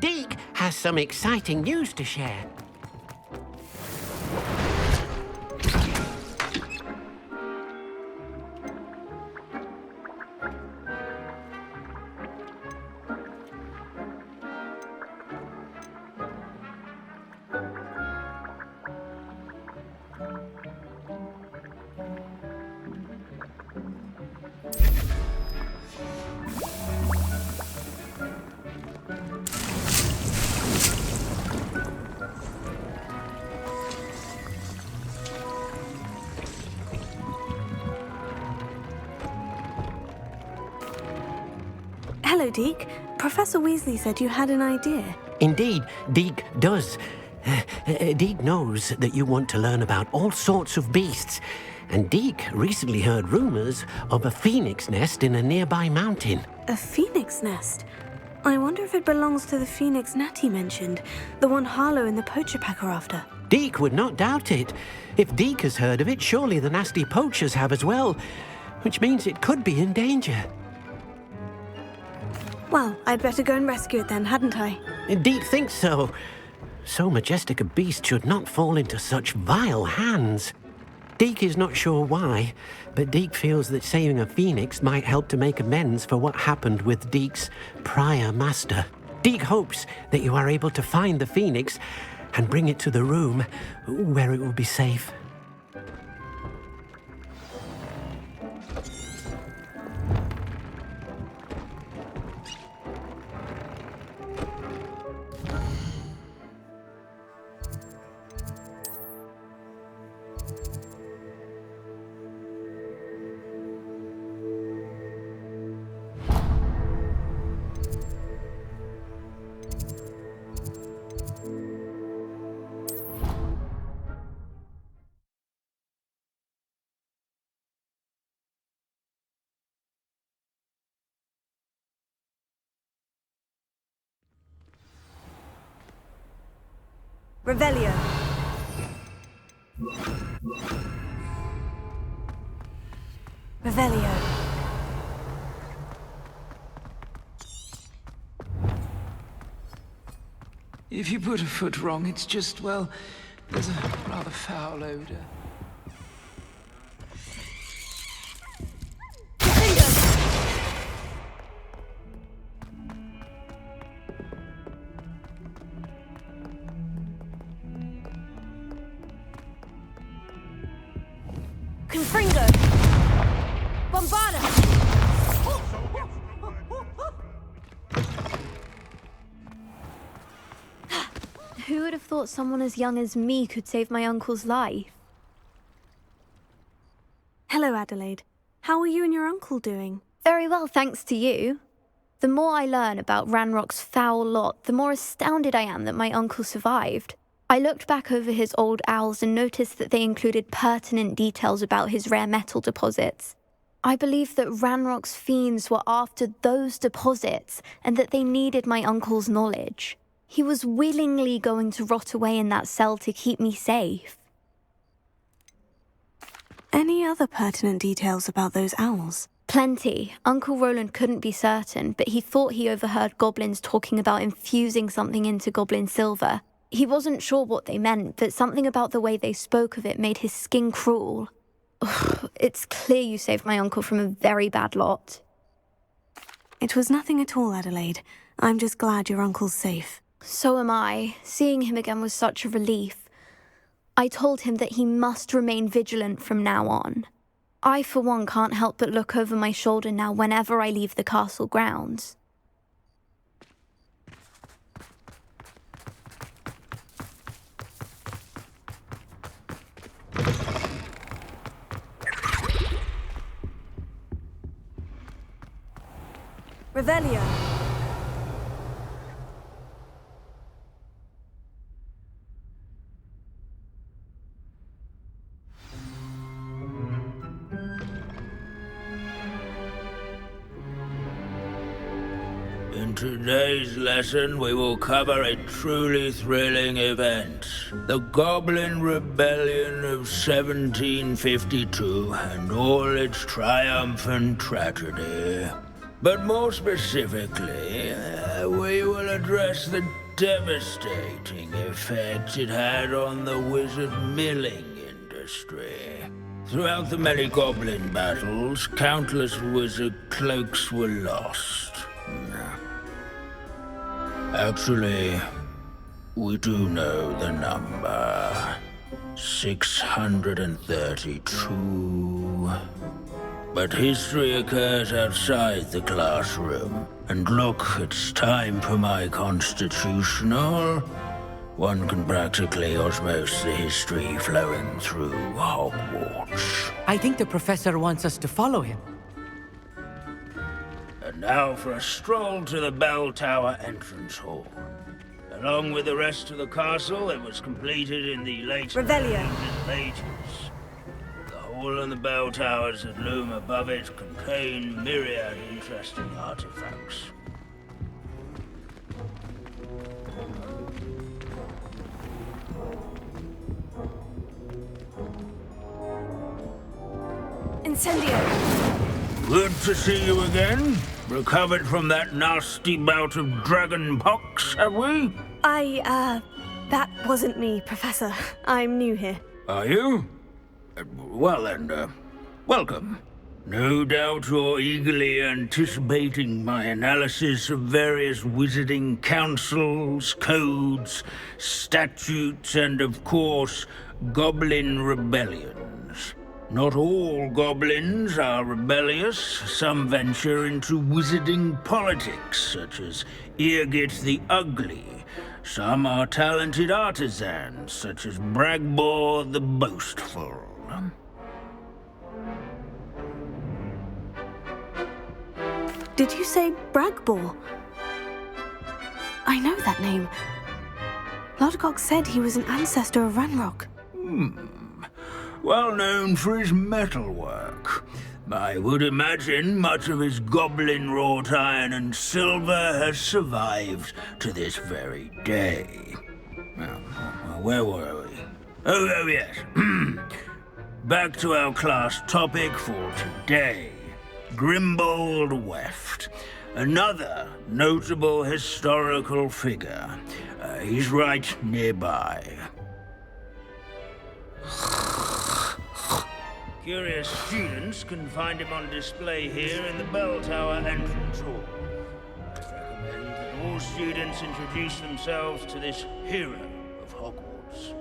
Deke has some exciting news to share. Hello, Deke. Professor Weasley said you had an idea. Indeed, Deke does. Deke knows that you want to learn about all sorts of beasts, and Deke recently heard rumors of a phoenix nest in a nearby mountain. A phoenix nest? I wonder if it belongs to the phoenix Natty mentioned, the one Harlow and the poacher pack are after. Deke would not doubt it. If Deke has heard of it, surely the nasty poachers have as well, which means it could be in danger. Well, I'd better go and rescue it then, hadn't I? Deke thinks so. So majestic a beast should not fall into such vile hands. Deke is not sure why, but Deke feels that saving a phoenix might help to make amends for what happened with Deke's prior master. Deke hopes that you are able to find the phoenix and bring it to the room where it will be safe. Revelio. Revelio. If you put a foot wrong, it's just, well, there's a rather foul odor. Fringo! Bombarda! Who would have thought someone as young as me could save my uncle's life? Hello, Adelaide. How are you and your uncle doing? Very well, thanks to you. The more I learn about Ranrock's foul lot, the more astounded I am that my uncle survived. I looked back over his old owls and noticed that they included pertinent details about his rare metal deposits. I believe that Ranrock's fiends were after those deposits and that they needed my uncle's knowledge. He was willingly going to rot away in that cell to keep me safe. Any other pertinent details about those owls? Plenty. Uncle Roland couldn't be certain, but he thought he overheard goblins talking about infusing something into goblin silver. He wasn't sure what they meant, but something about the way they spoke of it made his skin crawl. Ugh, it's clear you saved my uncle from a very bad lot. It was nothing at all, Adelaide. I'm just glad your uncle's safe. So am I. Seeing him again was such a relief. I told him that he must remain vigilant from now on. I, for one, can't help but look over my shoulder now whenever I leave the castle grounds. Revelio. In today's lesson, we will cover a truly thrilling event. The Goblin Rebellion of 1752 and all its triumphant tragedy. But more specifically, we will address the devastating effect it had on the wizard milling industry. Throughout the many goblin battles, countless wizard cloaks were lost. Actually, we do know the number. 632. But history occurs outside the classroom. And look, it's time for my constitutional. One can practically osmose the history flowing through Hogwarts. I think the professor wants us to follow him. And now for a stroll to the bell tower entrance hall. Along with the rest of the castle, it was completed in the late Revelio. Middle Ages. The hall and the bell towers that loom above it contain myriad interesting artifacts. Incendio. Good to see you again. Recovered from that nasty bout of dragon pox, have we? That wasn't me, Professor. I'm new here. Are you? Well then, welcome. No doubt you're eagerly anticipating my analysis of various wizarding councils, codes, statutes, and of course, goblin rebellions. Not all goblins are rebellious. Some venture into wizarding politics, such as Eargit the Ugly. Some are talented artisans, such as Bragbor the Boastful. Did you say Bragbor? I know that name. Lodgok said he was an ancestor of Ranrock. Well known for his metalwork. I would imagine much of his goblin-wrought iron and silver has survived to this very day. Where were we? Oh yes. Back to our class topic for today. Grimbold Weft. Another notable historical figure. He's right nearby. Curious students can find him on display here in the bell tower entrance hall. I recommend that all students introduce themselves to this hero of Hogwarts.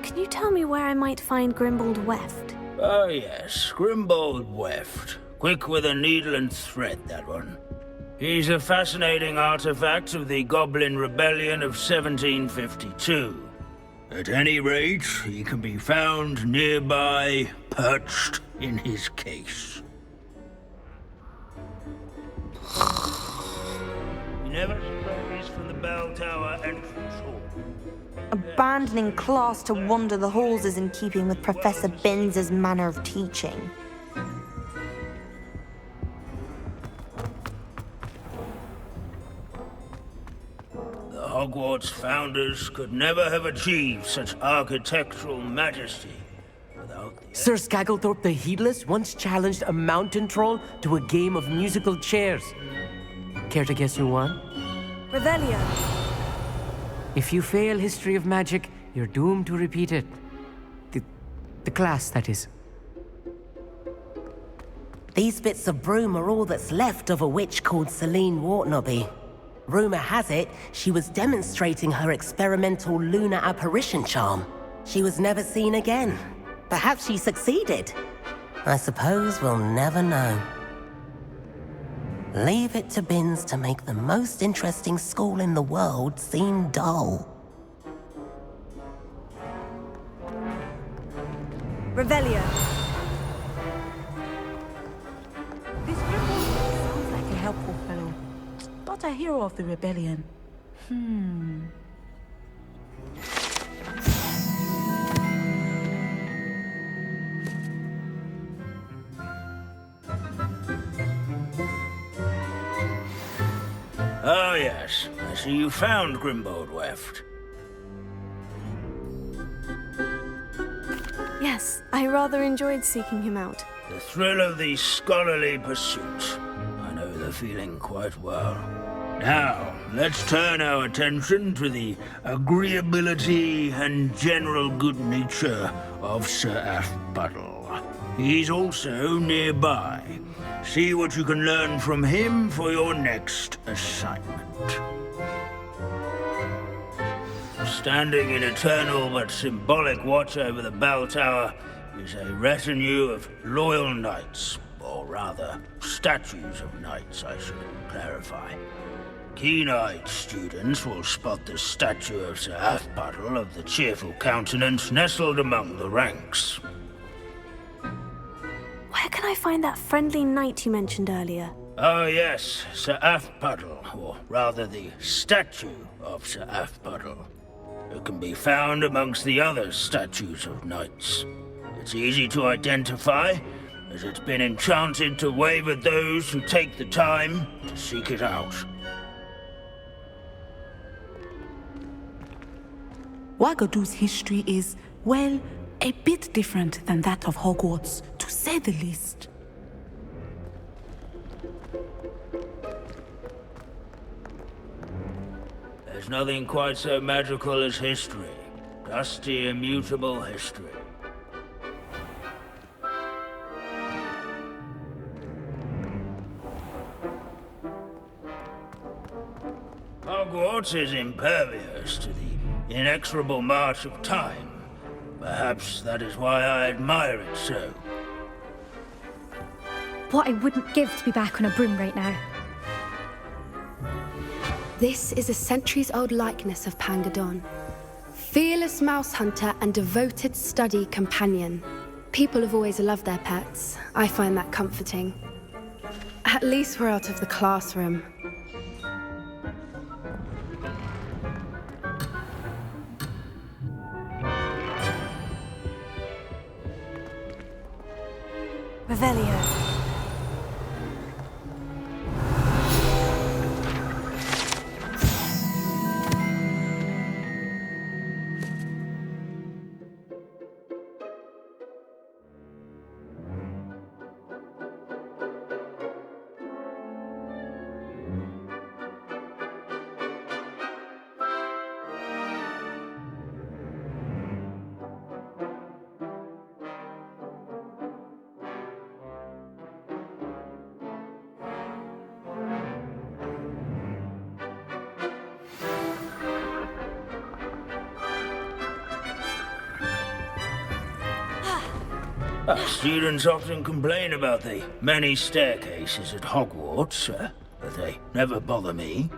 can you tell me where I might find Grimbold Weft? Oh yes, Grimbold Weft. Quick with a needle and thread, that one. He's a fascinating artifact of the Goblin Rebellion of 1752. At any rate, he can be found nearby, perched in his case. He never sprays from the bell tower entrance hall. Abandoning class to wander the halls is in keeping with Professor Binns's manner of teaching. The Hogwarts founders could never have achieved such architectural majesty without the... Sir Skagglethorpe the Heedless once challenged a mountain troll to a game of musical chairs. Care to guess who won? Revelio. If you fail History of Magic, you're doomed to repeat it. The class, that is. These bits of broom are all that's left of a witch called Celine Wartnobby. Rumor has it, she was demonstrating her experimental lunar apparition charm. She was never seen again. Perhaps she succeeded. I suppose we'll never know. Leave it to Binns to make the most interesting school in the world seem dull. Revelio. This Grimbold sounds like a helpful fellow. Not a hero of the rebellion. Oh yes, I see you found Grimbold Weft. Yes, I rather enjoyed seeking him out. The thrill of the scholarly pursuit. I know the feeling quite well. Now, let's turn our attention to the agreeability and general good nature of Sir Athbuddle. He's also nearby. See what you can learn from him for your next assignment. Standing in eternal but symbolic watch over the bell tower is a retinue of loyal knights, or rather, statues of knights, I should clarify. Keen-eyed students will spot the statue of Sir Athbuddle of the cheerful countenance nestled among the ranks. Where can I find that friendly knight you mentioned earlier? Oh yes, Sir Athbuddle, or rather the statue of Sir Athbuddle. It can be found amongst the other statues of knights. It's easy to identify, as it's been enchanted to wave at those who take the time to seek it out. Wagadu's history is, well, a bit different than that of Hogwarts, to say the least. There's nothing quite so magical as history. Dusty, immutable history. Hogwarts is impervious to the inexorable march of time. Perhaps that is why I admire it so. What I wouldn't give to be back on a broom right now. This is a centuries-old likeness of Pangadon. Fearless mouse hunter and devoted study companion. People have always loved their pets. I find that comforting. At least we're out of the classroom. Revelio. Students often complain about the many staircases at Hogwarts, but they never bother me.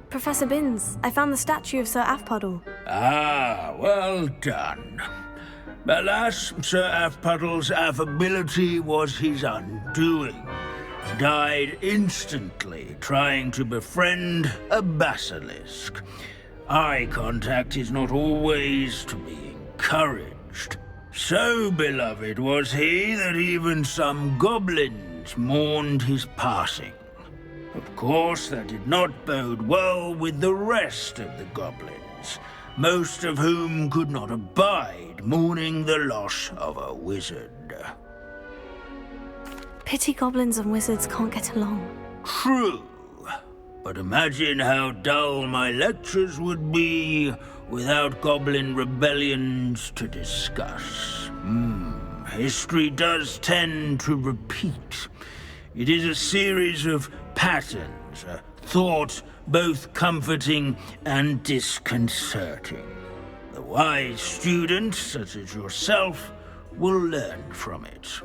Professor Binns, I found the statue of Sir Afpuddle. Ah, well done. Alas, Sir Afpuddle's affability was his undoing. Died instantly trying to befriend a basilisk. Eye contact is not always to be encouraged. So beloved was he that even some goblins mourned his passing. Of course, that did not bode well with the rest of the goblins, most of whom could not abide mourning the loss of a wizard. Pity goblins and wizards can't get along. True. But imagine how dull my lectures would be without goblin rebellions to discuss. History does tend to repeat. It is a series of patterns, a thought both comforting and disconcerting. The wise student, such as yourself, will learn from it.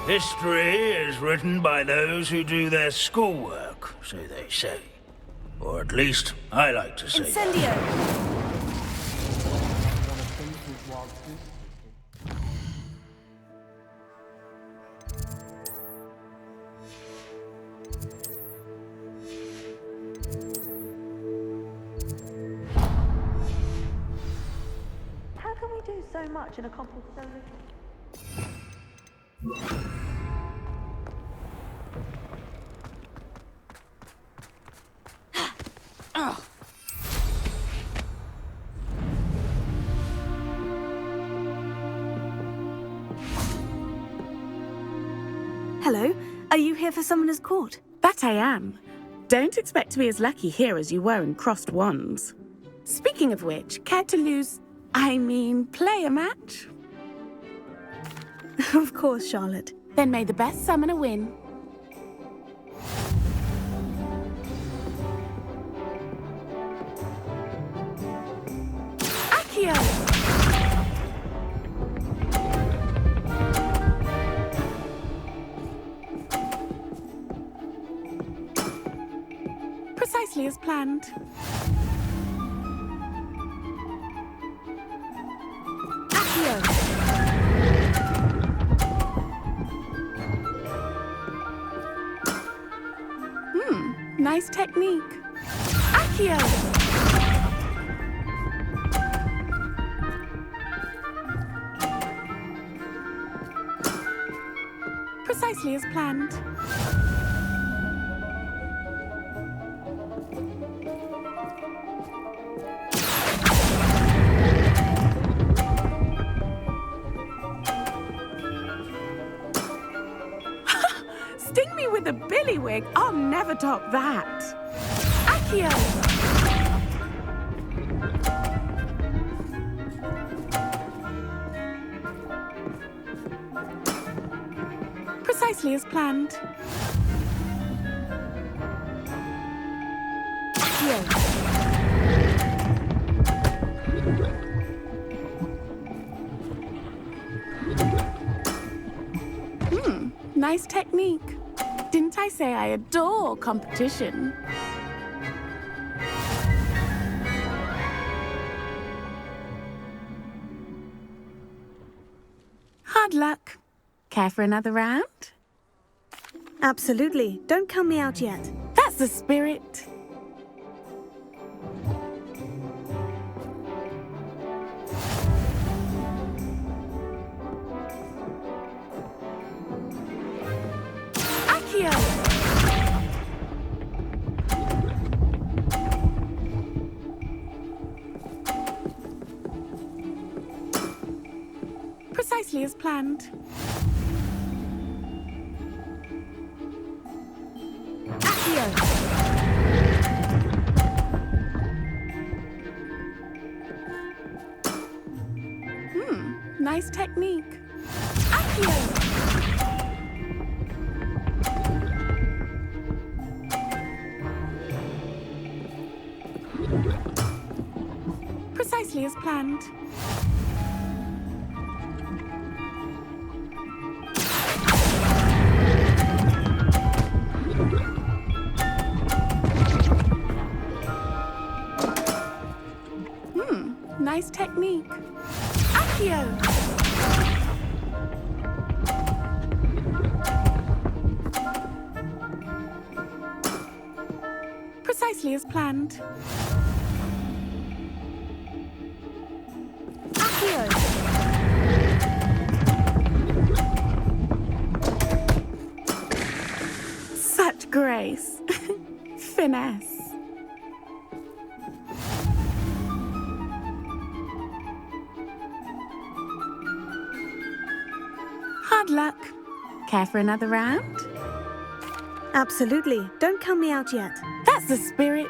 History is written by those who do their schoolwork, so they say. Or at least, I like to say Incendio! How can we do so much and accomplish so little? Hello, are you here for Summoner's Court? That I am. Don't expect to be as lucky here as you were in Crossed Wands. Speaking of which, care to play a match? Of course, Charlotte. Then may the best summoner win. Accio! Precisely as planned. Accio! Nice technique. Accio! Precisely as planned. Sting me with a billywig. I'll never top that. Accio! Precisely as planned. Accio! Nice technique. Didn't I say I adore competition? Hard luck. Care for another round? Absolutely. Don't count me out yet. That's the spirit. Accio! Precisely as planned. Accio! Nice technique. Accio! Precisely as planned. Nice technique. Accio! Precisely as planned. Accio! Such grace. Finesse. Hard luck. Care for another round? Absolutely. Don't count me out yet. That's the spirit.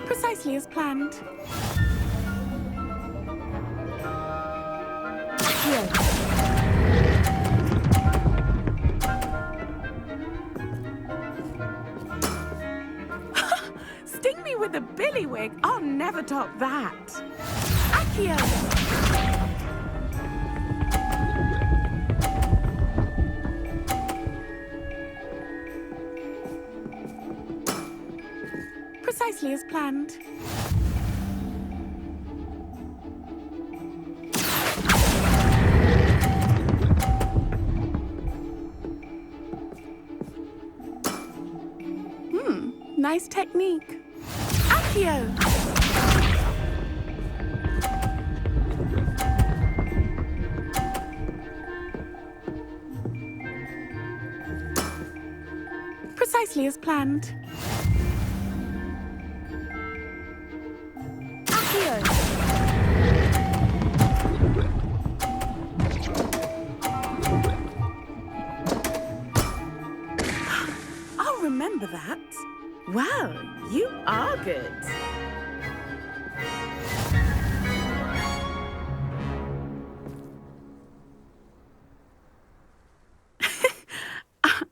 Precisely as planned. Sting me with a billywig. I'll never top that. Accio! Precisely as planned. Nice technique. Accio! Precisely as planned. I'll remember that. Wow, you are good.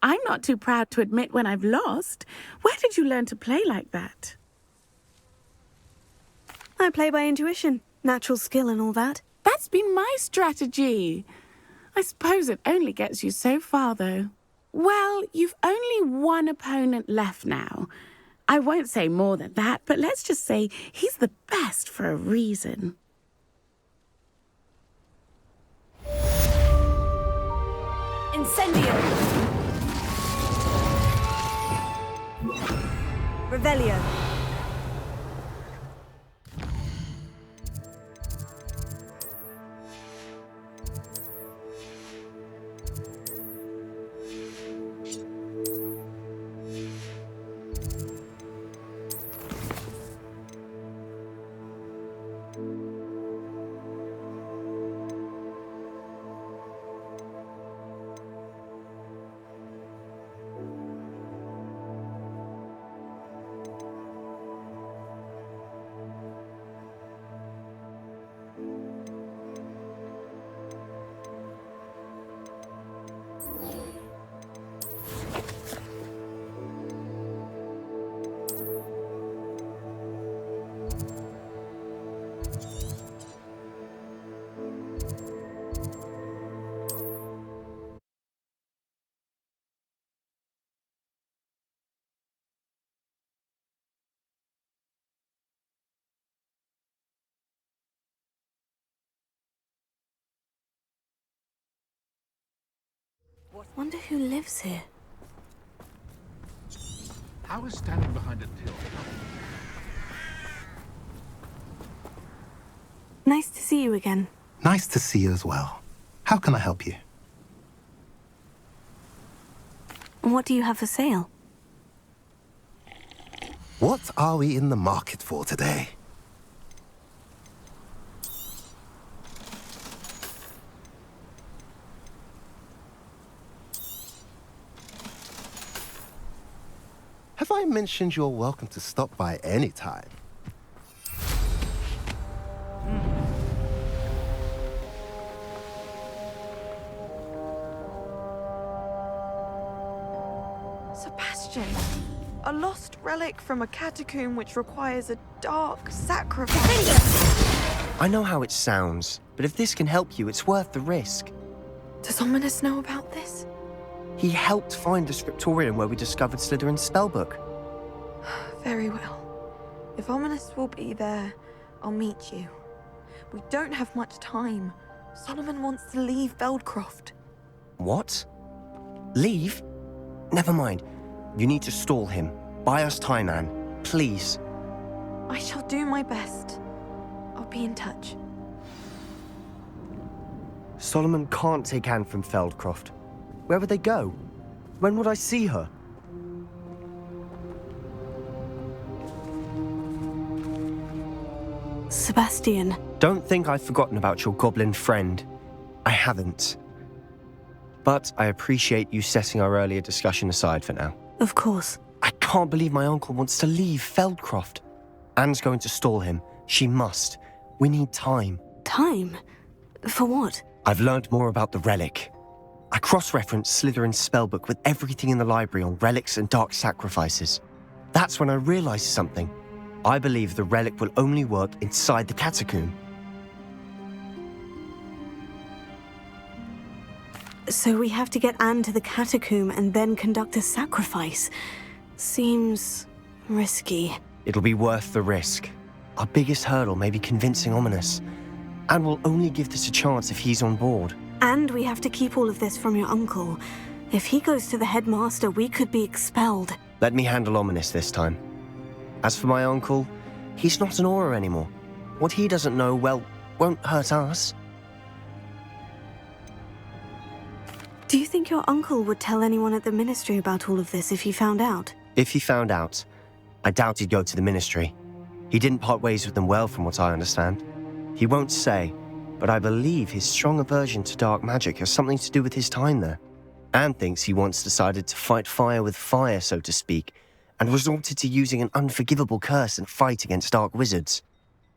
I'm not too proud to admit when I've lost. Where did you learn to play like that? I play by intuition, natural skill and all that. That's been my strategy. I suppose it only gets you so far, though. Well, you've only one opponent left now. I won't say more than that, but let's just say he's the best for a reason. Incendio! Revelio! Wonder who lives here. How is standing behind a till? Nice to see you again. Nice to see you as well. How can I help you? What do you have for sale? What are we in the market for today? Have I mentioned you're welcome to stop by any time? Sebastian, a lost relic from a catacomb which requires a dark sacrifice. I know how it sounds, but if this can help you, it's worth the risk. Does Ominous know about this? He helped find the scriptorium where we discovered Slytherin's spellbook. Very well. If Ominous will be there, I'll meet you. We don't have much time. Solomon wants to leave Feldcroft. What? Leave? Never mind. You need to stall him. Buy us time, Anne. Please. I shall do my best. I'll be in touch. Solomon can't take Anne from Feldcroft. Where would they go? When would I see her? Sebastian. Don't think I've forgotten about your goblin friend. I haven't. But I appreciate you setting our earlier discussion aside for now. Of course. I can't believe my uncle wants to leave Feldcroft. Anne's going to stall him. She must. We need time. Time? For what? I've learned more about the relic. I cross-referenced Slytherin's spellbook with everything in the library on relics and dark sacrifices. That's when I realized something. I believe the relic will only work inside the catacomb. So we have to get Anne to the catacomb and then conduct a sacrifice. Seems risky. It'll be worth the risk. Our biggest hurdle may be convincing Ominous. And we'll only give this a chance if he's on board. And we have to keep all of this from your uncle. If he goes to the headmaster, we could be expelled. Let me handle Ominous this time. As for my uncle, he's not an Auror anymore. What he doesn't know, well, won't hurt us. Do you think your uncle would tell anyone at the ministry about all of this if he found out? If he found out, I doubt he'd go to the ministry. He didn't part ways with them well, from what I understand. He won't say, but I believe his strong aversion to dark magic has something to do with his time there. Anne thinks he once decided to fight fire with fire, so to speak, and resorted to using an unforgivable curse and fight against dark wizards.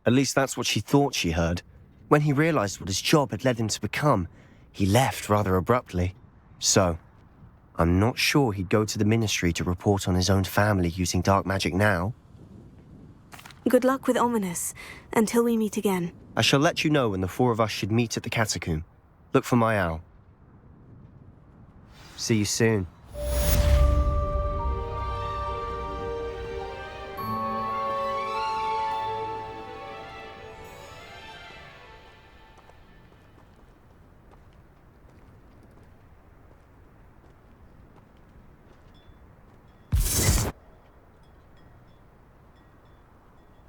At least that's what she thought she heard. When he realized what his job had led him to become, he left rather abruptly. So, I'm not sure he'd go to the ministry to report on his own family using dark magic now. Good luck with Ominous, until we meet again. I shall let you know when the four of us should meet at the catacomb. Look for my owl. See you soon.